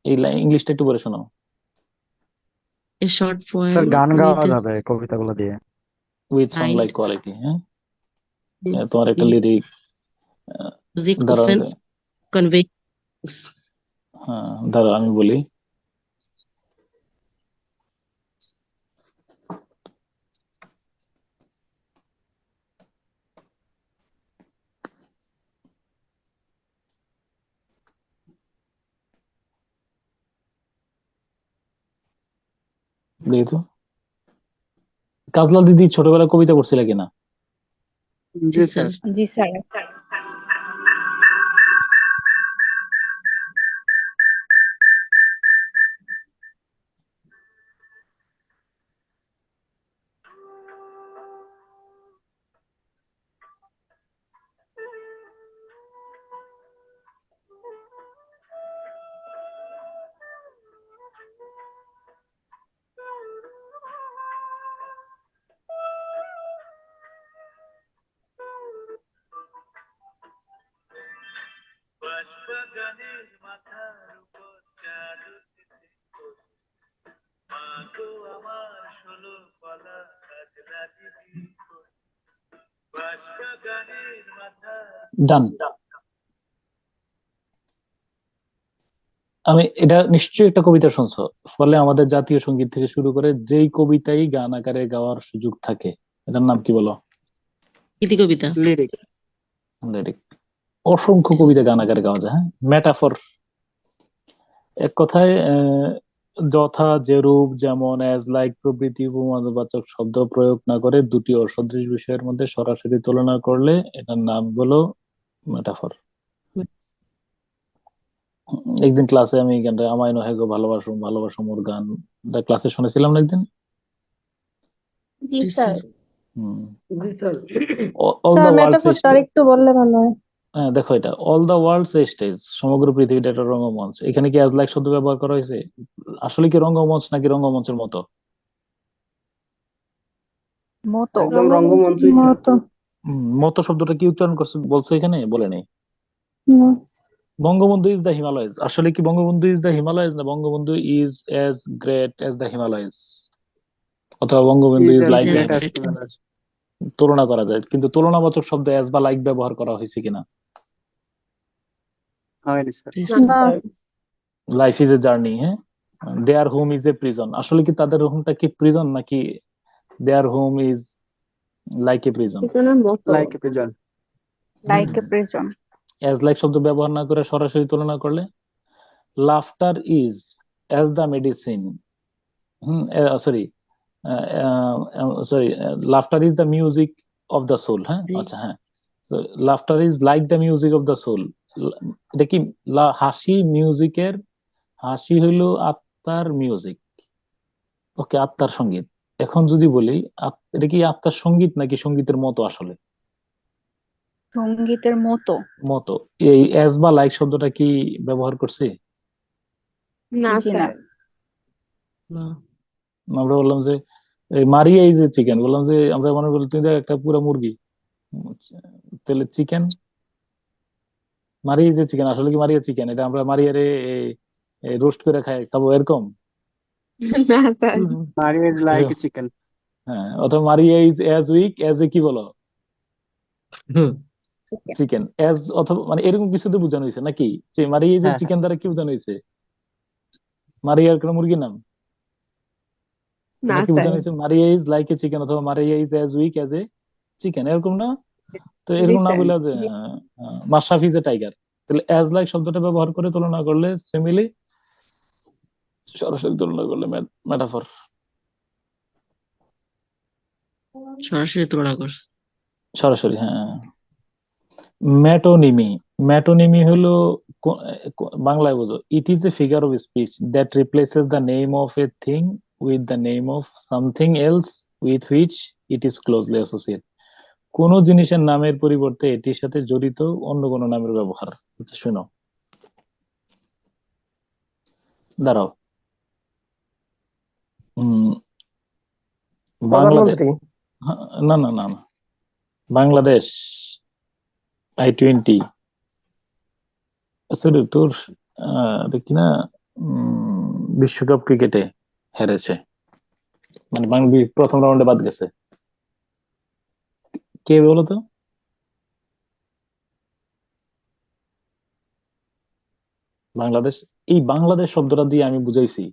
S1: এই ইংলিশটা একটু পরে শোনাও।
S11: এ শর্ট পোয়েম
S5: স্যার গান গাওয়া যাবে কবিতাগুলো দিয়ে।
S1: উইথ সং লাইক কোয়ালিটি, হ্যাঁ। তোমার একটা লিরিক
S11: মিউজিক
S1: ধরো,
S11: অফেন কনভে।
S1: হ্যাঁ ধরো আমি বলি, দেখি তো কাজলা দিদি ছোটবেলায় কবিতা পড়ছিল কিনা?
S10: জি স্যার।
S8: জি স্যার।
S1: ডান। আমি এটা নিশ্চয়ই একটা কবিতা শুনছো। ফলে আমাদের জাতীয় সঙ্গীত থেকে শুরু করে যেই কবিতাই গান আকারে গাওয়ার সুযোগ থাকে, এটার নাম কি বলো?
S11: গীতি কবিতা।
S10: লিরিক।
S1: লিরিক। অসংখ্য কবিতা গান আকারে গাওয়া যায়। হ্যাঁ, মেটাফর। এক কথায় যথা, যেরূপ, যেমন, অ্যাজ, লাইক প্রভৃতি উপমাবাচক শব্দ প্রয়োগ না করে দুটি অসদৃশ বিষয়ের মধ্যে সরাসরি তুলনা করলে এটার নাম হলো মেটাফর। একদিন ক্লাসে আমি গানটা আমায় নহে গো ভালোবাসো ভালোবাসো মোর গান ক্লাসে শুনেছিলাম না একদিন।
S2: জি
S11: জি
S2: স্যার।
S11: স্যার।
S9: জি sir.
S1: All
S2: sir
S1: the world
S2: মেটাফরটা আরেকটু বললে ভালো হয়।
S1: হ্যাঁ দেখো, এটা অল দ্য ওয়ার্ল্ড স্টেজ, সমগ্র পৃথিবীটা একটা রঙ্গমঞ্চ। এখানে কি অ্যাজ লাইক শব্দ ব্যবহার করা হয়েছে? আসলে কি রঙ্গমঞ্চ নাকি রঙ্গমঞ্চের মতো?
S8: মতো।
S9: একদম রঙ্গমঞ্চই স্যার।
S2: মতো।
S1: মতো শব্দটা কি উচ্চারণ করছে বলছে এখানে? বলে নেই।
S2: না।
S1: Bangabandhu is the Himalayas. আসলে কি বঙ্গবন্ধু ইজ দ্য হিমালয়স না Bangabandhu is as great as the Himalayas, অথবা Bangabandhu
S10: Is
S1: is
S10: as
S1: like
S10: great
S1: the,
S10: as Himalayas.
S1: তুলনা করা যায়। কিন্তু তুলনাবাচক শব্দ অ্যাজ বা লাইক ব্যবহার করা হয়েছে কিনা?
S10: হয়নি স্যার।
S11: জি
S2: না
S11: sir.
S2: Sir.
S1: Life is a journey. হ্যাঁ, their home is a prison. আসলে কি তাদের হোমটা কি প্রিজন নাকি their home is like a prison?
S2: পিছনের মতো।
S10: Like a pigeon.
S8: Like a prison.
S1: As like শব্দ ব্যবহার না করে সরাসরি তুলনা করলে laughter is as the medicine. Sorry sorry, laughter is the music of the soul. হ্যাঁ, আচ্ছা, হ্যাঁ, laughter is like the music of the soul. এটা কি হাসি মিউজিকের, হাসি হইলো আত্মার মিউজিক। ওকে, আত্মার সঙ্গীত। এখন যদি বলি এটা কি আত্মার সঙ্গীত নাকি সঙ্গীতের মতো? আসলে
S8: সঙ্গীতের মতো।
S1: মতো। এই অ্যাজ বা লাইক শব্দটা কি ব্যবহার করছি?
S2: না
S8: জি না।
S2: স্যার।
S11: না।
S1: আমরা বললাম যে মারিয়া ইজ এ চিকেন, বললাম যে আমরা মনে করলাম তুমি দেখ একটা পুরো মুরগি, তাহলে chicken, Maria is a chicken. আসলে কি মারিয়া চিকেন? এটা আমরা মারিয়ারে রোস্ট করে খাবো এরকম?
S2: না sir.
S10: Maria is like a chicken.
S1: হ্যাঁ, অথবা Maria is as weak as a কি বলো
S11: হুম।
S1: চিকেন, অ্যাজ, অথবা মানে এরকম কিছুতে বোঝানো হয়েছে নাকি? যে মারিয়া ইজ এ
S10: হ্যাঁ,
S1: চিকেন দ্বারা কি বোঝানো হয়েছে? মারিয়ার কোনো মুরগির নাম
S2: না
S1: নাকি
S2: স্যার।
S1: বোঝানো হয়েছে Maria is like a chicken অথবা Maria is as weak as a chicken, এরকম না? তো
S2: জি
S1: এরকম না
S2: স্যার।
S1: বলে যে
S8: জি।
S1: মাশরাফি ইজ এ টাইগার, তাহলে অ্যাজ লাইক শব্দটা ব্যবহার করে তুলনা করলে সিমিলি, সরাসরি তুলনা করলে মেটাফর।
S11: সরাসরি তুলনা করছে।
S1: সরাসরি, হ্যাঁ। ম্যাটোনিমি। ম্যাটোনিমি হলো বাংলায় বোঝো, it is a figure of speech that replaces the name of a thing with the name of something else with which it is closely associate. কোন জিনিসের নামের পরিবর্তে এটির সাথে জড়িত অন্য কোন নামের ব্যবহার। শুনো, দাঁড়াও। বাংলাদেশ,
S4: প্রধানমন্ত্রী।
S1: না না না না, বাংলাদেশ I-20 আসলে তোর এটা কিনা বিশ্বকাপ ক্রিকেটে হেরেছে, মানে বাংলাদেশ প্রথম রাউন্ডে বাদ গেছে। কে বলো তো? বাংলাদেশ। এই বাংলাদেশ শব্দটা দিয়ে আমি বুঝাইছি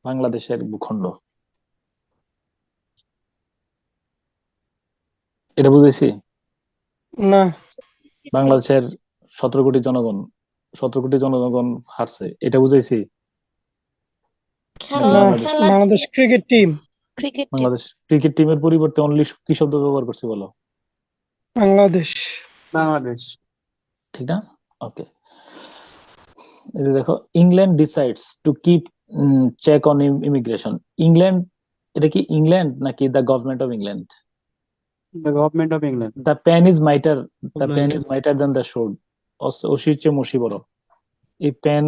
S1: বাংলাদেশের ভূখণ্ড, এটা বুঝাইছি।
S4: না।
S1: বাংলাদেশের 17 কোটি জনগণ, 17 কোটি জনগণ হারছে, এটা বুঝাইছি।
S6: খেলা
S4: না,
S1: বাংলাদেশ,
S6: খেলা
S4: Bangladesh cricket team.
S6: Cricket team.
S1: Bangladesh cricket টিমের পরিবর্তে অনলি কি শব্দ ব্যবহার করছি বলো?
S4: বাংলাদেশ।
S10: Bangladesh.
S1: ঠিক না? ওকে, এই যে দেখো, England decides to keep check on immigration. England, এটা কি ইংল্যান্ড নাকি the government of England?
S10: The government of England.
S1: The pen is mightier, the pen
S11: mightier.
S1: Is mightier than the sword. অসির চেয়ে মসি বড়। এই পেন,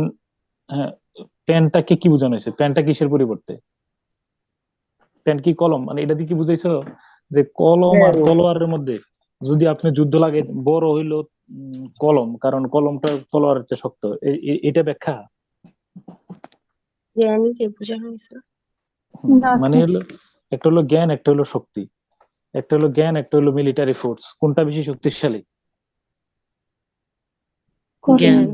S1: পেনটাকে কি বোঝানো হয়েছে? পেনটা কিসের পরিবর্তে? পেন কি কলম? মানে এটা দিয়ে কি বুঝাইছো যে কলম আর
S4: হ্যাঁ।
S1: তলোয়ারের মধ্যে, যদি আপনি যুদ্ধ লাগে বড় হইলো কলম, কারণ কলমটা তলোয়ারের চেয়ে শক্ত। এটা ব্যাখ্যা।
S6: জ্ঞানীকে বোঝানো হয়েছে।
S2: না
S1: মানে
S2: স্যার।
S1: হলো একটা হলো জ্ঞান, একটা হলো শক্তি। একটা হলো জ্ঞান, একটা হলো মিলিটারি ফোর্স। কোনটা বেশি শক্তিশালী?
S11: জ্ঞান।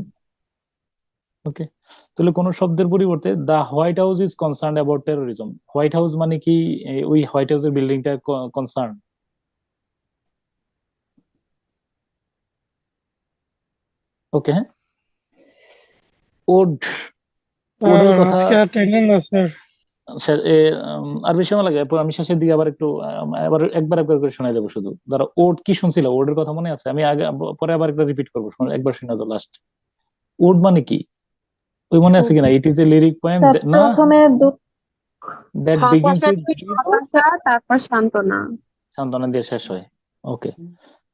S1: ওকে, তাহলে কোন শব্দের পরিবর্তে the White House is concern about terrorism. White House মানে কি ওই হোয়াইট হাউসের বিল্ডিংটা কনসার্ন? ওকে, হ্যাঁ। ওড, ওডের কথা
S4: আজকে আর টাইম না স্যার।
S1: আর বেশি সময় লাগে। এরপর আমি শেষের দিকে আবার একটু আবার একবার করে শোনা যাবো শুধু। ধরো ওড কি শুনছিল, ওডের কথা মনে আছে? আমি আগে পরে আবার একবার রিপিট করবো, একবার শোনা যাও লাস্ট। ওড মানে কি ওই মনে আছে কিনা? It is a lyric poem
S2: sir
S1: না
S2: প্রথমে
S1: দ্যাট বিগিনস উইথ
S2: হতাশা, তারপর সান্ত্বনা।
S1: সান্ত্বনা দিয়ে শেষ হয়। ওকে,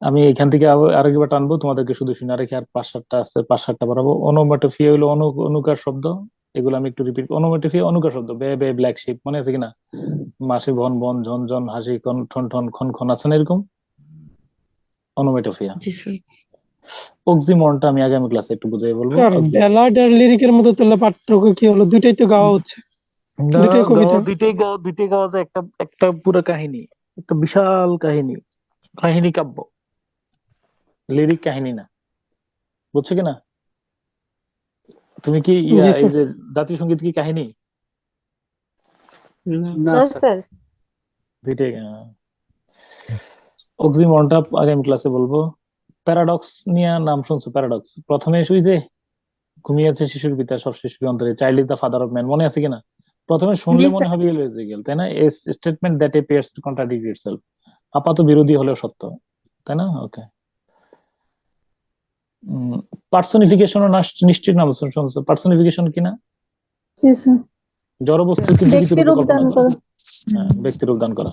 S1: আমি এখান থেকে আরেকবার টানবো, তোমাদেরকে শুধু শুনে রেখে আর 5-7টা আছে, 5-7টা বাড়াবো। অনোমাটোফিয়া হলো অনুকার শব্দ। এগুলো আমি একটু রিপিট। অনোমাটোফিয়া অনুকার শব্দ। বে বে ব্ল্যাক শিপ, মনে আছে কিনা? মাসি বন বন ঝন ঝন হাসি কন ঠন ঠন খন খন, আছে না এরকম? অনোমাটোফিয়া।
S11: জি স্যার।
S1: অক্সিমরনটা আমি আগামী ক্লাসে একটু বুঝিয়ে বলবো।
S4: স্যার ব্যালাড আর লিরিকের মধ্যে তাহলে পার্থক্য কি হলো? দুইটাই তো গাওয়া হচ্ছে, দুইটাই কবিতা।
S1: দুইটাই গাওয়া যায়। একটা একটা পুরো কাহিনী, একটা বিশাল কাহিনী, কাহিনী কাব্য। লিরিক কাহিনী না, বুঝছো কিনা? তুমি কি
S4: জি
S1: এই
S4: স্যার।
S1: যে জাতীয় সঙ্গীত কি কাহিনী?
S11: না।
S10: না
S2: না
S10: স্যার।
S2: স্যার।
S1: দুইটাই। অক্সিমরনটা আগামী ক্লাসে বলবো। প্যারাডক্স নিয়ে নাম শুনছো? প্যারাডক্স প্রথমে শুই যে ঘুমিয়েছে শিশুর পিতা, সব শিশুর অন্তরে, child is the father of man, মনে আছে কিনা? প্রথমে শুনলে
S2: জি
S1: মনে
S2: স্যার।
S1: হবে ইলজিক্যাল, তাই না? A statement that appears to contradict itself, আপাত বিরোধী হলেও সত্য, তাই না? ওকে, পার্সোনিফিকেশনও নিশ্চিত নাম শুনছো? পার্সোনিফিকেশন কিনা?
S2: জি স্যার।
S1: জড়বস্তুকে জীবিত
S2: ব্যক্তি
S1: রূপে
S2: রূপ
S1: কল্পনা
S2: দান
S1: করা।
S2: করা।
S1: হ্যাঁ, ব্যক্তি রূপ দান করা।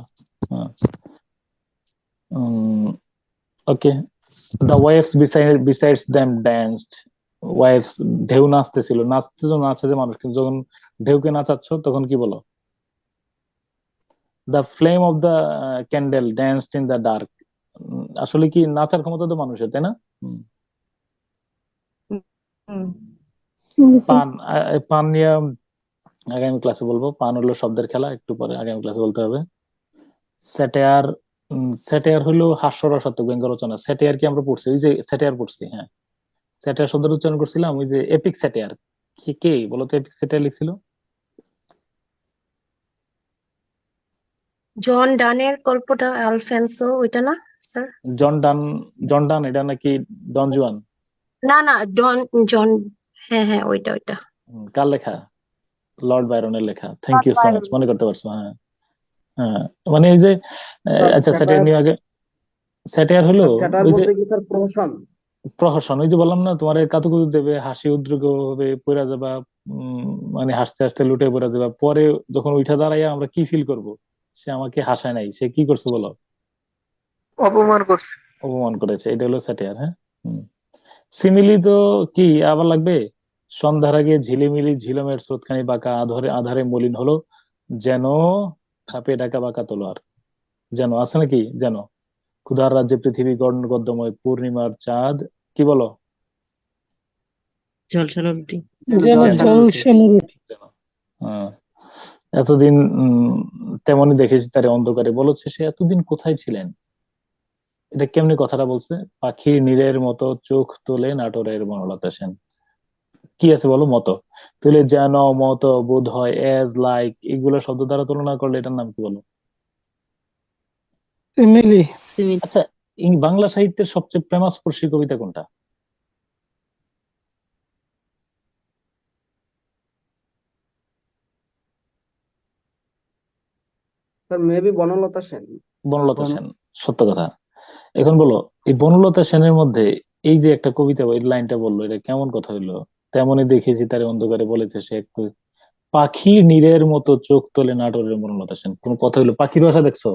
S1: হ্যাঁ। Okay, the waves besides them danced. Waves, ঢেউ নাচতেছিল। নাচতে তো নাচে যে মানুষ, কিন্তু যখন ঢেউকে নাচাচ্ছ তখন কি বলো? The flame of the candle danced in the dark. আসলে কি নাচার ক্ষমতা তো মানুষের, তাই না?
S2: জি স্যার।
S1: পান, পান নিয়ে আগামী ক্লাসে বলবো। পান হলো শব্দের খেলা, একটু পরে আগামী ক্লাসে বলতে হবে। স্যাটায়ার, স্যাটায়ার হলো হাস্যরসাত্মক ব্যঙ্গ রচনা। স্যাটায়ার কি আমরা পড়ছি? ওই যে স্যাটায়ার পড়ছি, হ্যাঁ। স্যাটায়ার শব্দের উচ্চারণ করছিলাম, ওই যে এপিক স্যাটায়ার। কে বলো তো এপিক স্যাটায়ার লিখছিল?
S6: জন ডানের গল্পটা আলফেন্সো, ওইটা না স্যার?
S1: জন ডান, জন ডান এটা নাকি ডন জুয়ান?
S6: না না, জন, হ্যাঁ হ্যাঁ, ওইটা ওইটা।
S1: কার লেখা? লর্ড বাইরনের লেখা। থ্যাংক ইউ সো মাচ, মনে করতে পারছো। হ্যাঁ হ্যাঁ, মানে এই যে আচ্ছা, স্যাটায়ার নিয়ে আগে। স্যাটায়ার হলো
S9: স্যাটার
S1: ওই যে
S9: বলতে কি স্যার প্রহসন?
S1: প্রহসন। ওই যে বললাম না তোমার, কাতুকুতু দেবে, হাসি উদ্রেক হবে, পড়া যাবা, মানে হাসতে হাসতে লুটে পড়া যাবা। পরে যখন উঠা দাঁড়াইয়া আমরা কি ফিল করব? সে আমাকে হাসায় নাই, সে কি করছে বলো?
S9: অপমান করছে।
S1: অপমান করেছে। এটা হলো স্যাটায়ার। হ্যাঁ, সিমিলি তো কি আবার লাগবে? সন্ধ্যার আগে ঝিলিমিলি ঝিলমের স্রোতখানি বাঁকা, আধারে আধারে মলিন হলো, যেন খাপে ঢাকা বাঁকা তলোয়ার। যেন আছে নাকি? যেন ক্ষুধার রাজ্যে পৃথিবী গদ্যময়, পূর্ণিমার চাঁদ, কি বলো?
S11: ঝলসানো রুটি।
S4: যেন ঝলসানো রুটি।
S1: হ্যাঁ, এতদিন তেমনই দেখেছি তারে অন্ধকারে, বলছে সে এতদিন কোথায় ছিলেন। এটা কেমনি কথাটা বলছে? পাখির নীড়ের মতো চোখ তোলে নাটোরের বনলতা সেন। কি আছে বলো? মতো। তাহলে যেন, মতো, বোধ হয়, এজ, লাইক, এগুলো শব্দ দ্বারা তুলনা করলে এটার নাম কি বলো?
S4: সিমিলি।
S1: আচ্ছা, বাংলা সাহিত্যের সবচেয়ে প্রেমস্পর্শী কবিতা কোনটা?
S9: Sir maybe Banalata Sen.
S1: বনলতা সেন, সত্য কথা। এখন বলো, এই বনলতা সেনের মধ্যে এই যে একটা কবিতা, এই লাইনটা বললো, এটা কেমন কথা হইলো? তেমনই দেখেছি তারে অন্ধকারে, বলেছে সে একটু পাখির নীড়ের মতো চোখ তোলে নাটোরের বনলতা সেন। কোন কথা হইলো? পাখির ভাষা দেখছো?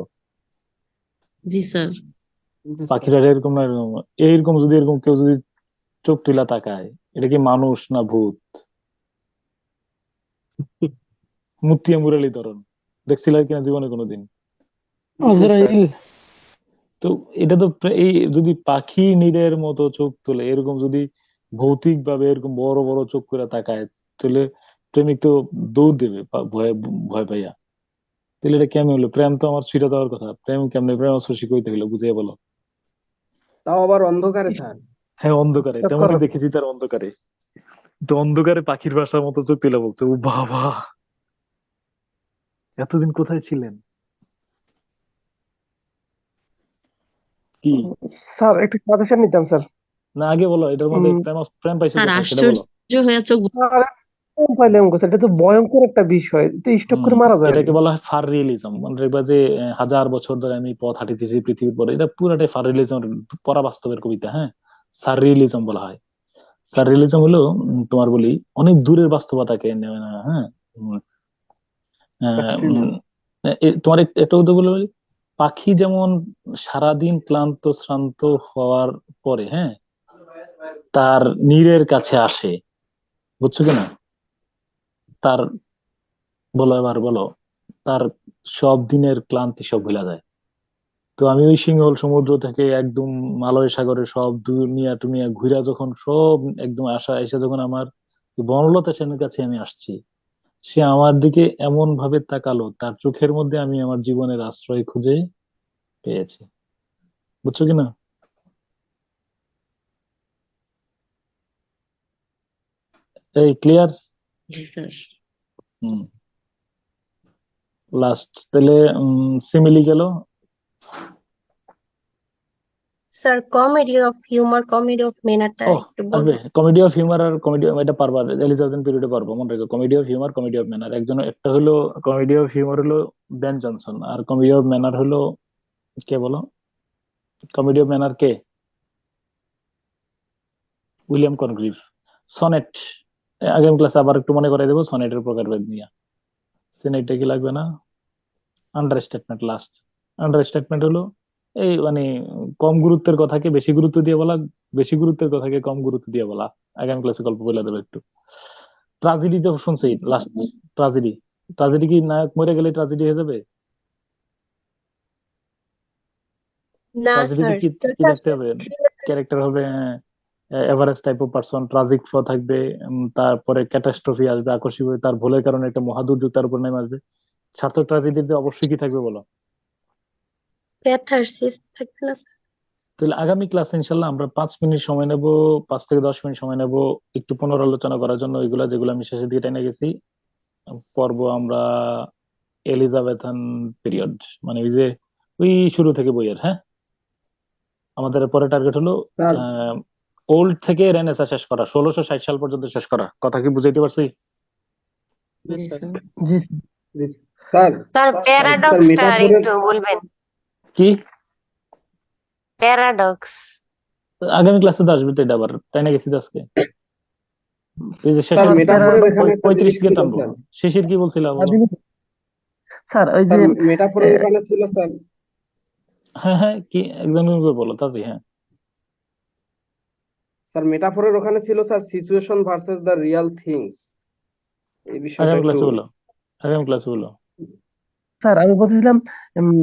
S11: জি স্যার।
S1: পাখির ভাষা এরকম না এরকম? এইরকম যদি এরকম কেউ যদি চোখ তুলা তাকায়, এটা কি মানুষ না ভূত? মুতিয়া মুরালিধরন দেখছিল কিনা জীবনে কোনোদিন?
S4: আজরাইল।
S1: তো এটা তো এই যদি পাখি নীড়ের মতো চোখ তোলে, এরকম যদি ভৌতিক ভাবে এরকম বড় বড় চোখ করে তাকায়, তাহলে প্রেমিক তো দৌড় দেবে ভয় ভয় পাইয়া। তাহলে এটা কেমন হলো? প্রেম তো আমার ছুটে যাওয়ার কথা, প্রেম কেমনে প্রেম শশী কইতে গেলো বুঝিয়ে বলো।
S9: তাও আবার অন্ধকারে স্যার।
S1: হ্যাঁ অন্ধকারে, তেমনই দেখেছি তার অন্ধকারে। তো অন্ধকারে পাখির বাসার মতো চোখ তুলে বলছে, ও বাবা এতদিন কোথায় ছিলেন? কি
S4: স্যার একটা সাজেশন নিতাম স্যার।
S1: না আগে বলো, এটার মধ্যে প্রেম প্রেম পাইছো
S11: স্যার
S1: কোথায় সেটা বলো।
S11: আশ্চর্য হয়ে চোখ
S4: আর কোন পাইলাম গো স্যার, এটা তো ভয়ঙ্কর একটা বিষয়, তো স্টক করে মারা যায়
S1: এটাকে বলা হয় ফার রিয়েলিজম। মনে রাখবা যে হাজার বছর ধরে আমি পথ হাঁটিতেছি পৃথিবীর পরে, এটা পুরাটাই ফার রিয়েলিজম, পরাবাস্তবের কবিতা। হ্যাঁ, সার রিয়েলিজম বলা হয়। সার রিয়েলিজম হলো তোমার বলি অনেক দূরের বাস্তবতাকে নেয় না। হ্যাঁ, তোমার একটা উদাহরণ বলি। পাখি যেমন সারাদিন ক্লান্ত শ্রান্ত হওয়ার পরে, হ্যাঁ, তার নীড়ের কাছে আসে, বুঝছো কিনা? তার বলো এবার বলো, তার সব দিনের ক্লান্তি সব ভুলা যায়। তো আমি ওই সিংহল সমুদ্র থেকে একদম মালয় সাগরের সব দুনিয়া টুনিয়া ঘুরা যখন সব একদম আসা এসে যখন আমার বনলতা সেনের কাছে আমি আসছি, সে আমার দিকে এমন ভাবে তাকালো, তার চোখের মধ্যে আমি আমার জীবনের আশ্রয় খুঁজে পেয়েছি। বুঝছো কিনা? এই ক্লিয়ার?
S11: জি স্যার।
S1: হুম। লাস্ট তাহলে সিমিলি গেল।
S6: Sir comedy of humour, comedy of ম্যানারটা
S1: ও
S6: একটু
S1: আসবে,
S6: বলবেন?
S1: কমেডি অফ হিউমার আর কমেডি, এটা পারবা, এলিজাবেথ পিরিয়ডে পারবো, মনে রাখো। Comedy of humour, comedy of manner, একজন একটা হলো কমেডি অফ হিউমার হলো বেন জনসন, আর কমেডি অফ ম্যানার হলো কে বলো? কমেডি অফ ম্যানার কে? William Congreve. সনেট আগামী ক্লাসে আবার একটু মনে করে দেবো, সনেটের প্রকারভেদ নিয়ে। সনেটটা কি লাগবে না? Under statement last. Under statement হলো এই মানে কম গুরুত্বের কথাকে বেশি গুরুত্ব দিয়ে বলা, বেশি গুরুত্বের কথাকে কম গুরুত্ব দিয়ে বলা। আগামী ক্লাসে গল্প বলে দেবো একটু। ট্রাজেডি তো শুনছি লাস্ট। ট্রাজেডি, ট্রাজেডি কি নায়ক মরে গেলে ট্রাজেডি হয়ে যাবে?
S6: না
S1: ট্রাজেডিতে
S6: স্যার,
S1: কি কি থাকতে হবে? ক্যারেক্টার হবে average type of person, tragic flow থাকবে, তারপরে ক্যাটাস্ট্রফি আসবে, আকস্মিক ভাবে তার ভুলের কারণে একটা মহাদুর্যোগ তার উপর নেমে আসবে। সার্থক ট্রাজেডিতে অবশ্যই কি থাকবে বলো?
S6: ক্যাথারসিস থাকবে না স্যার?
S1: তাহলে আগামী ক্লাসে ইনশাল্লাহ আমরা 5 মিনিট সময় নেব, 5 থেকে 10 মিনিট সময় নেব একটু পুনরালোচনা করার জন্য ওইগুলা যেগুলো আমি শেষের দিকে টেনে গেছি। পর্ব আমরা এলিজাবেথান পিরিয়ড, মানে ওই যে ওই শুরু থেকে বইয়ের। হ্যাঁ, আমাদের পরে টার্গেট হলো
S9: স্যার
S1: ওল্ড থেকে রেনেসা শেষ করা, 1660 সাল পর্যন্ত শেষ করা। কথা কি বুঝাইতে পারছি?
S11: জি স্যার।
S4: জি
S9: স্যার
S7: স্যার
S9: স্যার
S7: প্যারাডক্সটা
S9: মেটাফোরের
S7: একটু বলবেন?
S1: কি
S7: প্যারাডক্স।
S1: আগামী ক্লাসে তো আসবে, তো এটা আবার তাই না গেছি তো আজকে। এই যে
S9: স্যার
S1: শেষের
S9: মেটাফোরের এখানে একটা
S1: 35
S9: জিনিস
S1: থেকে
S9: ছিল
S1: টানবো।
S9: স্যার।
S1: শেষের কি বলছিলাম বলো?
S4: স্যার ওই
S9: স্যার
S4: যে
S9: মেটাফোরের ওখানে ছিল স্যার।
S1: হ্যাঁ হ্যাঁ, কি একজন করে বলো তাড়াতাড়ি। হ্যাঁ,
S9: স্যার মেটাফোরের ওখানে ছিল sir situation versus the Real things, এই বিষয়টা
S1: আগামী
S9: একটু।
S1: ক্লাসে বলো, আগামী ক্লাসে বলো।
S4: স্যার আমি বলছিলাম উম,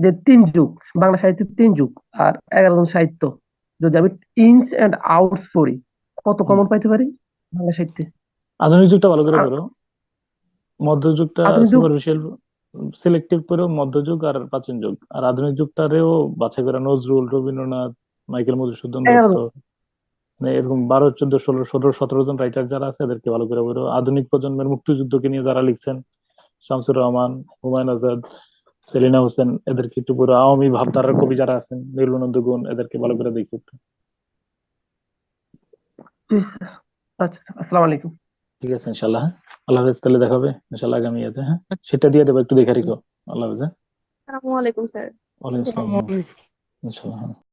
S4: যে 3 যুগ, বাংলা সাহিত্যের 3 যুগ আর 11জন সাহিত্য, যদি আমি ইনস এন্ড আউটস পড়ি কত কমন পাইতে পারি বাংলা সাহিত্যে?
S1: আধুনিক যুগটা ভালো করে পড়ো, মধ্যযুগটা
S4: আধুনিক যুগ।
S1: সুপারফিশিয়াল সিলেক্টিভ পড়ো, মধ্যযুগ আর প্রাচীন যুগ। আর আধুনিক যুগটারেও বাছাই করে, নজরুল, রবীন্দ্রনাথ, মাইকেল মধুসূদন দত্ত,
S4: 11জন।
S1: মানে এরকম 12, 14, 16, 17, 17 জন রাইটার যারা আছে এদেরকে ভালো করে পড়ো। আধুনিক প্রজন্মের মুক্তিযুদ্ধকে নিয়ে যারা লিখছেন, শামসুর রহমান, হুমায়ুন আজাদ, সেলিনা হোসেন, এদেরকে একটু পড়ো। আওয়ামী ভাবধারার কবি যারা আছেন, নীলনন্দ গুণ, এদেরকে ভালো করে দেখো একটু।
S4: জি স্যার। আচ্ছা স্যার, আসসালামু আলাইকুম।
S1: ঠিক আছে ইনশাল্লাহ। হ্যাঁ, আল্লাহ হাফেজ। তাহলে দেখা হবে ইনশাল্লাহ আগামী ইয়েতে। হ্যাঁ, সেটা দিয়ে দেবো, একটু দেখে রেখো। আল্লাহ হাফেজ। হ্যাঁ,
S2: আসসালামু আলাইকুম স্যার।
S1: ওয়ালাইকুম আসসালাম।
S4: আসসালামু আলাইকুম।
S1: ইনশাল্লাহ।